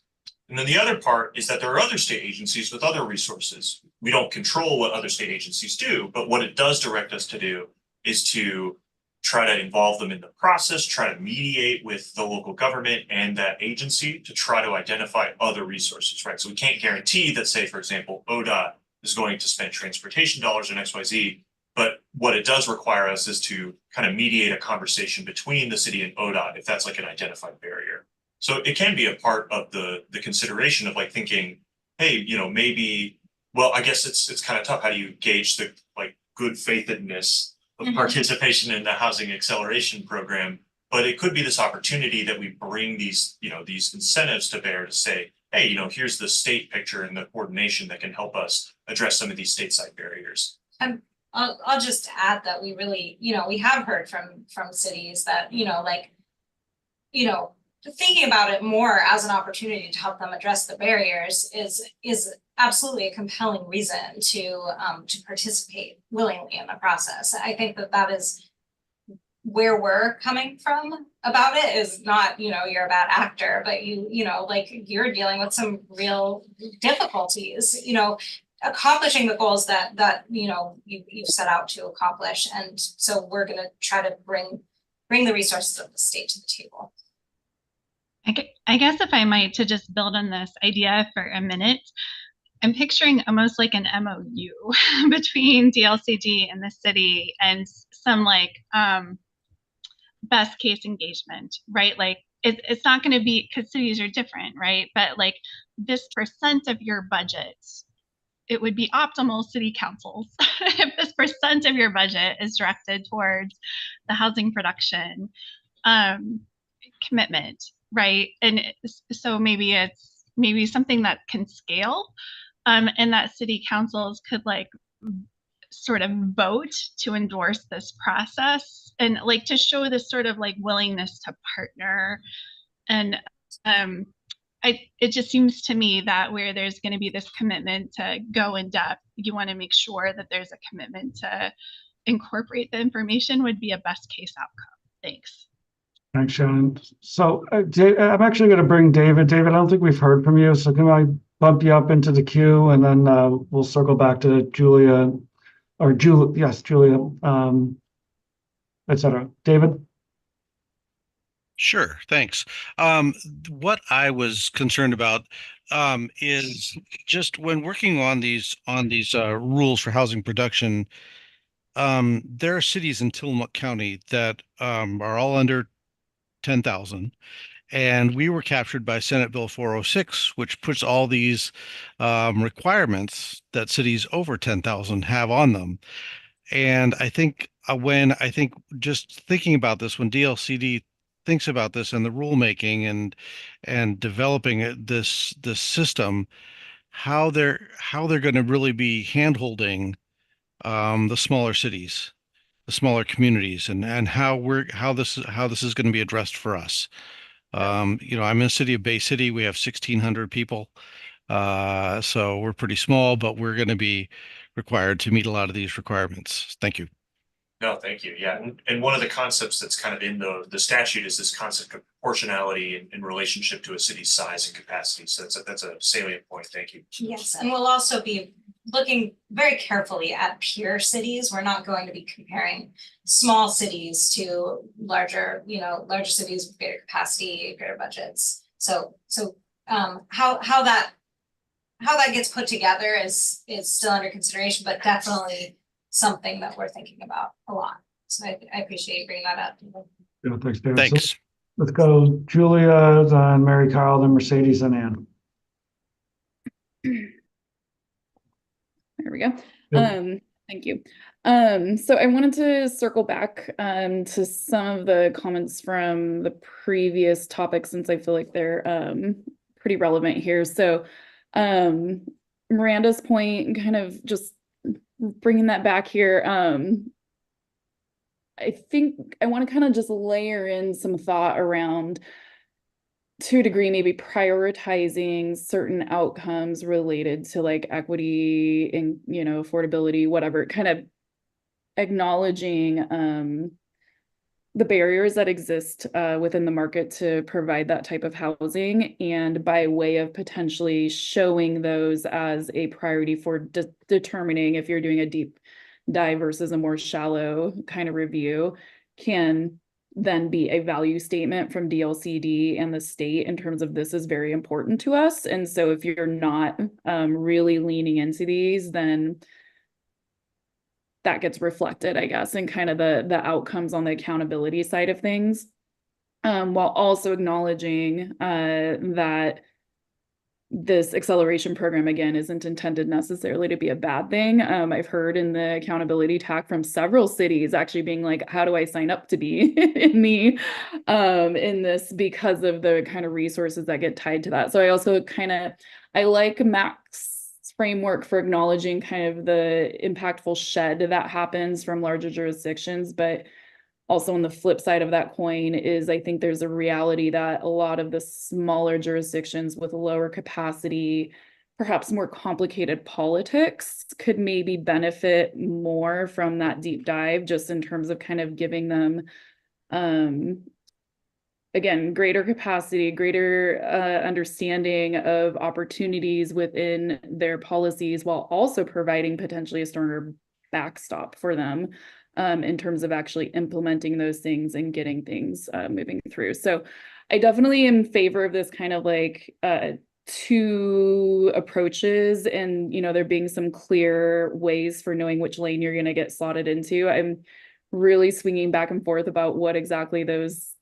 And then the other part is that there are other state agencies with other resources. We don't control what other state agencies do, but what it does direct us to do is to try to involve them in the process, try to mediate with the local government and that agency to try to identify other resources, right? So we can't guarantee that, say, for example, ODOT is going to spend transportation dollars on XYZ, but what it does require us is to kind of mediate a conversation between the city and ODOT if that's like an identified barrier. So it can be a part of the consideration of like thinking, hey, maybe, well, I guess it's kind of tough. How do you gauge the like good faithedness of participation in the housing acceleration program? But it could be this opportunity that we bring these incentives to bear to say, hey, here's the state picture and the coordination that can help us address some of these stateside barriers. And I'll just add that we really, we have heard from cities that, thinking about it more as an opportunity to help them address the barriers is absolutely a compelling reason to participate willingly in the process. I think that is where we're coming from about it is not, you're a bad actor, but you're dealing with some real difficulties, accomplishing the goals that you've set out to accomplish. And so we're going to try to bring the resources of the state to the table. I guess if I might, to just build on this idea for a minute, I'm picturing almost like an MOU between DLCD and the city, and some like best case engagement, right? Like it's not going to be, because cities are different, right? But like this % of your budget, it would be optimal city councils if this % of your budget is directed towards the housing production commitment, right? And so maybe it's something that can scale, and that city councils could like sort of vote to endorse this process, and like to show this sort of like willingness to partner. And it just seems to me that where there's going to be this commitment to go in depth, you want to make sure that there's a commitment to incorporate the information would be a best case outcome. Thanks. Thanks, Shannon. So I'm actually going to bring David. David, I don't think we've heard from you. So can I bump you up into the queue, and then we'll circle back to Julia, or Julia, yes, Julia, et cetera. David? Sure, thanks. What I was concerned about is just when working on these rules for housing production, there are cities in Tillamook County that are all under 10,000. And we were captured by Senate Bill 406, which puts all these requirements that cities over 10,000 have on them. And I think just thinking about this, when DLCD thinks about this and the rulemaking and developing this system, how they're going to really be handholding the smaller cities, the smaller communities, and how this is going to be addressed for us. I'm in the city of Bay City. We have 1,600 people. So we're pretty small, but we're going to be required to meet a lot of these requirements. Thank you. No, thank you. Yeah, and one of the concepts that's kind of in the statute is this concept of proportionality in relationship to a city's size and capacity. So that's a salient point. Thank you. Yes, and we'll also be looking very carefully at peer cities. We're not going to be comparing small cities to larger cities with greater capacity, greater budgets. So how that gets put together is still under consideration, but definitely something that we're thinking about a lot. So I appreciate you bringing that up. Yeah, thanks, David. Thanks. So let's go Julia, then Mary Carl, then Mercedes, and Ann. There we go. Yep. Thank you. So I wanted to circle back to some of the comments from the previous topic, since I feel like they're pretty relevant here. So Miranda's point, kind of just bringing that back here, I think I want to kind of just layer in some thought around, to a degree, maybe prioritizing certain outcomes related to like equity and, affordability, whatever, kind of acknowledging the barriers that exist within the market to provide that type of housing, and by way of potentially showing those as a priority for determining if you're doing a deep dive versus a more shallow kind of review, can then be a value statement from DLCD and the state in terms of this is very important to us. And so if you're not really leaning into these, then that gets reflected, I guess, in kind of the outcomes on the accountability side of things, while also acknowledging that this acceleration program, again, isn't intended necessarily to be a bad thing. I've heard in the accountability talk from several cities actually being like, how do I sign up to be in this, because of the kind of resources that get tied to that. So I also I like Mac's framework for acknowledging kind of the impactful shed that happens from larger jurisdictions, but also on the flip side of that coin is I think there's a reality that a lot of the smaller jurisdictions with lower capacity, perhaps more complicated politics, could maybe benefit more from that deep dive, just in terms of kind of giving them again, greater capacity, greater understanding of opportunities within their policies, while also providing potentially a stronger backstop for them in terms of actually implementing those things and getting things moving through. So I definitely am in favor of this kind of like two approaches, and there being some clear ways for knowing which lane you're going to get slotted into. I'm really swinging back and forth about what exactly those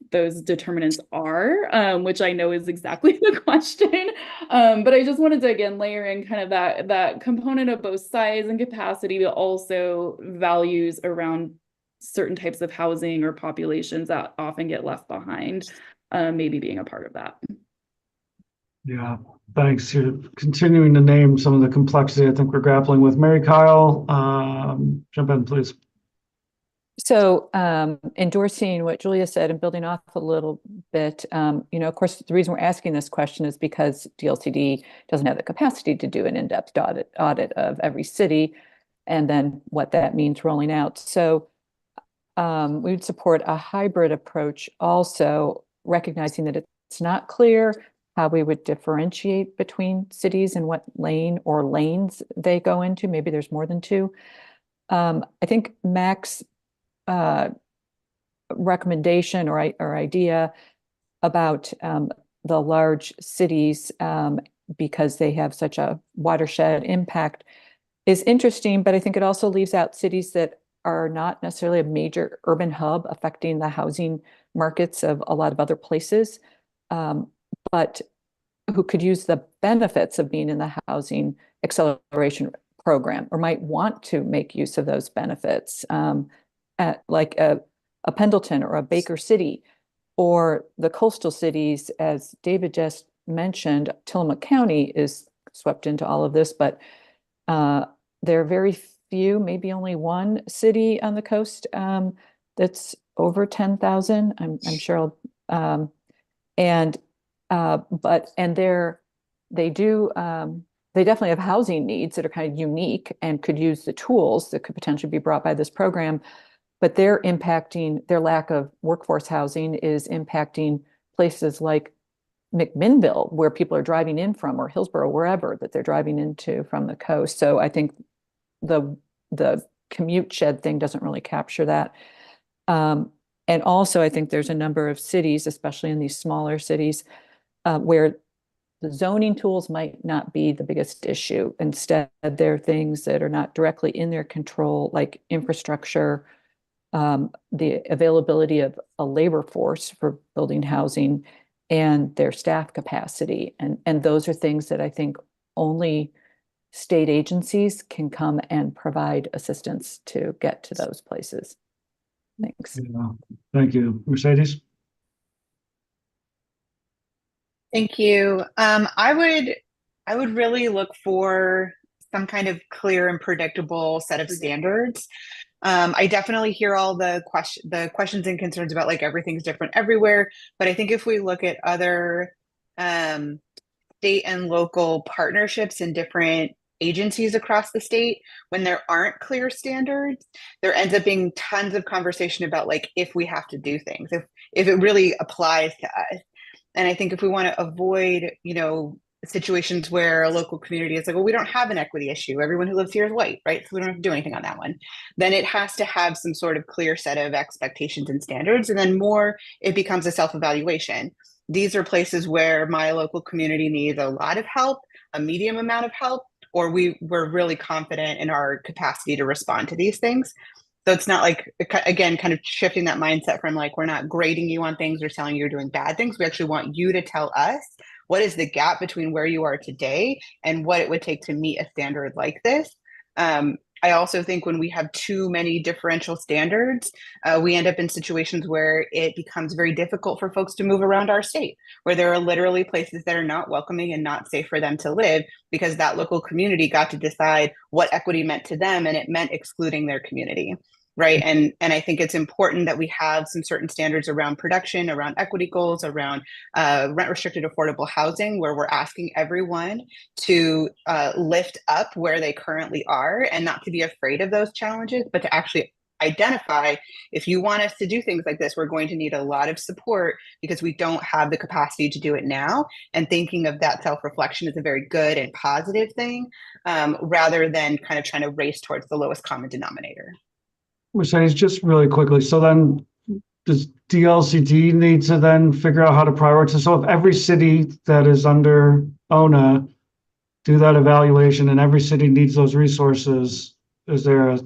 determinants are, which I know is exactly the question. But I just wanted to again layer in kind of that component of both size and capacity, but also values around certain types of housing or populations that often get left behind, maybe being a part of that. Yeah, thanks. You're continuing to name some of the complexity I think we're grappling with. Mary Kyle, jump in, please. So endorsing what Julia said and building off a little bit, of course, the reason we're asking this question is because DLCD doesn't have the capacity to do an in-depth audit of every city and then what that means rolling out. So we would support a hybrid approach, also recognizing that it's not clear how we would differentiate between cities and what lane or lanes they go into. Maybe there's more than two. I think Mac's recommendation or idea about the large cities because they have such a watershed impact is interesting, but I think it also leaves out cities that are not necessarily a major urban hub affecting the housing markets of a lot of other places, but who could use the benefits of being in the housing acceleration program or might want to make use of those benefits, like a Pendleton or a Baker City, or the coastal cities, as David just mentioned. Tillamook County is swept into all of this, but there are very few, maybe only one city on the coast that's over 10,000. I'm sure. They definitely have housing needs that are kind of unique and could use the tools that could potentially be brought by this program, but their lack of workforce housing is impacting places like McMinnville, where people are driving in from, or Hillsborough, wherever that they're driving into from the coast. So I think the commute shed thing doesn't really capture that. And also, I think there's a number of cities, especially in these smaller cities, where the zoning tools might not be the biggest issue. Instead, there are things that are not directly in their control, like infrastructure, the availability of a labor force for building housing, and their staff capacity. And those are things that I think only state agencies can come and provide assistance to get to those places. Thanks. Yeah. Thank you. Mercedes? Thank you. I would really look for some kind of clear and predictable set of standards. I definitely hear all the questions and concerns about like everything's different everywhere, but I think if we look at other state and local partnerships and different agencies across the state, when there aren't clear standards, there ends up being tons of conversation about like if we have to do things, if it really applies to us. And I think if we want to avoid, situations where a local community is like, well, we don't have an equity issue. Everyone who lives here is white, right? So we don't have to do anything on that one. Then it has to have some sort of clear set of expectations and standards. And then it becomes a self-evaluation. These are places where my local community needs a lot of help, a medium amount of help, or we're really confident in our capacity to respond to these things. So it's not like, again, kind of shifting that mindset from like, we're not grading you on things or telling you you're doing bad things. We actually want you to tell us what is the gap between where you are today and what it would take to meet a standard like this. I also think when we have too many differential standards, we end up in situations where it becomes very difficult for folks to move around our state, where there are literally places that are not welcoming and not safe for them to live because that local community got to decide what equity meant to them, and it meant excluding their community. Right. And I think it's important that we have some certain standards around production, around equity goals, around rent restricted affordable housing, where we're asking everyone to lift up where they currently are and not to be afraid of those challenges, but to actually identify, if you want us to do things like this, we're going to need a lot of support because we don't have the capacity to do it now. And thinking of that self-reflection is a very good and positive thing, rather than kind of trying to race towards the lowest common denominator. Mercedes, just really quickly. So then does DLCD need to then figure out how to prioritize? So if every city that is under ONA do that evaluation and every city needs those resources, is there a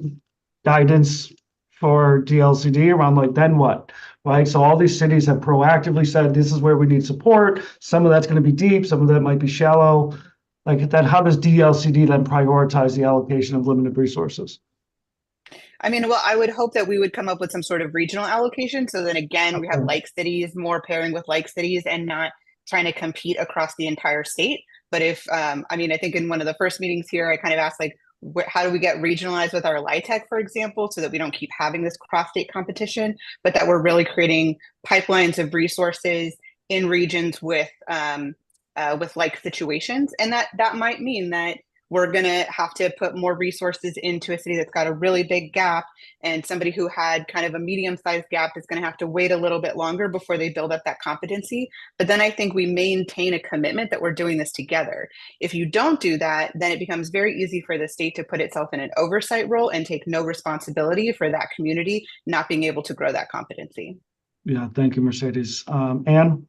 guidance for DLCD around like, then what? Right? So all these cities have proactively said, this is where we need support. Some of that's going to be deep, some of that might be shallow. Like then how does DLCD then prioritize the allocation of limited resources? I mean, well, I would hope that we would come up with some sort of regional allocation. So then again, we have like cities, more pairing with like cities and not trying to compete across the entire state. But if, I mean, I think in one of the first meetings here, I kind of asked like, how do we get regionalized with our LIHTC, for example, so that we don't keep having this cross-state competition, but that we're really creating pipelines of resources in regions with like situations. And that might mean that we're going to have to put more resources into a city that's got a really big gap, and somebody who had kind of a medium-sized gap is going to have to wait a little bit longer before they build up that competency. But then I think we maintain a commitment that we're doing this together. If you don't do that, then it becomes very easy for the state to put itself in an oversight role and take no responsibility for that community not being able to grow that competency. Yeah, thank you, Mercedes. Anne?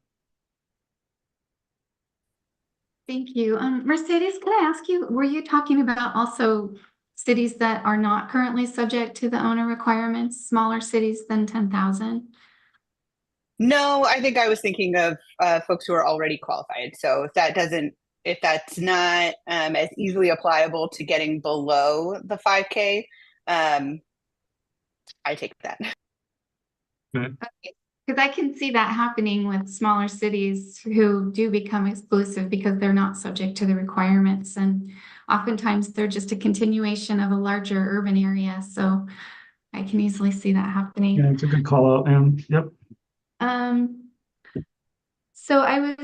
Thank you. Mercedes, can I ask you, were you talking about also cities that are not currently subject to the owner requirements, smaller cities than 10,000? No, I think I was thinking of folks who are already qualified. So if that's not as easily applicable to getting below the 5K, I take that. Okay. Because I can see that happening with smaller cities who do become exclusive because they're not subject to the requirements. And oftentimes they're just a continuation of a larger urban area. So I can easily see that happening. Yeah, it's a good call out, Anne. Yep. So I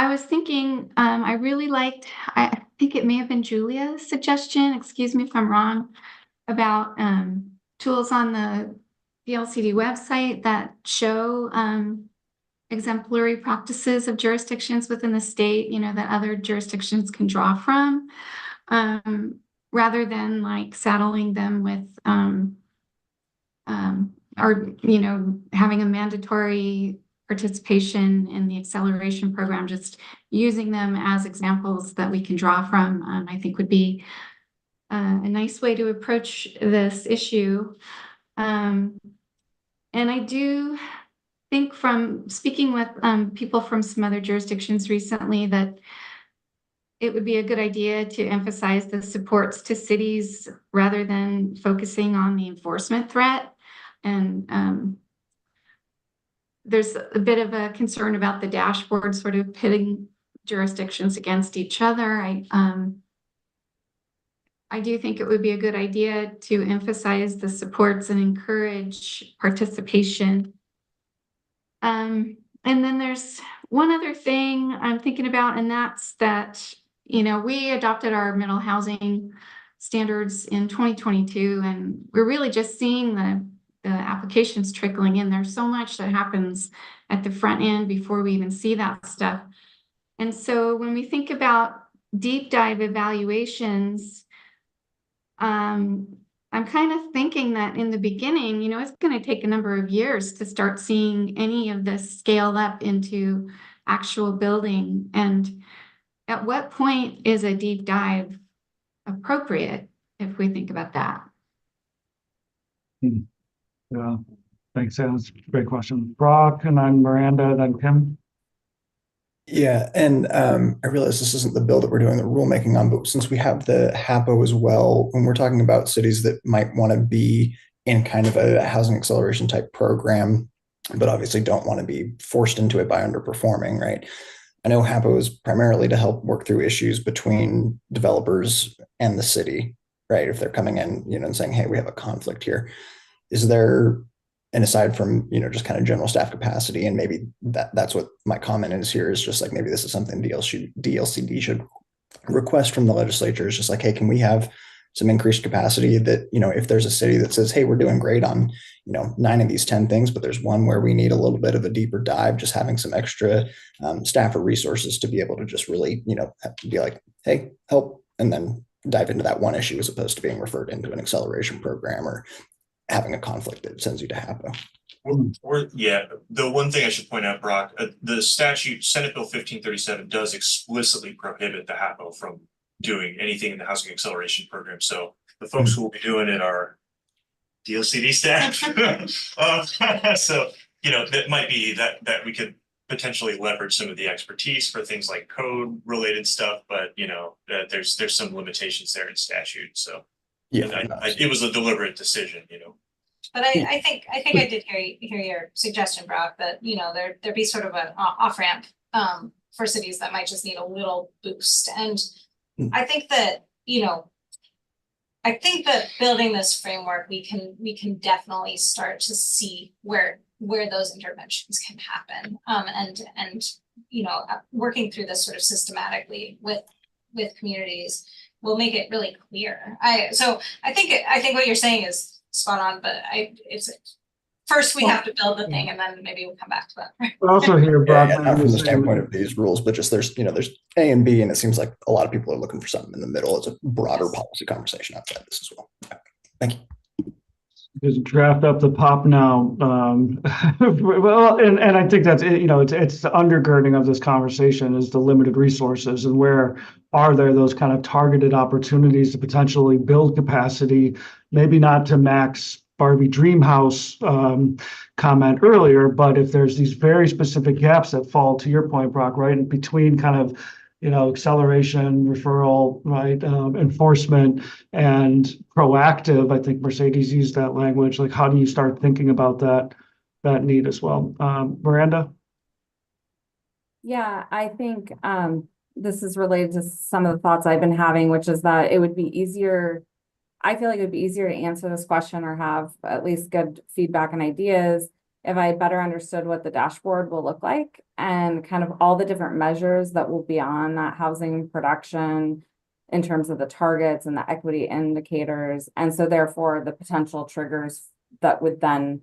was thinking, I really liked, I think it may have been Julia's suggestion, excuse me if I'm wrong, about tools on the DLCD website that show exemplary practices of jurisdictions within the state, that other jurisdictions can draw from, rather than like saddling them with or having a mandatory participation in the acceleration program, just using them as examples that we can draw from, I think would be a nice way to approach this issue. And I do think from speaking with people from some other jurisdictions recently that it would be a good idea to emphasize the supports to cities rather than focusing on the enforcement threat. And there's a bit of a concern about the dashboard sort of pitting jurisdictions against each other. I do think it would be a good idea to emphasize the supports and encourage participation. And then there's one other thing I'm thinking about, and that's that, we adopted our middle housing standards in 2022, and we're really just seeing the applications trickling in. There's so much that happens at the front end before we even see that stuff. And so when we think about deep dive evaluations, I'm kind of thinking that in the beginning, it's going to take a number of years to start seeing any of this scale up into actual building. And at what point is a deep dive appropriate if we think about that? Yeah, thanks, Anne. That's a great question. Brock, and then Miranda, then Kim. Yeah, and I realize this isn't the bill that we're doing the rulemaking on, but since we have the HAPO as well, when we're talking about cities that might want to be in kind of a housing acceleration type program, but obviously don't want to be forced into it by underperforming, right? I know HAPO is primarily to help work through issues between developers and the city, right? If they're coming in, and saying, hey, we have a conflict here. Is there, and aside from, just kind of general staff capacity, and maybe that's what my comment is here, is just like, maybe this is something DLCD should request from the legislature, is just like, hey, can we have some increased capacity that, if there's a city that says, hey, we're doing great on, 9 of these 10 things, but there's one where we need a little bit of a deeper dive, just having some extra staff or resources to be able to just really, be like, hey, help, and then dive into that one issue as opposed to being referred into an acceleration program or having a conflict that sends you to HAPO. Yeah, the one thing I should point out, Brock, the statute, Senate Bill 1537 does explicitly prohibit the HAPO from doing anything in the housing acceleration program. So the folks who will be doing it are DLCD staff. So, that might be that we could potentially leverage some of the expertise for things like code related stuff, but there's some limitations there in statute. So yeah, it was a deliberate decision, But I think I did hear your suggestion, Brock, that there be sort of an off ramp for cities that might just need a little boost. And I think that building this framework, we can definitely start to see where those interventions can happen. And working through this sort of systematically with communities will make it really clear. I think what you're saying is spot on, but first we have to build the thing, and then maybe we'll come back to that. But also here, Brock, not from the standpoint of these rules, but just there's A and B, and it seems like a lot of people are looking for something in the middle. It's a broader policy conversation outside this as well. Okay. Thank you. Just draft up the pop now. Well, and I think that's it's the undergirding of this conversation is the limited resources, and where are there those kind of targeted opportunities to potentially build capacity, maybe not to max Barbie dream house comment earlier, but if there's these very specific gaps that fall, to your point, Brock, right, in between kind of acceleration, referral, right, enforcement, and proactive. I think Mercedes used that language. Like, how do you start thinking about that need as well? Miranda? Yeah, I think this is related to some of the thoughts I've been having, which is that it would be easier. I feel like it would be easier to answer this question or have at least good feedback and ideas if I better understood what the dashboard will look like and kind of all the different measures that will be on that housing production in terms of the targets and the equity indicators. And so therefore the potential triggers that would then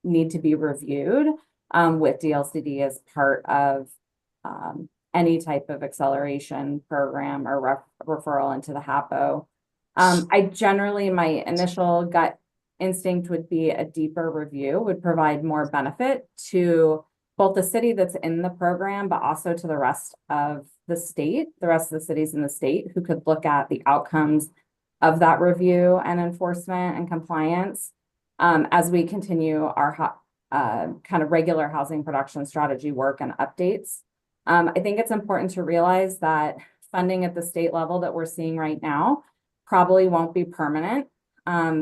need to be reviewed with DLCD as part of any type of acceleration program or referral into the HAPO. I generally, my initial gut instinct would be a deeper review would provide more benefit to both the city that's in the program, but also to the rest of the state, the rest of the cities in the state who could look at the outcomes of that review and enforcement and compliance as we continue our kind of regular housing production strategy work and updates. I think it's important to realize that funding at the state level that we're seeing right now probably won't be permanent.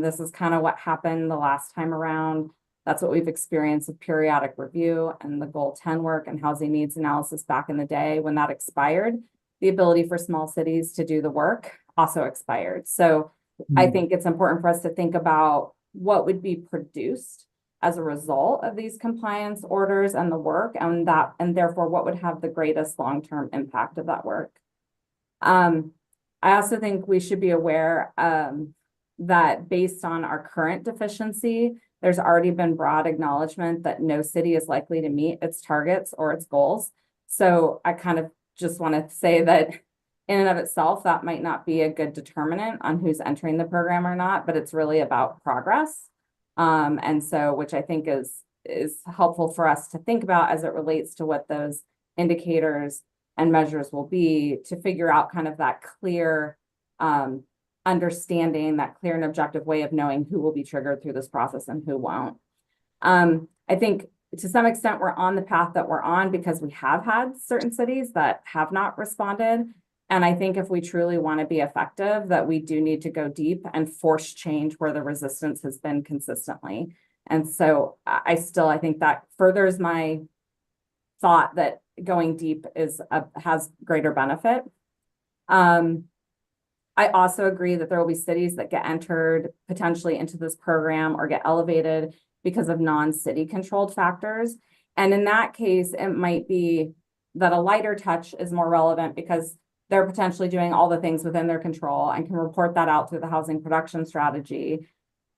This is kind of what happened the last time around. That's what we've experienced with periodic review and the Goal 10 work and housing needs analysis back in the day. When that expired, the ability for small cities to do the work also expired. So I think it's important for us to think about what would be produced as a result of these compliance orders and the work, and therefore what would have the greatest long-term impact of that work. I also think we should be aware that based on our current deficiency, there's already been broad acknowledgement that no city is likely to meet its targets or its goals. So I kind of just want to say that in and of itself, that might not be a good determinant on who's entering the program or not, but it's really about progress. And so, which I think is helpful for us to think about as it relates to what those indicators and measures will be to figure out kind of that clear understanding, that clear and objective way of knowing who will be triggered through this process and who won't. I think to some extent we're on the path that we're on because we have had certain cities that have not responded. And I think if we truly want to be effective, that we do need to go deep and force change where the resistance has been consistently. And so I think that furthers my thought that going deep has greater benefit. I also agree that there will be cities that get entered potentially into this program or get elevated because of non-city controlled factors. And in that case, it might be that a lighter touch is more relevant because they're potentially doing all the things within their control and can report that out through the housing production strategy.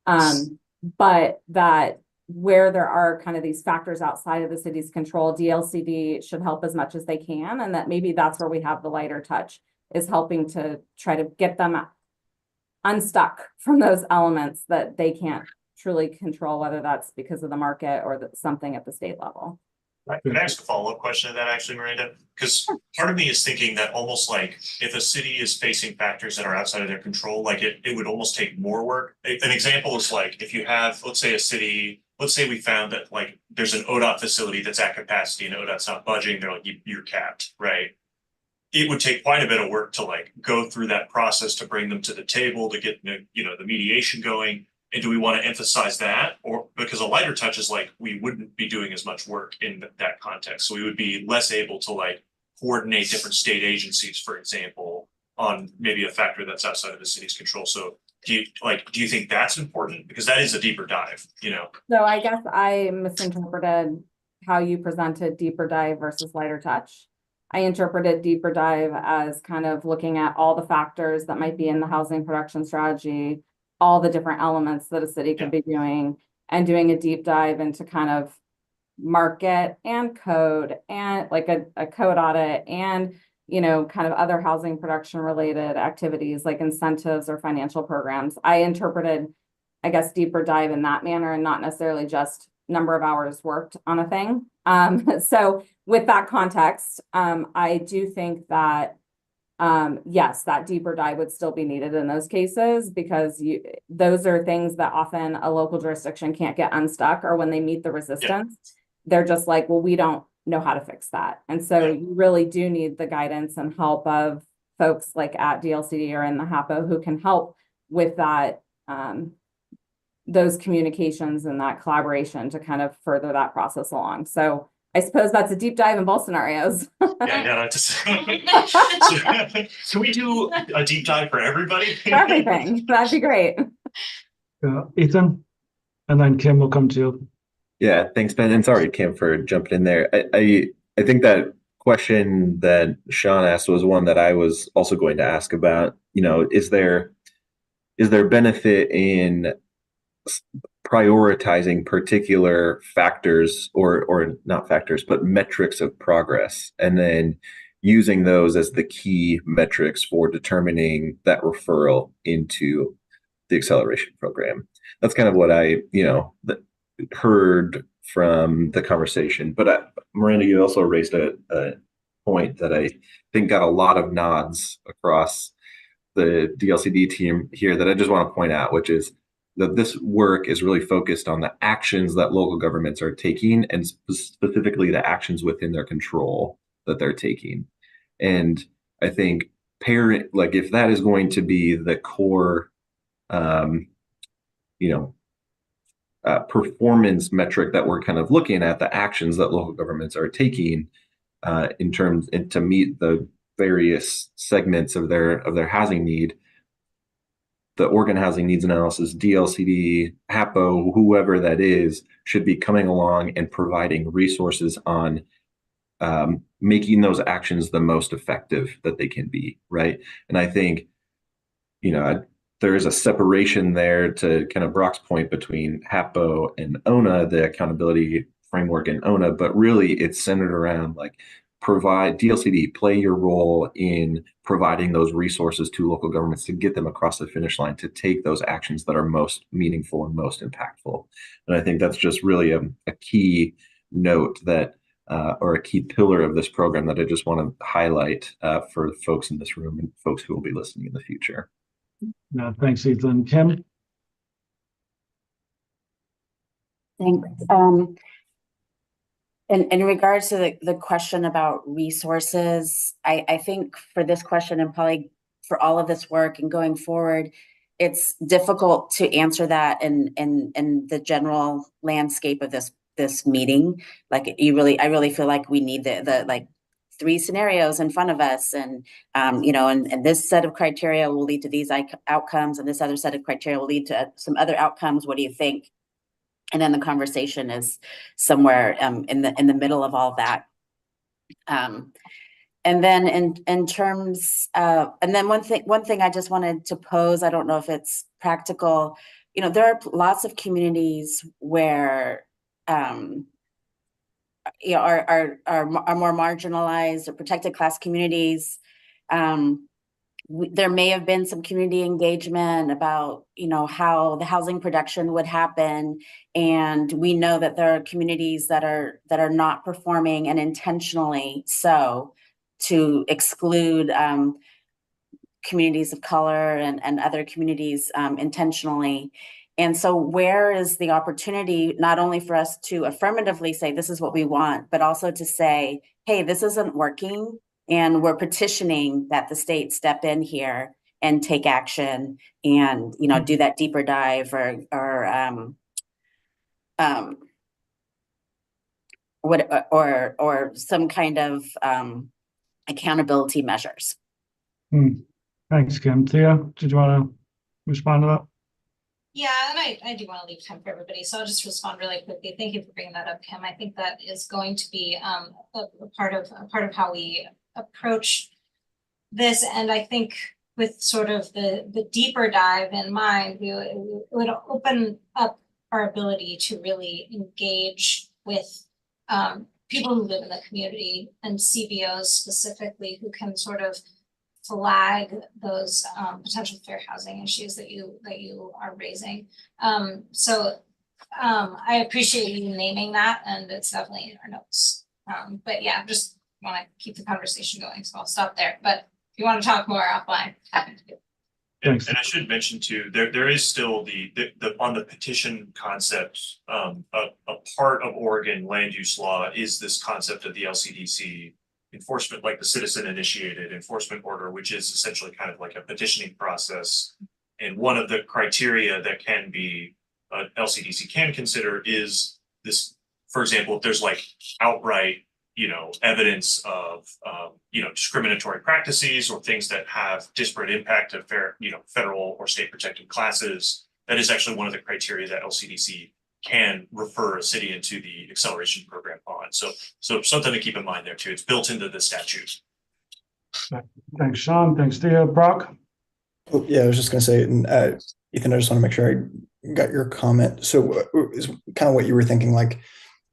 But that where there are kind of these factors outside of the city's control, DLCD should help as much as they can. And that maybe that's where we have the lighter touch, is helping to try to get them unstuck from those elements that they can't truly control, whether that's because of the market or something at the state level. Can I ask a follow-up question to that actually, Miranda? Because part of me is thinking that almost like if a city is facing factors that are outside of their control, like it would almost take more work. An example is like if you have, let's say a city, let's say we found that like there's an ODOT facility that's at capacity and ODOT's not budging, they're like, you're capped, right? It would take quite a bit of work to like go through that process to bring them to the table, to get, you know, the mediation going. And do we want to emphasize that? Or because a lighter touch is like, we wouldn't be doing as much work in that context. So we would be less able to like coordinate different state agencies, for example, on maybe a factor that's outside of the city's control. So do you think that's important? Because that is a deeper dive, you know? So I guess I misinterpreted how you presented deeper dive versus lighter touch. I interpreted deeper dive as kind of looking at all the factors that might be in the housing production strategy, all the different elements that a city could be doing, and doing a deep dive into kind of market and code and like a code audit and, you know, kind of other housing production related activities like incentives or financial programs. I interpreted, I guess, deeper dive in that manner and not necessarily just number of hours worked on a thing. So with that context, I do think that yes, that deeper dive would still be needed in those cases, because those are things that often a local jurisdiction can't get unstuck, or when they meet the resistance, they're just like, well, we don't know how to fix that. And so you really do need the guidance and help of folks like at DLCD or in the HAPO who can help with that, those communications and that collaboration to kind of further that process along. So I suppose that's a deep dive in both scenarios. Yeah, can we do a deep dive for everybody? Everything. That'd be great. Ethan, and then Kim will come to you. Yeah, thanks, Ben. And sorry, Kim, for jumping in there. I think that question that Sean asked was one that I was also going to ask about. You know, is there benefit in prioritizing particular factors or not factors, but metrics of progress, and then using those as the key metrics for determining that referral into the acceleration program? That's kind of what I, heard from the conversation. But Miranda, you also raised a point that I think got a lot of nods across the DLCD team here that I just want to point out, which is that this work is really focused on the actions that local governments are taking, and specifically the actions within their control that they're taking. And I think if that is going to be the core, performance metric that we're kind of looking at, the actions that local governments are taking in terms and to meet the various segments of their housing need, the Oregon Housing Needs Analysis, DLCD, HAPO, whoever that is, should be coming along and providing resources on making those actions the most effective that they can be, right? And I think, there is a separation there, to kind of Brock's point, between HAPO and ONA, the accountability framework in ONA, but really it's centered around provide DLCD, play your role in providing those resources to local governments to get them across the finish line, to take those actions that are most meaningful and most impactful. And I think that's just really a key note that, or a key pillar of this program that I just want to highlight for folks in this room and folks who will be listening in the future. No, thanks, Ethan. Kim? Thanks. In regards to the question about resources, I think for this question, and probably for all of this work and going forward, it's difficult to answer that in the general landscape of this meeting. I really feel like we need the 3 scenarios in front of us, and and this set of criteria will lead to these outcomes, and this other set of criteria will lead to some other outcomes. What do you think? And then the conversation is somewhere in the middle of all that. And then in terms and then one thing I just wanted to pose, I don't know if it's practical, there are lots of communities where are more marginalized or protected class communities. There may have been some community engagement about, how the housing production would happen. And we know that there are communities that are not performing, and intentionally so, to exclude communities of color and other communities intentionally. And so where is the opportunity, not only for us to affirmatively say, this is what we want, but also to say, hey, this isn't working, and we're petitioning that the state step in here and take action and, do that deeper dive or some kind of accountability measures. Thanks, Kim. Thea, did you want to respond to that? Yeah, and I do want to leave time for everybody, so I'll just respond really quickly. Thank you for bringing that up, Kim. I think that is going to be a part of how we approach this, and I think with sort of the deeper dive in mind, it would open up our ability to really engage with people who live in the community, and CBOs specifically, who can sort of flag those potential fair housing issues that you are raising. So I appreciate you naming that, and it's definitely in our notes. But yeah, just want to keep the conversation going, so I'll stop there. But if you want to talk more offline, happy to do. And I should mention too, there is still the on the petition concept, a part of Oregon land use law is this concept of the LCDC enforcement, like the citizen initiated enforcement order, which is essentially kind of like a petitioning process. And one of the criteria that can be LCDC can consider is this, for example, if there's like outright, evidence of, discriminatory practices or things that have disparate impact of federal or state protected classes. That is actually one of the criteria that LCDC can refer a city into the acceleration program on. So something to keep in mind there too. It's built into the statute. Thanks, Sean. Thanks, Thea. Brock? Oh, yeah, I was just going to say, and Ethan, I just want to make sure I got your comment. So is kind of what you were thinking, like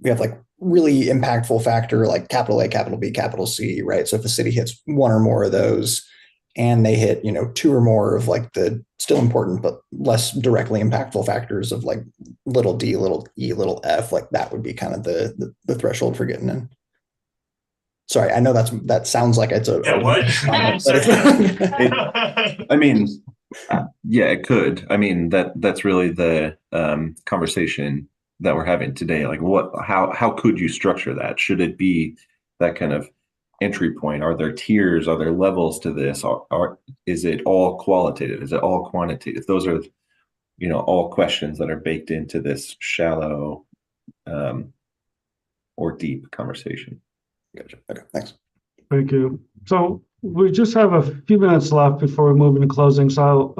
we have like really impactful factor, like capital A, capital B, capital C, right? So if the city hits one or more of those, and they hit, two or more of like the still important but less directly impactful factors of like little d, little e, little f, like that would be kind of the threshold for getting in. Sorry, I know that sounds like it's a what? I mean, yeah, it could. I mean, that's really the conversation that we're having today. Like, how could you structure that? Should it be that kind of entry point? Are there tiers? Are there levels to this? Is it all qualitative? Is it all quantitative? Those are, all questions that are baked into this shallow or deep conversation. Gotcha. Okay, thanks. Thank you. So we just have a few minutes left before we move into closing. So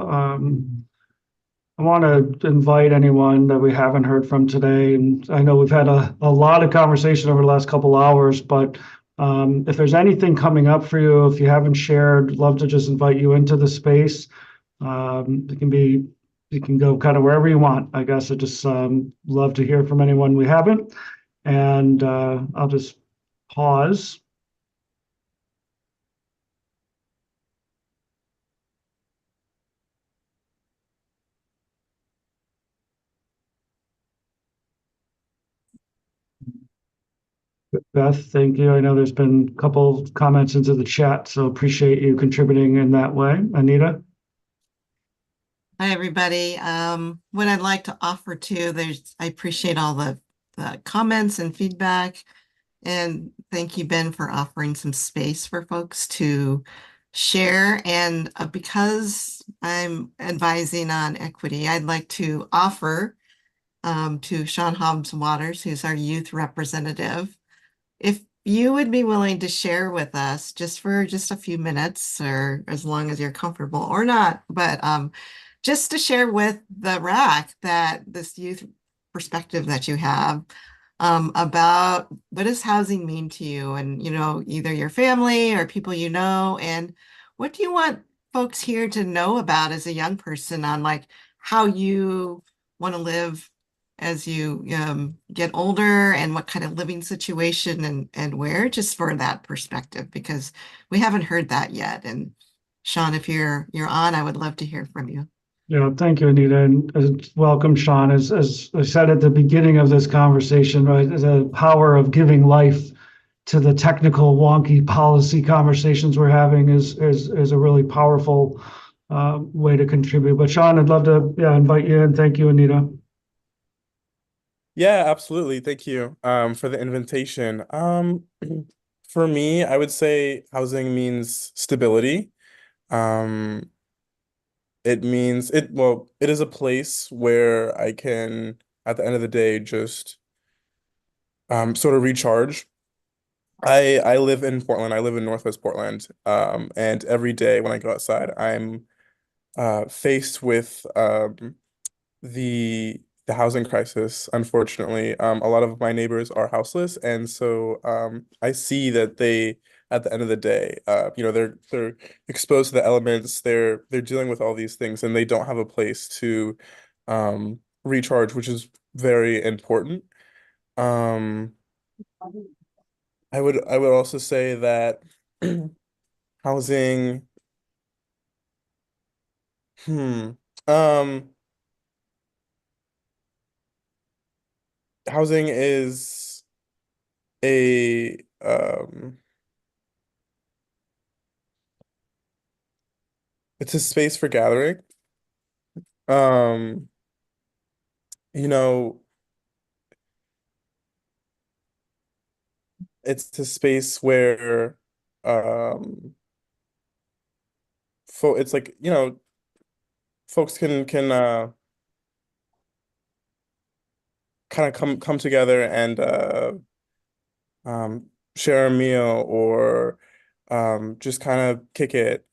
I want to invite anyone that we haven't heard from today. And I know we've had a lot of conversation over the last couple hours, but if there's anything coming up for you, if you haven't shared, I'd love to just invite you into the space. You can go kind of wherever you want. I guess I just love to hear from anyone we haven't. And I'll just pause. Beth, thank you. I know there's been a couple comments into the chat, so appreciate you contributing in that way. Anita? Hi, everybody. What I'd like to offer too, I appreciate all the comments and feedback. And thank you, Ben, for offering some space for folks to share. And because I'm advising on equity, I'd like to offer to Sean Hobbs Waters, who's our youth representative, if you would be willing to share with us just for just a few minutes, or as long as you're comfortable or not, but just to share with the RAC that this youth perspective that you have, about what does housing mean to you and, you know, either your family or people you know, and what do you want folks here to know about as a young person on like how you want to live as you get older and what kind of living situation and where, just for that perspective, because we haven't heard that yet. And Sean, if you're on, I would love to hear from you. Yeah, thank you, Anita, and welcome, Sean. As I said at the beginning of this conversation, right, the power of giving life to the technical, wonky policy conversations we're having is a really powerful way to contribute. But Sean, I'd love to invite you in. Thank you, Anita. Yeah, absolutely. Thank you for the invitation. For me, I would say housing means stability. Um, it means it is a place where I can, at the end of the day, just sort of recharge. I live in Portland. I live in Northwest Portland. And every day when I go outside, I'm faced with the housing crisis. Unfortunately, a lot of my neighbors are houseless, and so I see that they, at the end of the day, you know, they're exposed to the elements. They're dealing with all these things, and they don't have a place to recharge, which is very important. Um, I would also say that housing, hmm, um, housing is a it's a space for gathering. Um, you know, it's a space where it's like, you know, folks can kind of come together and share a meal or just kind of kick it.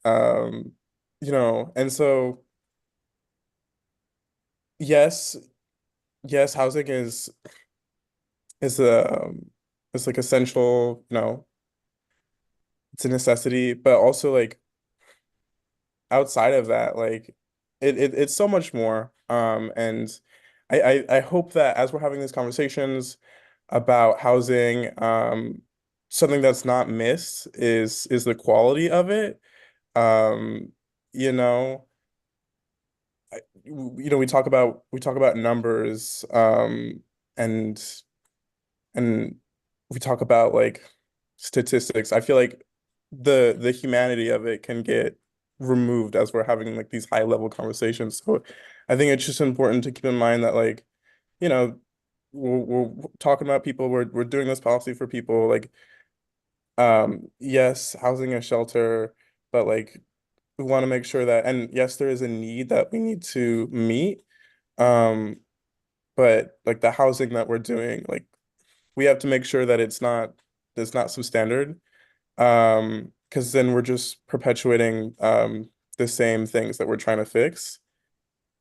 You know, and so yes, yes, housing is it's like essential, you know, it's a necessity, but also like outside of that, like it's so much more. And I hope that as we're having these conversations about housing, something that's not missed is the quality of it. Um, you know, you know, we talk about numbers, and and we talk about like statistics. I feel like the humanity of it can get removed as we're having like these high level conversations. So I think it's just important to keep in mind that like, you know, we're talking about people, we're doing this policy for people, like yes, housing and shelter, but like we want to make sure that, and yes, there is a need that we need to meet. Um, but like the housing that we're doing, like we have to make sure that it's not substandard. Because then we're just perpetuating the same things that we're trying to fix.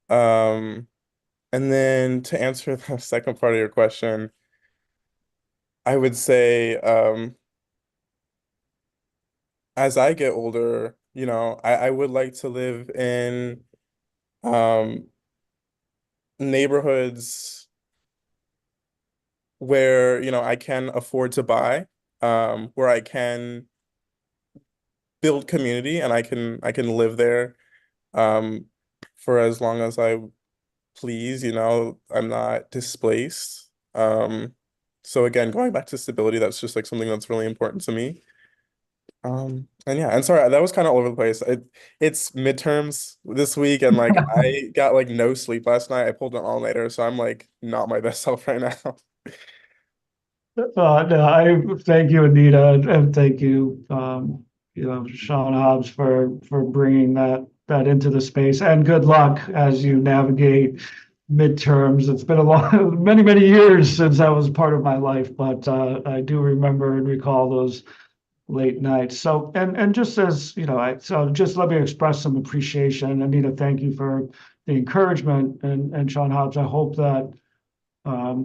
Um, and then to answer the second part of your question, I would say as I get older, you know, I would like to live in um neighborhoods where, you know, I can afford to buy, where I can build community and I can live there um for as long as I please, you know, I'm not displaced. So again, going back to stability, that's just like something that's really important to me. And yeah, and sorry, that was kind of all over the place. It's midterms this week, and like I got like no sleep last night. I pulled an all-nighter, so I'm like not my best self right now. No, I thank you, Anita, and thank you, Sean Hobbs for bringing that into the space. And good luck as you navigate midterms. It's been a long, many years since that was part of my life, but I do remember and recall those late nights. So, and just as you know, so just let me express some appreciation. Anita, thank you for the encouragement, and Sean Hobbs. I hope that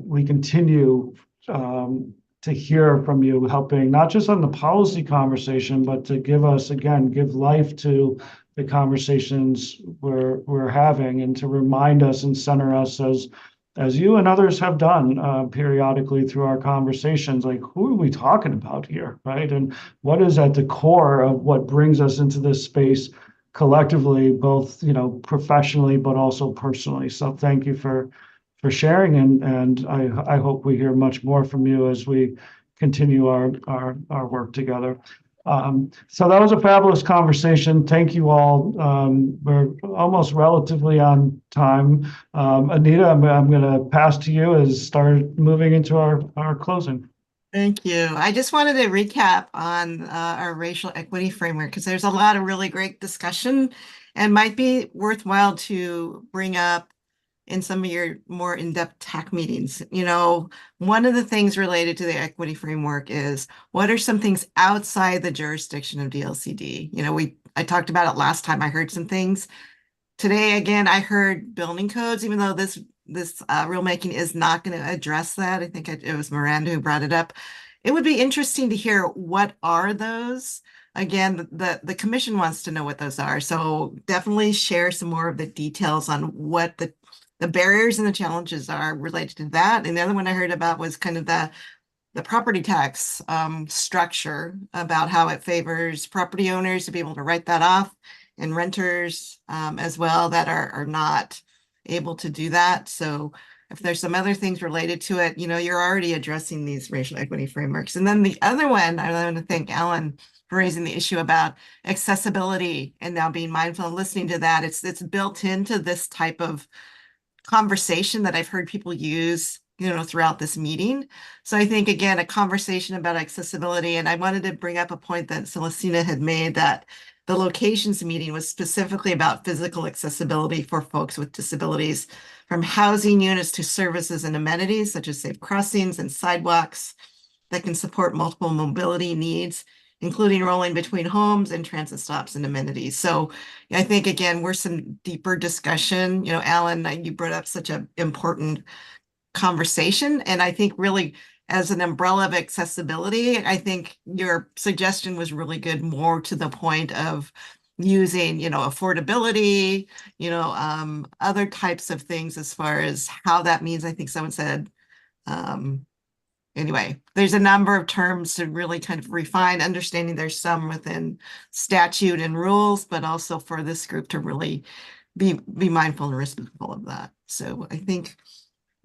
we continue to hear from you, helping not just on the policy conversation, but to give us, again, give life to the conversations we're having, and to remind us and center us as you and others have done periodically through our conversations, like, who are we talking about here, right? And what is at the core of what brings us into this space collectively, both, professionally, but also personally. So thank you for sharing, and I hope we hear much more from you as we continue our work together. So that was a fabulous conversation. Thank you all. We're almost relatively on time. Anita, I'm going to pass to you as start moving into our closing. Thank you. I just wanted to recap on our racial equity framework, because there's a lot of really great discussion and might be worthwhile to bring up in some of your more in-depth TAC meetings. One of the things related to the equity framework is, what are some things outside the jurisdiction of DLCD? I talked about it last time. I heard some things. Today, again, I heard building codes, even though this rulemaking is not going to address that. I think it was Miranda who brought it up. It would be interesting to hear, what are those? Again, the commission wants to know what those are. So definitely share some more of the details on what the barriers and the challenges are related to that. And the other one I heard about was kind of the property tax structure, about how it favors property owners to be able to write that off, and renters as well that are not able to do that. So if there's some other things related to it, you're already addressing these racial equity frameworks. And then the other one, I want to thank Alan for raising the issue about accessibility, and now being mindful and listening to that. It's built into this type of conversation that I've heard people use, throughout this meeting. So I think, again, a conversation about accessibility, and I wanted to bring up a point that Celestina had made, that the locations meeting was specifically about physical accessibility for folks with disabilities, from housing units to services and amenities such as safe crossings and sidewalks that can support multiple mobility needs, including rolling between homes and transit stops and amenities. So I think, again, we're some deeper discussion. Alan, you brought up such an important conversation. And I think really, as an umbrella of accessibility, I think your suggestion was really good, more to the point of using, affordability, other types of things as far as how that means. I think someone said, anyway, there's a number of terms to really kind of refine, understanding there's some within statute and rules, but also for this group to really be mindful and respectful of that. So I think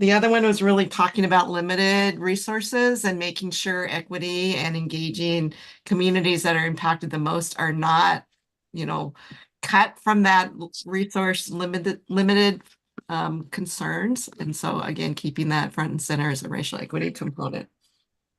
the other one was really talking about limited resources and making sure equity and engaging communities that are impacted the most are not, cut from that resource limited concerns. And so, again, keeping that front and center as a racial equity component.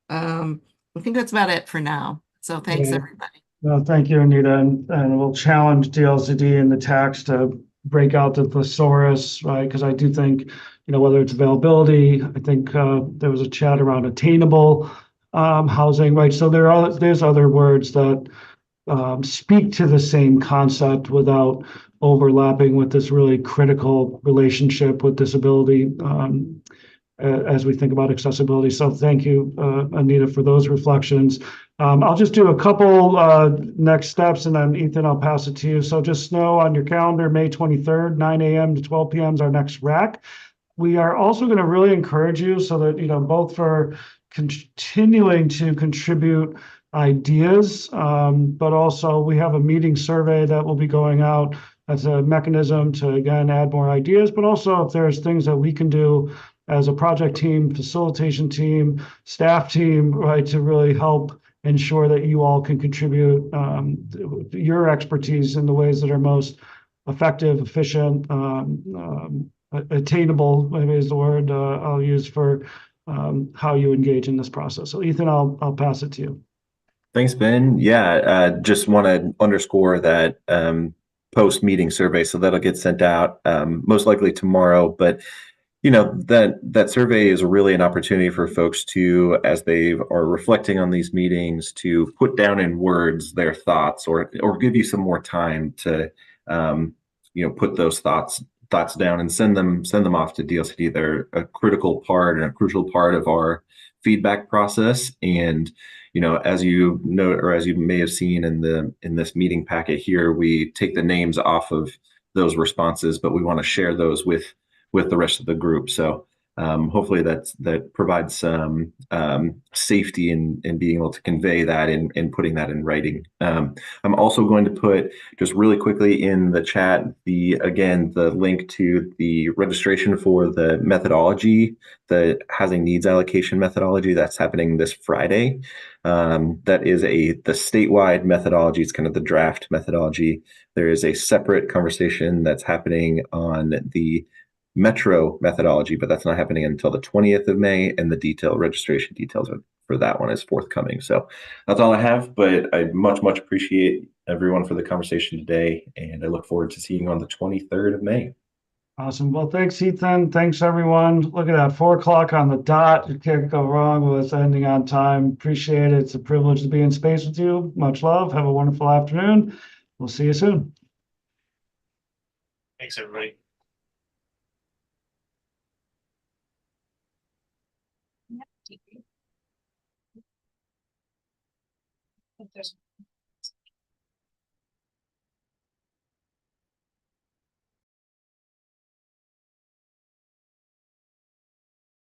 I think that's about it for now. So thanks, everybody. Well, thank you, Anita, and we'll challenge DLCD and the tax to break out the thesaurus, right? Because I do think, whether it's availability, I think there was a chat around attainable housing, right? So there's other words that speak to the same concept without overlapping with this really critical relationship with disability as we think about accessibility. So thank you, Anita, for those reflections. I'll just do a couple next steps, and then Ethan, I'll pass it to you. So just know on your calendar, May 23rd, 9 a.m. to 12 p.m. is our next RAC. We are also going to really encourage you, so that, both for continuing to contribute ideas, but also we have a meeting survey that will be going out as a mechanism to, again, add more ideas, but also if there's things that we can do as a project team, facilitation team, staff team, right, to really help ensure that you all can contribute your expertise in the ways that are most effective, efficient, attainable, maybe is the word I'll use for how you engage in this process. So Ethan, I'll pass it to you. Thanks, Ben. Yeah, just want to underscore that post-meeting survey, so that'll get sent out most likely tomorrow. But that survey is really an opportunity for folks to, as they are reflecting on these meetings, to put down in words their thoughts, or give you some more time to put those thoughts down and send them off to DLCD. They're a critical part and a crucial part of our feedback process. And as you know, or as you may have seen in this meeting packet here, we take the names off of those responses, but we want to share those with the rest of the group. So hopefully that provides some safety in being able to convey that and putting that in writing. I'm also going to put just really quickly in the chat the link to the registration for the methodology, the housing needs allocation methodology that's happening this Friday. That is the statewide methodology. It's kind of the draft methodology. There is a separate conversation that's happening on the Metro methodology, but that's not happening until the 20th of May, and the registration details for that one is forthcoming. So that's all I have, but I much appreciate everyone for the conversation today, and I look forward to seeing you on the 23rd of May. Awesome. Well, thanks, Ethan. Thanks, everyone. Look at that, 4 o'clock on the dot. It can't go wrong with us ending on time. Appreciate it. It's a privilege to be in space with you. Much love. Have a wonderful afternoon. We'll see you soon. Thanks, everybody. There's